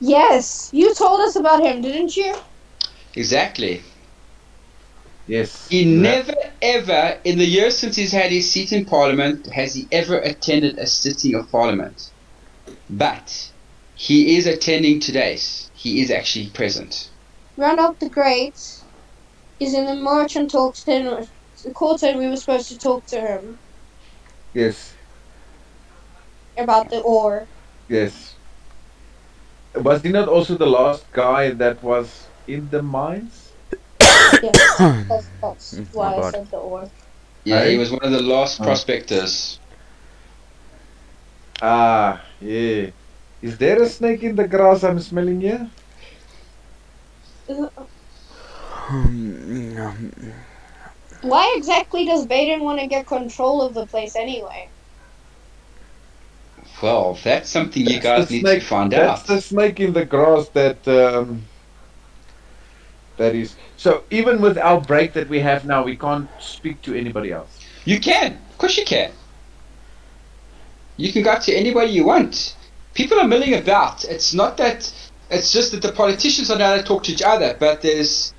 Yes, you told us about him, didn't you? Exactly. Yes. He never ever, in the years since he's had his seat in Parliament, has he ever attended a sitting of Parliament. But he is attending today's. He is actually present. Randolph the Great is in the merchant talks the quarter we were supposed to talk to him Yes. about the ore. Yes. Was he not also the last guy that was in the mines? Yes, that's why I God. said the ore. Yeah, Hey? he was one of the last Oh. prospectors. Ah, yeah. Is there a snake in the grass I'm smelling here? Why exactly does Baden want to get control of the place anyway? Well, that's something you That's guys the need snake- to find That's out. the snake in the grass that that is. So even with our break that we have now, we can't speak to anybody else. You can. Of course you can. You can go to anybody you want. People are milling about. It's not that... It's just that the politicians are now to talk to each other, but there's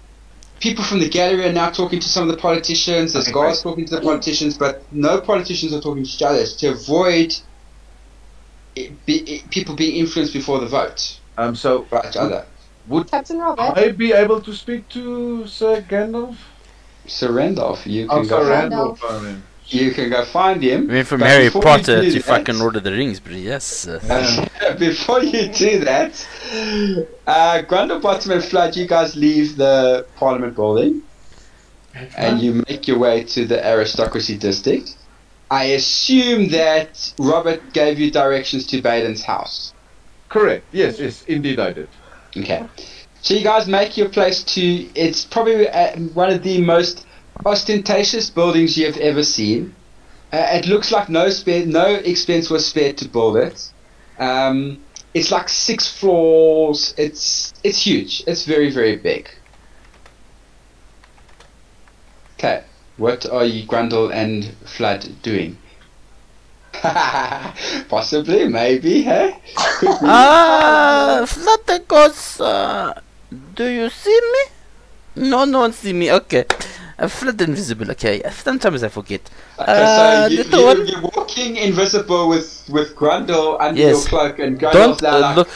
people from the gallery are now talking to some of the politicians. There's Okay, guys talking to the politicians, but no politicians are talking to each other. It's to avoid people being influenced before the vote So by each other. would Captain Robert. I be able to speak to Sir Gandalf? Sir Randolph, you Oh, can Sir go. Randolph. I mean. You can go find him. We went from but Harry before Potter you do to that- fucking Lord of the Rings, but yes. Before you do that, Grundlebottom and Flood, you guys leave the Parliament building and you make your way to the aristocracy district. I assume that Robert gave you directions to Baden's house. Correct. Yes, indeed I did. Okay. So you guys make your place to... It's probably one of the most ostentatious buildings you have ever seen. It looks like no expense was spared to build it. It's like 6 floors. It's huge. It's very, very big. Okay. What are you, Grundle and Flood, doing? Possibly, maybe, hey? Flutter goes, do you see me? No one see me, okay. Flood invisible, okay. Sometimes I forget. Okay, little one. you're walking invisible with Grundle under Yes. your cloak, and Grundle's Don't now like,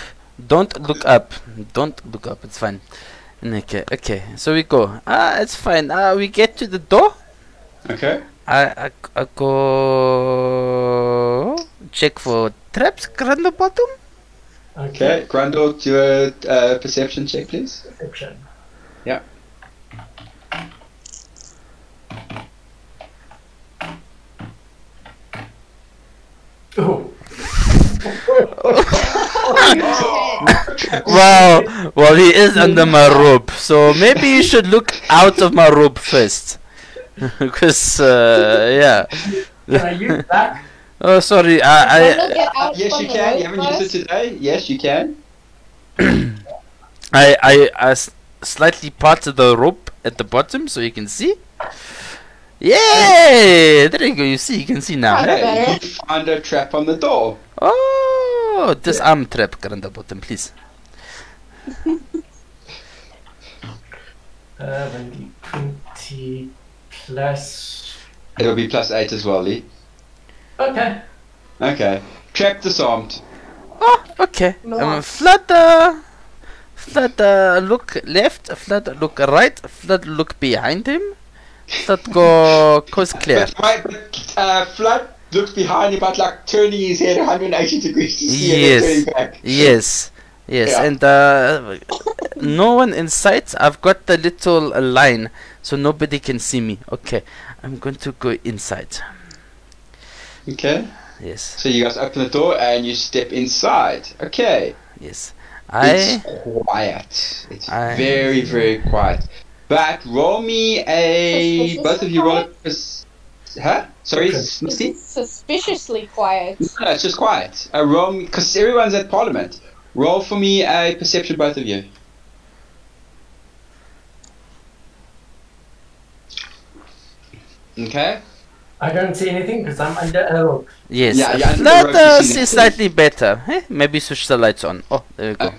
don't look up. Don't look up, it's fine. Okay, so we go. It's fine. We get to the door. okay. I go check for traps, Grundlebottom. Okay, Grundle, do a perception check, please. Perception. Yeah. Oh. Well, he is under my robe, so maybe you should look out of my robe first. Because, yeah. Can I use that? Oh, sorry, Yes, you can. You haven't used it today. Yes, you can. I slightly parted the rope at the bottom so you can see. Yay! There you go, you can see now. Kinda better. You find a trap on the door. Oh, disarm trap, Grundlebottom, please. 20 plus. It'll be +8 as well, Lee. Okay. Okay. Trap disarmed. Oh, okay. Nice. Flutter, look left. Flutter, look right. Flutter, look behind him. Flutter, go coast clear. But Flood looks behind him, but like turning his head 180 degrees to see him Yes. turning back. Yes, Yeah. and no one in sight. I've got the little line, so nobody can see me. Okay, I'm going to go inside. Okay. Yes, So you guys open the door and you step inside. Okay. yes. It's quiet. It's I- very, very quiet. But roll me a... Suspiciously Both of you roll quiet? a... Huh? Sorry, Okay. Misty? Suspiciously quiet. No, it's just quiet. Roll me... Because everyone's at Parliament. Roll for me a perception, both of you. Okay. I don't see anything because I'm under a rope. Yes. Yeah, yeah, I think the Flutter rope is is slightly better. Maybe switch the lights on. Oh, there we go.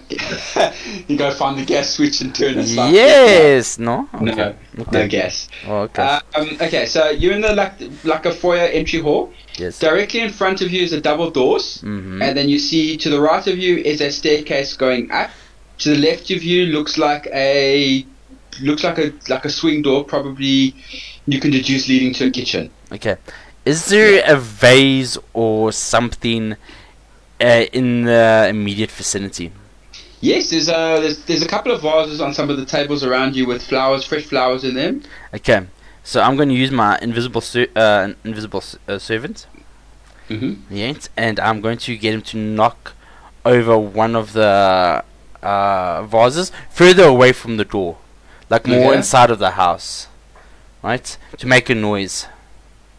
You go find the gas switch and turn it. Like Yes. No. No, Okay. no Okay. gas. Oh, okay. Okay, so you're in the like a foyer entry hall. Yes. Directly in front of you is a double doors, Mhm. and then you see to the right of you is a staircase going up. To the left of you looks like a swing door, probably you can deduce leading to a kitchen. Okay. Is there a vase or something in the immediate vicinity? Yes, there's a couple of vases on some of the tables around you with flowers, fresh flowers in them. Okay. So I'm going to use my invisible servant. Mhm. Yes, and I'm going to get him to knock over one of the vases further away from the door, like more Okay. inside of the house, right? To make a noise.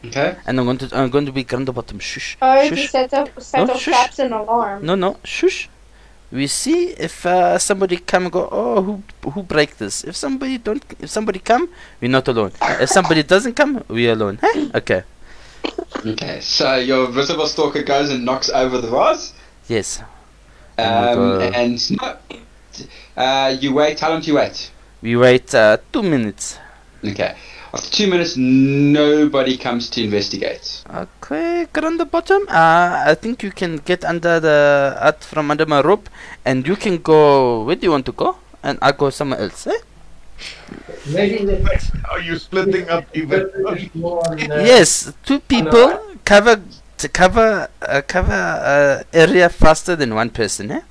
Okay. And I'm going to be Grundlebottom. Shush. Oh, Shush. you set up shush. traps and alarm. No. Shush. We see if somebody come and go. Oh, who break this? If somebody come, we're not alone. If somebody doesn't come, we're alone. Huh? Okay. Okay. So your visible stalker goes and knocks over the vase. Yes. And no, you wait. How long do you wait? We wait 2 minutes. Okay. After 2 minutes, nobody comes to investigate. Okay, get on the bottom. I think you can get under from under my rope, and you can go. Where do you want to go? And I go somewhere else. Eh? Maybe Are you splitting up even? Yes, 2 people cover area faster than 1 person. Eh?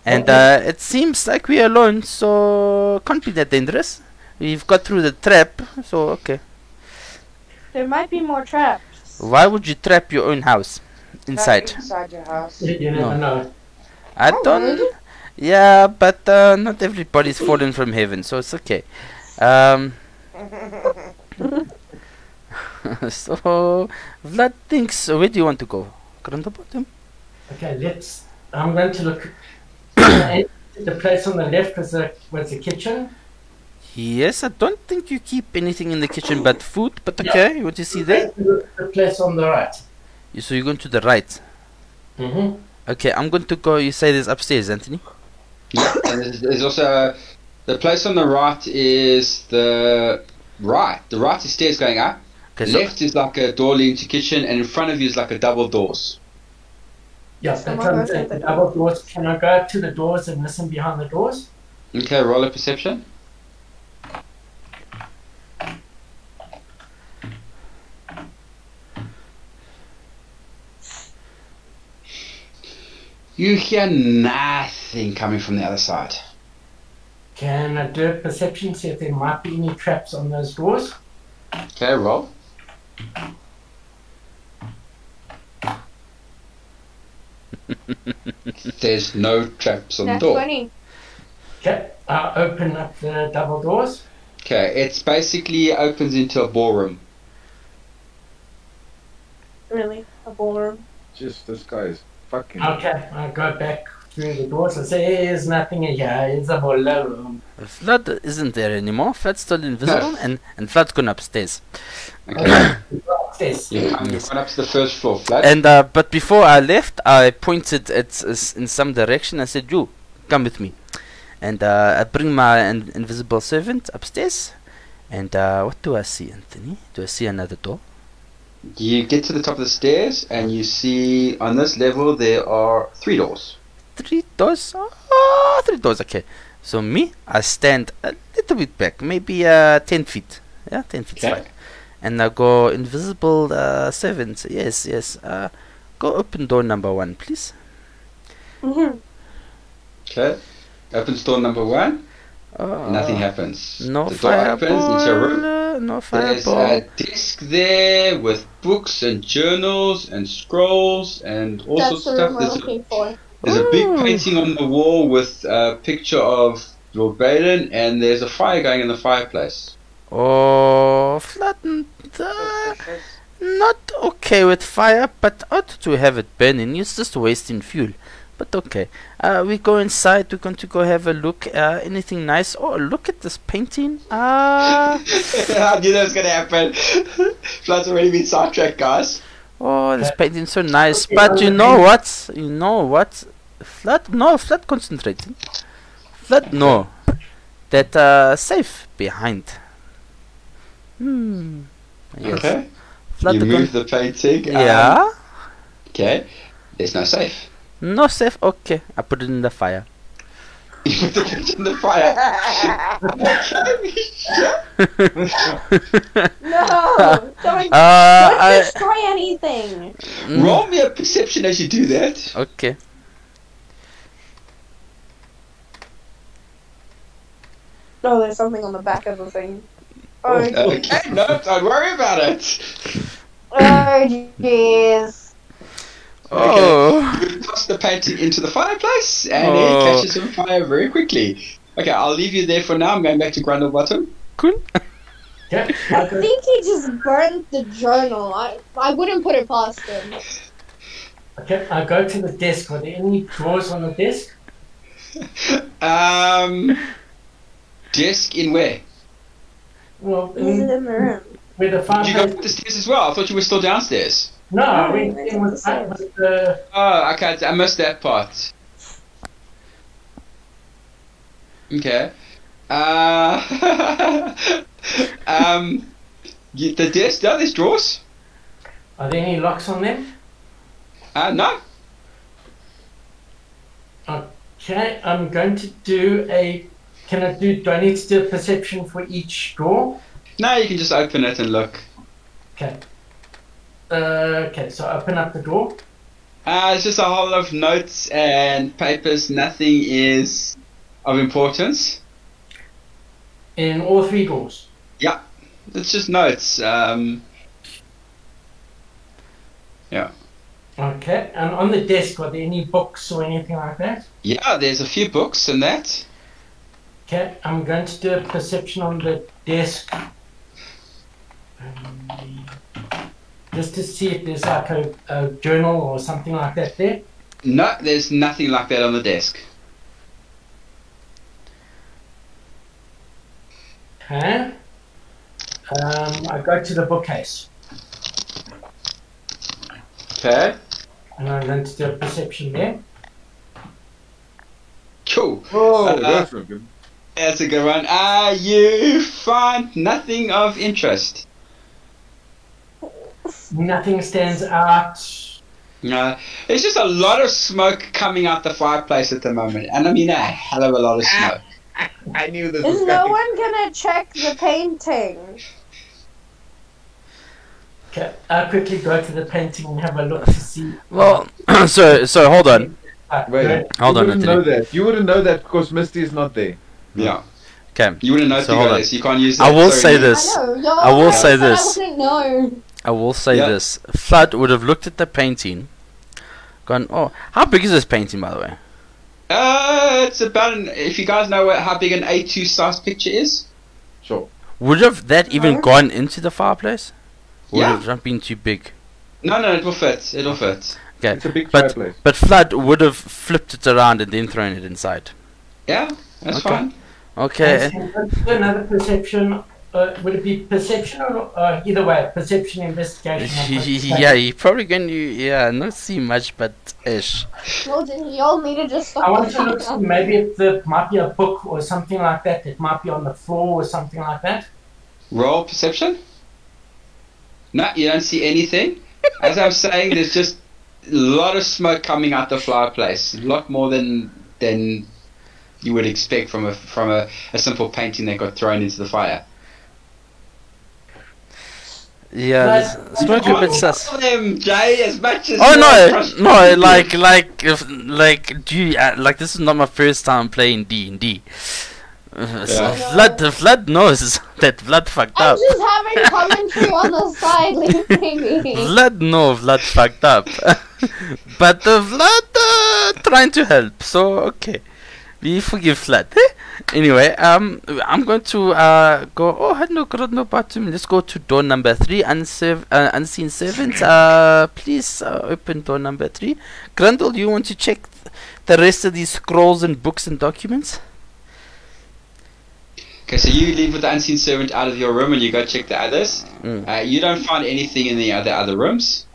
And it seems like we're alone, so can't be that dangerous. We've got through the trap, so okay. There might be more traps. Why would you trap your own house inside? Inside your house. You never know. I don't. really? Yeah, but not everybody's fallen from heaven, so it's okay. So Vlad thinks. Where do you want to go? Around the bottom. Okay, I'm going to look. The place on the left was the kitchen. Yes, I don't think you keep anything in the kitchen but food. But okay, what do you see there? The place on the right. So you're going to the right. Okay, I'm going to go. You say there's upstairs, Anthony. Yeah, and there's also the place on the right is the right. The right is stairs going up. Okay, Left is like a door leading to kitchen, and in front of you is like a double doors. Yes, that's what I'm saying. The double doors. Can I go up to the doors and listen behind the doors? Okay, roll a perception. You hear nothing coming from the other side. Can I do a perception, see if there might be any traps on those doors? Okay, roll. There's no traps on the That's door. funny. Okay, I'll open up the double doors. Okay, it's basically opens into a ballroom. Really? A ballroom? Just this guy is fucking. Okay, I go back through the doors and say, there's nothing in here, it's a ballroom. Flood isn't there anymore. Flood's still invisible, and Flood's gone upstairs. Okay. Upstairs. You come right up to the first floor flat. And but before I left, I pointed at in some direction. I said, "You come with me." And I bring my invisible servant upstairs. And what do I see, Anthony? Do I see another door? You get to the top of the stairs and you see on this level there are 3 doors. 3 doors? Oh, 3 doors, okay. So me, I stand a little bit back, maybe 10 feet. Yeah, 10 feet Okay. back. And I go invisible servant. Yes. Go open door number 1, please. Okay. Opens door number 1. Nothing happens. No the door opens into a room. fireball. No There's fireball. a desk there with books and journals and scrolls and all That's sorts the of stuff. room we're looking for. There's a big Ooh. painting on the wall with a picture of Lord Baden, and there's a fire going in the fireplace. Oh, flattened. Not okay with fire, but ought to have it burning. It's just wasting fuel. But okay. We go inside. We're going to go have a look. Anything nice? Oh, look at this painting. I knew that was going to happen. Flood's already been sidetracked, guys. Oh, this painting's so nice. But you know what? Flood concentrating. Flood, no. That safe behind. Yes. Okay. Flood You the move the painting. yeah. Okay. There's no safe. No safe. Okay. I put it in the fire. You put the picture in the fire. No! Don't I- destroy anything! Roll me a perception as you do that. Okay. Oh, there's something on the back of the thing. Oh, Okay, no, don't worry about it. jeez. Oh. You toss the painting into the fireplace and Oh. it catches on fire very quickly. Okay, I'll leave you there for now. I'm going back to Grundlebottom. Cool. Okay. I think he just burned the journal. I wouldn't put it past him. Okay, I go to the desk. Are there any drawers on the desk? Desk in where? Well, Is it in the room? where the Did you go fireplace. up the stairs as well? I thought you were still downstairs. No, I No, went it's in with upstairs. the. Oh, okay. I missed that part. Okay. The desk. No, there's drawers. Are there any locks on them? No. Okay, I'm going to do a. Can I do? Do I need to do a perception for each drawer? No, you can just open it and look. Okay. Okay, so open up the drawer. It's just a whole lot of notes and papers. Nothing is of importance. In all three drawers. Yeah, it's just notes. Yeah. Okay, and on the desk, are there any books or anything like that? Yeah, there's a few books and that. Okay, I'm going to do a perception on the desk. Just to see if there's like a journal or something like that there. No, there's nothing like that on the desk. Okay. I go to the bookcase. Okay. And I'm going to do a perception there. Cool. Oh, that's not good. That's a good one. You find nothing of interest. Nothing stands out. No, there's just a lot of smoke coming out the fireplace at the moment, and I mean a hell of a lot of smoke. I knew this Is was no coming. one gonna check the painting? Okay, I'll quickly go to the painting and have a look to see. Well, so hold on. Wait, Hold you on, wouldn't Anthony. know that. You wouldn't know that because Misty is not there. Yeah, Okay. you wouldn't know So to hold go on. there, so you can't use I that. will Sorry, say Nick. this. I know. Y'all I will say said this. I wouldn't know. I will say Yeah. this. Flood would have looked at the painting, gone, oh, how big is this painting, by the way? It's about if you guys know how big an A2 size picture is. Sure. Would have that even No. gone into the fireplace? Would Yeah. have not been too big. No, it will fit. It'll fit. Okay. It's a big But fireplace. but Flood would have flipped it around and then thrown it inside. Yeah, that's Okay. fine. Okay. And let's do another perception. Would it be perception or either way? Perception, investigation. or Yeah, you probably going to not see much, but ish. Well, then y'all need to just stop. I want to look to see maybe if there might be a book or something like that. It might be on the floor or something like that. Roll perception. No, you don't see anything. As I'm saying, there's just a lot of smoke coming out the fireplace. A lot more than you would expect from a simple painting that got thrown into the fire. Yeah, But- it's not a bit sus. Tell them, Jay, as much as Oh you're no, frustrated. no, like, gee, like this is not my first time playing D&D. So Yeah. Vlad knows that Vlad fucked I'm up. just having commentary on the side, leaving me. Vlad fucked up. But Vlad trying to help, so okay. We forgive Vlad. Anyway, I'm going to go. Oh, hello, Grodno Bottom. Let's go to door number 3. Unseen servant. Please open door number 3. Grundle, you want to check the rest of these scrolls and books and documents? Okay, so you leave with the unseen servant out of your room and you go check the others. You don't find anything in the other rooms.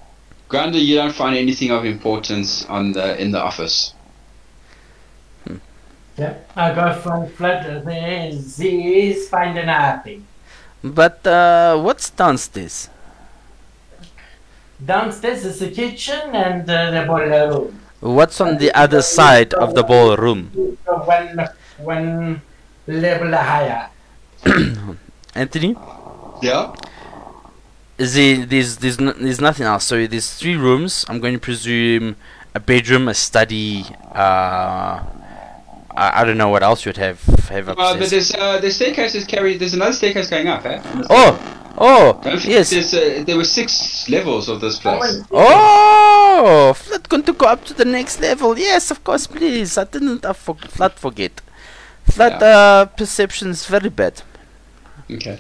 Grundle, you don't find anything of importance in the office. Yeah, I go from flood. He's finding nothing. But what's downstairs? Downstairs is the kitchen and the boiler room. What's on the other side of the ballroom? One level higher. Anthony? Yeah? There's nothing else. So there's 3 rooms. I'm going to presume a bedroom, a study. I don't know what else you'd have But upstairs. there's staircases carried. There's another staircase going up, eh? Oh, Don't forget yes. there were 6 levels of this place. Oh, Flood going to go up to the next level. Yes, of course, please. I didn't Flood forget. Flood perception is very bad. Okay.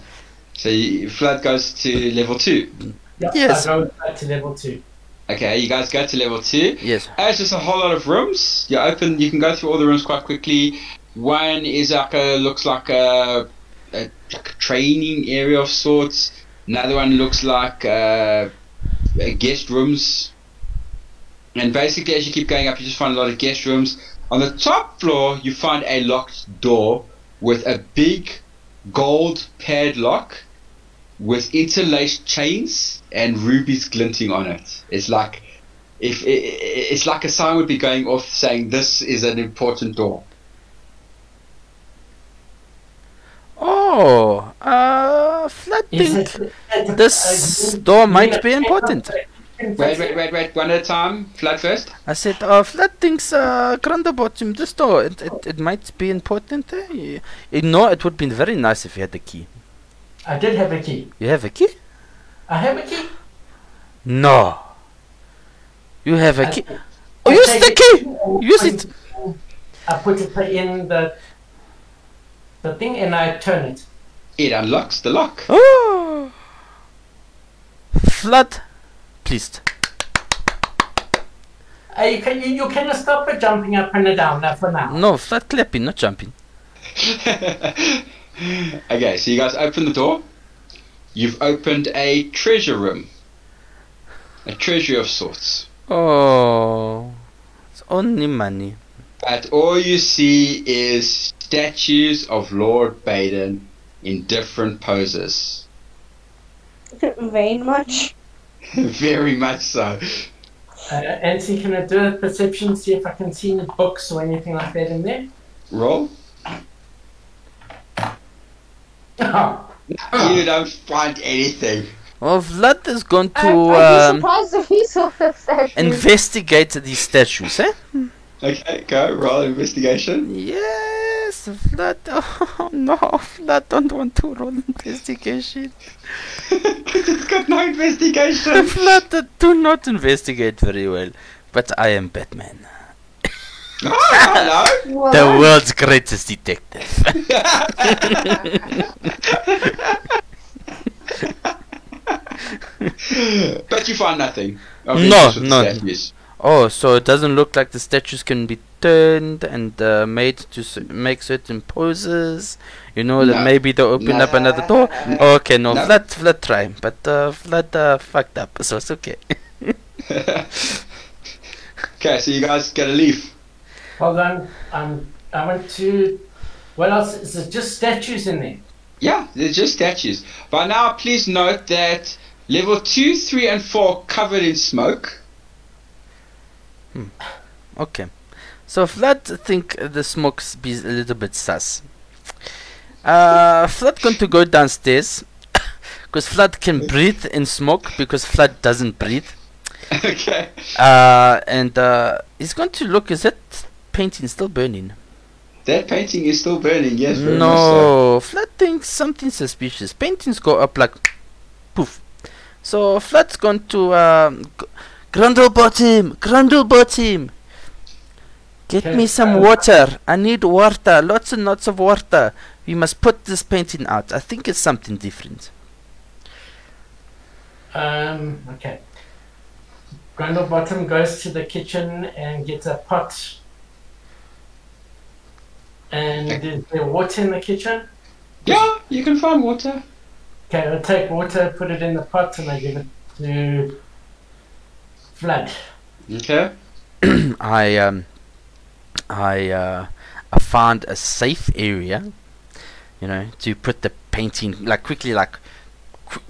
So Flood goes to level 2. Yep, Yes. I go back to level 2. Okay, you guys go to level 2. Yes. It's just a whole lot of rooms. You can go through all the rooms quite quickly. One is looks like a training area of sorts. Another one looks like guest rooms. And basically, as you keep going up, you just find a lot of guest rooms. On the top floor, you find a locked door with a big gold padlock with interlaced chains and rubies glinting on it. It's like it's like a sign would be going off saying this is an important door. Oh, Flood think this door might be important. Wait, one at a time. Flood first. I said, Flood thinks Grundlebottom, this door, it might be important. You know, it would be very nice if you had the key. I did have a key. You have a key? I have a key. No. You have a key. I Use take the it key! and Use put it! I put it in the thing and I turn it. It unlocks the lock. Oh! Flood, please. You can stop it jumping up and down now for now. No, Flood clapping, not jumping. Okay, so you guys open the door. You've opened a treasure room. A treasury of sorts. Oh, it's only money. But all you see is statues of Lord Baden in different poses. Vain much? Very much so. Anthony, can I do a perception, see if I can see any books or anything like that in there? Roll. Oh, You don't find anything. Well, Vlad is going I'd be to surprised if he saw the statue. investigate these statues, eh? Okay, go. Roll investigation. Yes, Vlad. Oh no, Vlad don't want to roll investigation. Because it's got no investigation. Vlad, do not investigate very well. But I am Batman, Oh, hello. Well, the world's greatest detective. But you find nothing. No, of interest with the no. statues. Oh, so it doesn't look like the statues can be turned and made to make certain poses. You know that No. maybe they open No. up another door. Okay, no, No. Vlad try, but Vlad fucked up, so it's okay. Okay, so you guys get a leaf. hold on. I went to. What else? Is it just statues in there? Yeah, they're just statues. By now, please note that level 2, 3, and 4 covered in smoke. Okay, so Vlad think the smokes be a little bit sus. Vlad going to go downstairs because Vlad can breathe in smoke because Vlad doesn't breathe. Okay. And he's going to look. Is that painting still burning? That painting is still burning, yes, very much so. No, Vlad thinks something suspicious. Paintings go up like poof. So Vlad's going to Grundlebottom, get Okay. me some water. I need water, lots and lots of water. We must put this painting out. I think it's something different. Okay. Grundlebottom goes to the kitchen and gets a pot. And is there water in the kitchen? Yeah, you can find water. Okay, I'll take water, put it in the pot, and I give it to Vlad. Okay. I found a safe area, you know, to put the painting like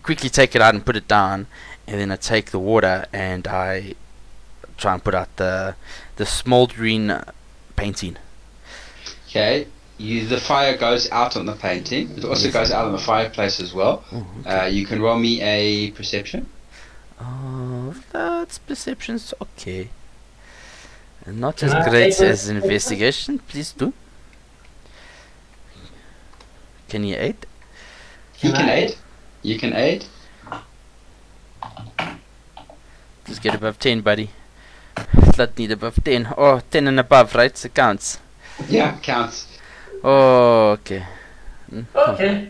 quickly take it out and put it down, and then I take the water and I try and put out the smoldering painting. Okay. The fire goes out on the painting. It also goes out on the fireplace as well. Oh, okay. You can roll me a perception. Oh, that's perception's okay. Not Can as I great take as it? investigation. Please do. Can you aid? You Can can I- aid. You can aid. Just get above 10, buddy. Flat need above 10. Oh, 10 and above, right? So it counts. Yeah, counts. Oh, okay. Okay.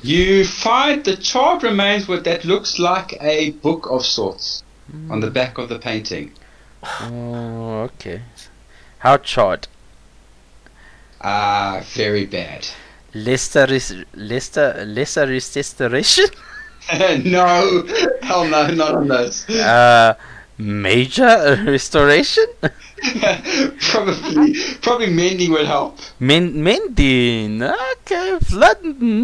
You find the charred remains with that looks like a book of sorts on the back of the painting. Oh, okay. How charred? Very bad. Lesser restoration? No, hell no, not on those. Major restoration? Probably mending would help. Mending. Okay, Flood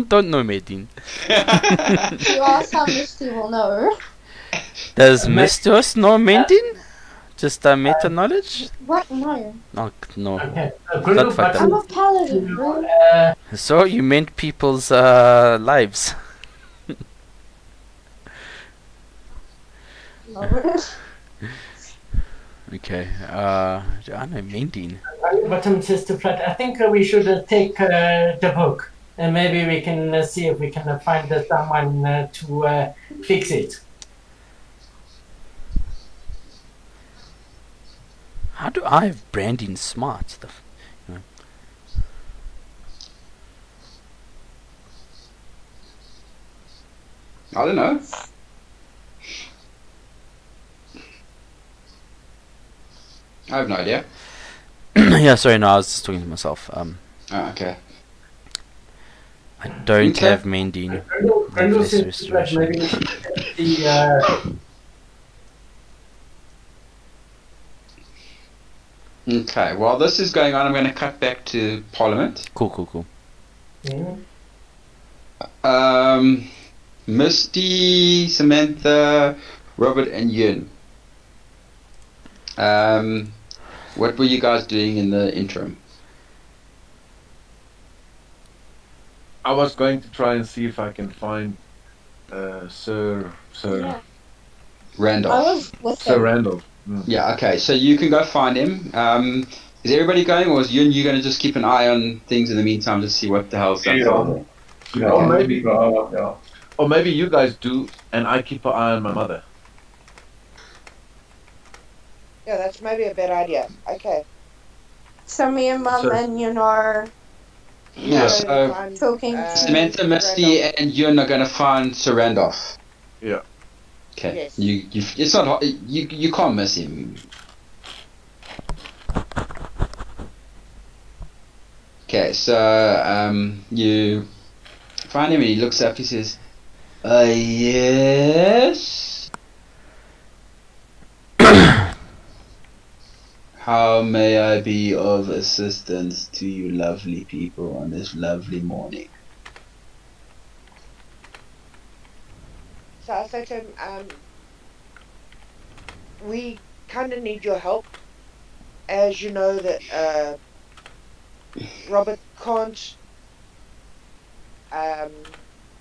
don't know mending. You ask how Misty will know. Does Mistos know mending? Just meta knowledge? What? No. Oh, no. Okay. Not fucked I'm up. a paladin, bro. So you mend people's lives. No. Okay. I know mending. Bottom Sister Flat, I think we should take the book and maybe we can see if we can find someone to fix it. How do I have branding smart? I don't know. I have no idea. Yeah, sorry, no, I was just talking to myself. Okay. I don't Okay. have mending. Brando Less Sister Flat, restoration. maybe we should get the Okay, while this is going on, I'm going to cut back to Parliament. Cool. Misty, Samantha, Robert, and Yun. What were you guys doing in the interim? I was going to try and see if I can find Sir Yeah. Randolph. I was with Sir him. Randall. Yeah, okay, so you can go find him. Is everybody going, or is Yun you going to just keep an eye on things in the meantime to see what the hell's unfolding? Yeah, Or maybe, yeah. or maybe you guys do, and I keep an eye on my mother. Yeah, that's maybe a better idea. Okay. So me and Mum So- and Yun are Yeah, so Find, talking Samantha, Misty, and Yun are going to find Sir Randolph. Yeah. Okay, Yes. it's not hard. You can't miss him. Okay, so you find him and he looks up. He says, "Yes. How may I be of assistance to you, lovely people, on this lovely morning?" So I said to him, we kind of need your help. As you know that Robert can't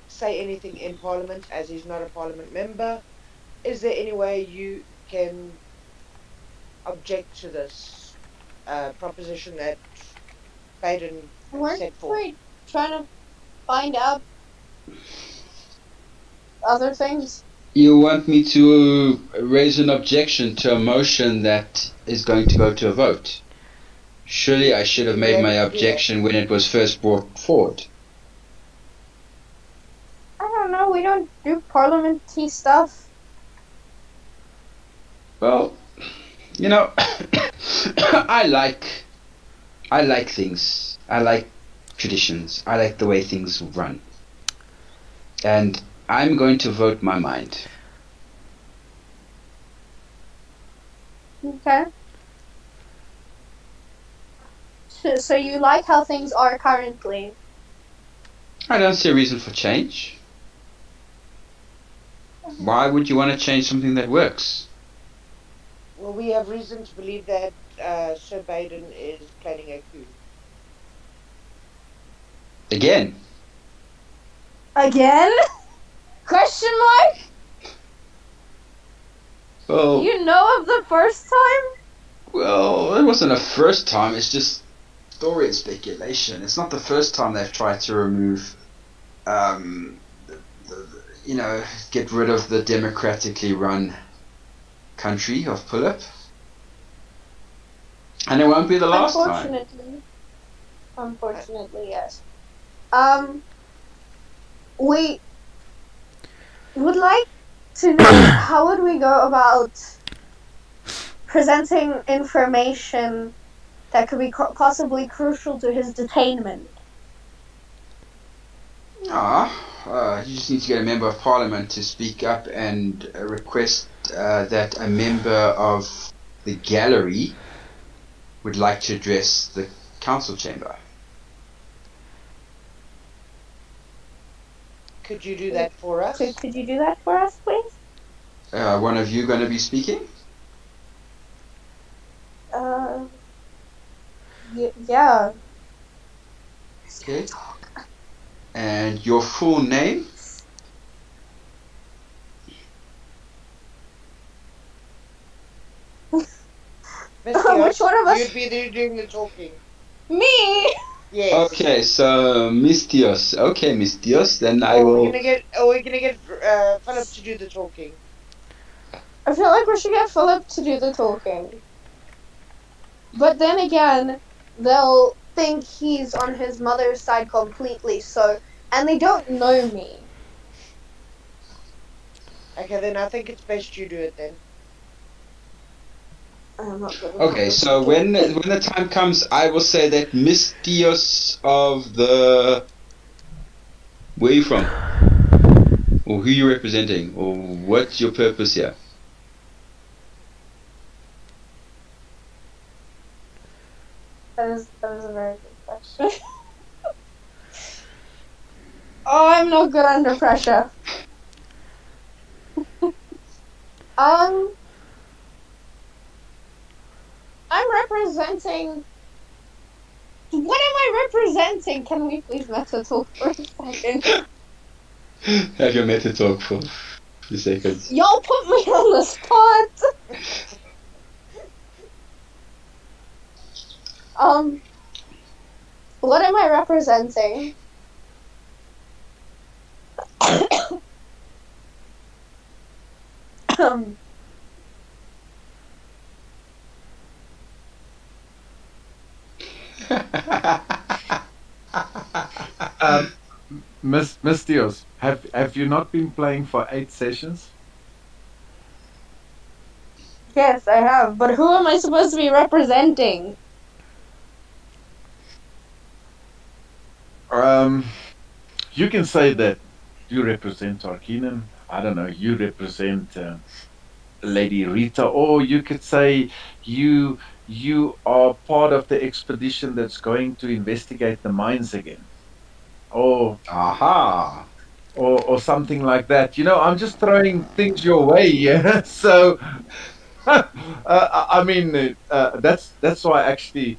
say anything in Parliament as he's not a Parliament member. Is there any way you can object to this proposition that Baden We're set forth? trying to find out other things. You want me to raise an objection to a motion that is going to go to a vote? Surely I should have made my objection when it was first brought forward. I don't know. We don't do parliamentary stuff. Well, you know, I like things. I like traditions. I like the way things run. And I'm going to vote my mind. Okay. So you like how things are currently? I don't see a reason for change. Why would you want to change something that works? Well, we have reason to believe that Sir Baden is planning a coup. Again? Again? Question mark? Well, You know of the first time? well, it wasn't a first time. It's just story and speculation. It's not the first time they've tried to remove, get rid of the democratically run country of Pulip. And it won't be the last time. Unfortunately, yes. we would like to know how would we go about presenting information that could be possibly crucial to his detainment. You just need to get a member of parliament to speak up and request that a member of the gallery would like to address the council chamber. Could you do that for us? Could you do that for us, please? One of you going to be speaking? Yeah. Okay. And your full name? Miss Which one of us? You'd be there doing the talking. Me! Yes. Okay, so Mistios. Okay, Mistios, then I will... We're gonna get Philip to do the talking. I feel like we should get Philip to do the talking. But then again, they'll think he's on his mother's side completely, so... And they don't know me. Okay, then I think it's best you do it then. I'm not good with Okay, that. so when the time comes, I will say that Mistios of the... Where are you from? Or who are you representing? Or what's your purpose here? That is a very good question. Oh, I'm no good under pressure. I'm representing... What am I representing? Can we please meta talk for a second? Have your meta talk for a few seconds. Y'all put me on the spot! What am I representing? Mistios, have you not been playing for 8 sessions? Yes, I have, but who am I supposed to be representing? You can say that you represent Tarkinen. I don't know, you represent Lady Rita, or you could say you are part of the expedition that's going to investigate the mines again. Or Aha! or something like that. You know, I'm just throwing things your way, yeah. So, I mean, that's why I actually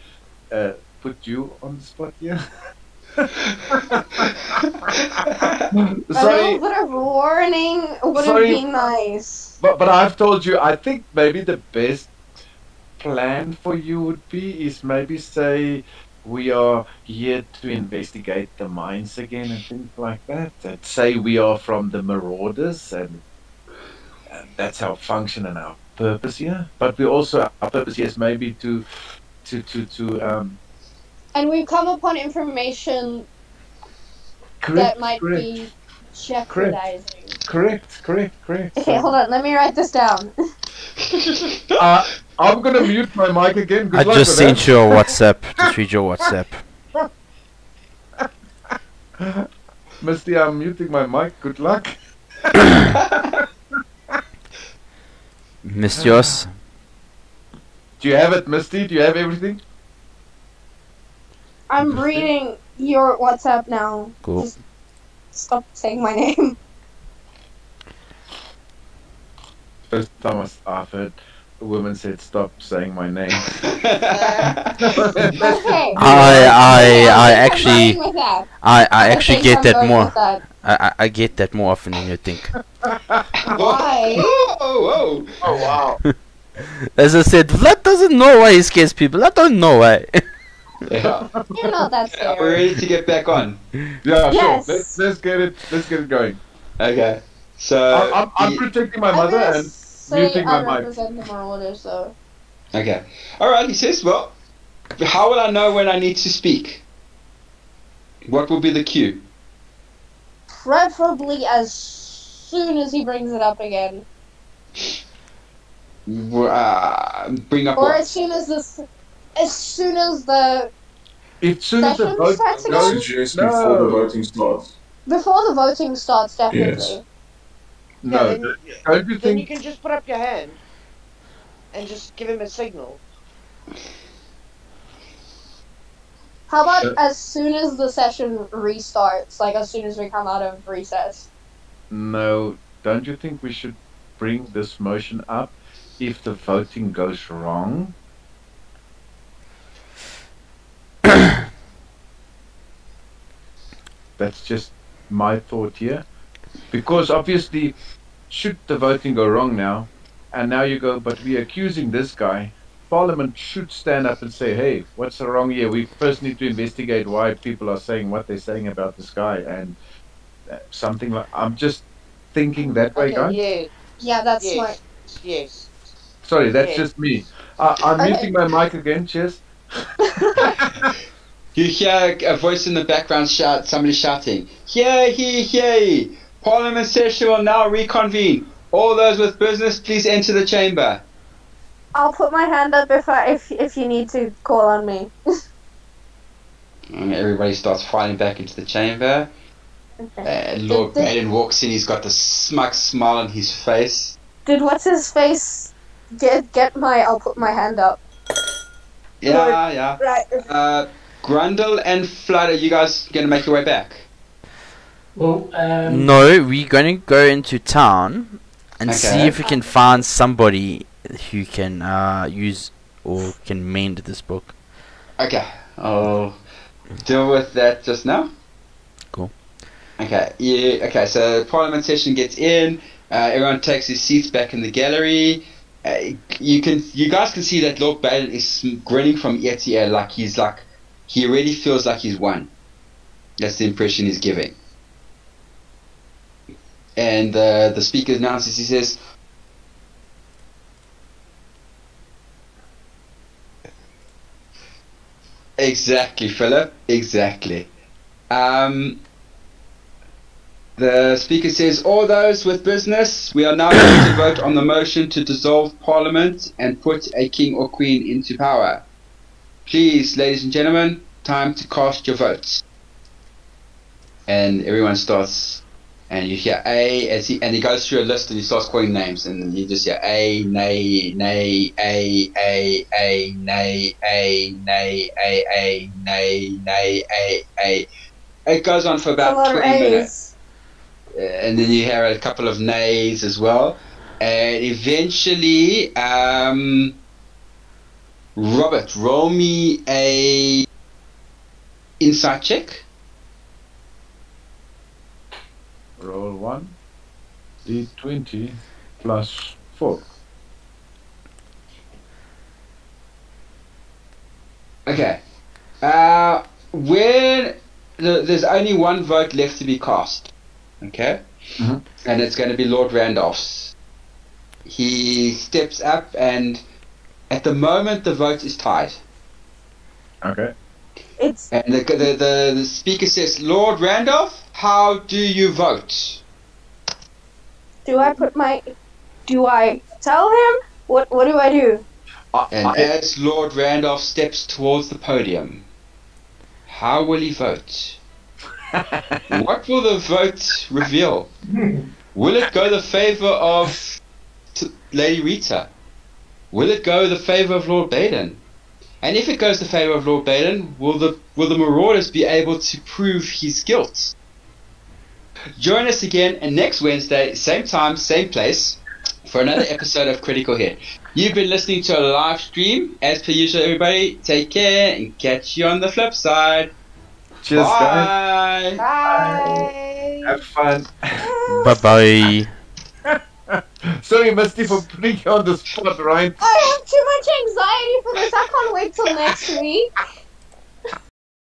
put you on the spot here. A Sorry, little bit of warning would Sorry. be nice. but I've told you. I think maybe the best plan for you would be is maybe say we are here to investigate the mines again and things like that. And say we are from the Marauders, and that's our function and our purpose here. But we also our purpose here is maybe to And we've come upon information correct, that might correct, be jeopardizing. correct. Okay, hold on, let me write this down. I'm gonna mute my mic again. Good I luck just with sent you a WhatsApp. Just read your WhatsApp. that. Misty, I'm muting my mic. Good luck. Mistios. Do you have it, Misty? Do you have everything? I'm reading your WhatsApp now. Cool. Just stop saying my name. First time I've heard a woman said, "Stop saying my name." Okay. I actually I'm going with that. I actually think get I'm that going more. with that. I get that more often than you think. Why? Oh, Oh wow! As I said, Vlad doesn't know why he scares people. I don't know why. yeah. You're not that We're scary. ready to get back on. Yeah, Yes. sure. Let's get it going. Okay. So I'm protecting my I'm mother gonna and say muting I my mic. represent the Marauders, so... okay. All right. He says, "Well, how will I know when I need to speak? What will be the cue?" preferably as soon as he brings it up again. Bring up Or what? as soon as the As soon as the Session vote starts I again? goes, suggest before the no, voting starts. before the voting starts, definitely. Yes. no. then, Don't you then you think? can just put up your hand and just give him a signal. How about as soon as the session restarts, like as soon as we come out of recess? No. Don't you think we should bring this motion up if the voting goes wrong? That's just my thought here. Because obviously, should the voting go wrong now, and now you go, but we're accusing this guy, Parliament should stand up and say, hey, what's wrong here? We first need to investigate why people are saying what they're saying about this guy, and something like, I'm just thinking that way, Okay, guys. yeah, Yeah, that's yes, smart. yes. Sorry, that's Yeah. just me. I'm Okay. muting my mic again, cheers. You hear a voice in the background shout, somebody shouting, "Hear, hear, hear! Parliament session will now reconvene. All those with business, please enter the chamber." I'll put my hand up if you need to call on me. And everybody starts filing back into the chamber. Okay. Lord Did- Baden walks in, he's got the smug smile on his face. Did what's his face get my? I'll put my hand up. Yeah, yeah. Right. Grundle and Flood, are you guys going to make your way back? Well, No, we're gonna go into town and see Okay. if we can find somebody who can use or can mend this book. Okay, I'll deal with that just now. Cool. Okay, yeah, okay, so Parliament session gets in, everyone takes his seats back in the gallery. You guys can see that Lord Baden is grinning from ear to ear, he really feels like he's won. That's the impression he's giving. And the speaker announces, he says, "Exactly, Philip, exactly." The speaker says, "All those with business, we are now going to vote on the motion to dissolve Parliament and put a king or queen into power. Please, ladies and gentlemen, time to cast your votes." And everyone starts, and you hear A, and he goes through a list and he starts calling names, and you just hear A, nay, nay, A, nay, A, nay, A, nay, A. It goes on for A about lot of 20 minutes. A's. And then you hear a couple of nays as well, and eventually, Robert, roll me a insight check. Roll 1, D20 plus 4. Okay. When there's only one vote left to be cast, okay, Mhm. and it's going to be Lord Randolph's. He steps up, and at the moment the vote is tied. Okay. It's And the speaker says, "Lord Randolph, how do you vote?" do I tell him? What do I do? And as Lord Randolph steps towards the podium, how will he vote? What will the vote reveal? Will it go the favor of Lady Rita? Will it go the favor of Lord Baden? And if it goes the favor of Lord Baden, will the Marauders be able to prove his guilt? Join us again next Wednesday, same time, same place, for another episode of Critical Hit. You've been listening to a live stream. As per usual, everybody, take care and catch you on the flip side. Cheers, guys. Bye. Bye. Have fun. Bye bye. Sorry, Misty, for putting you on the spot, right? I have too much anxiety for this. I can't wait till next week.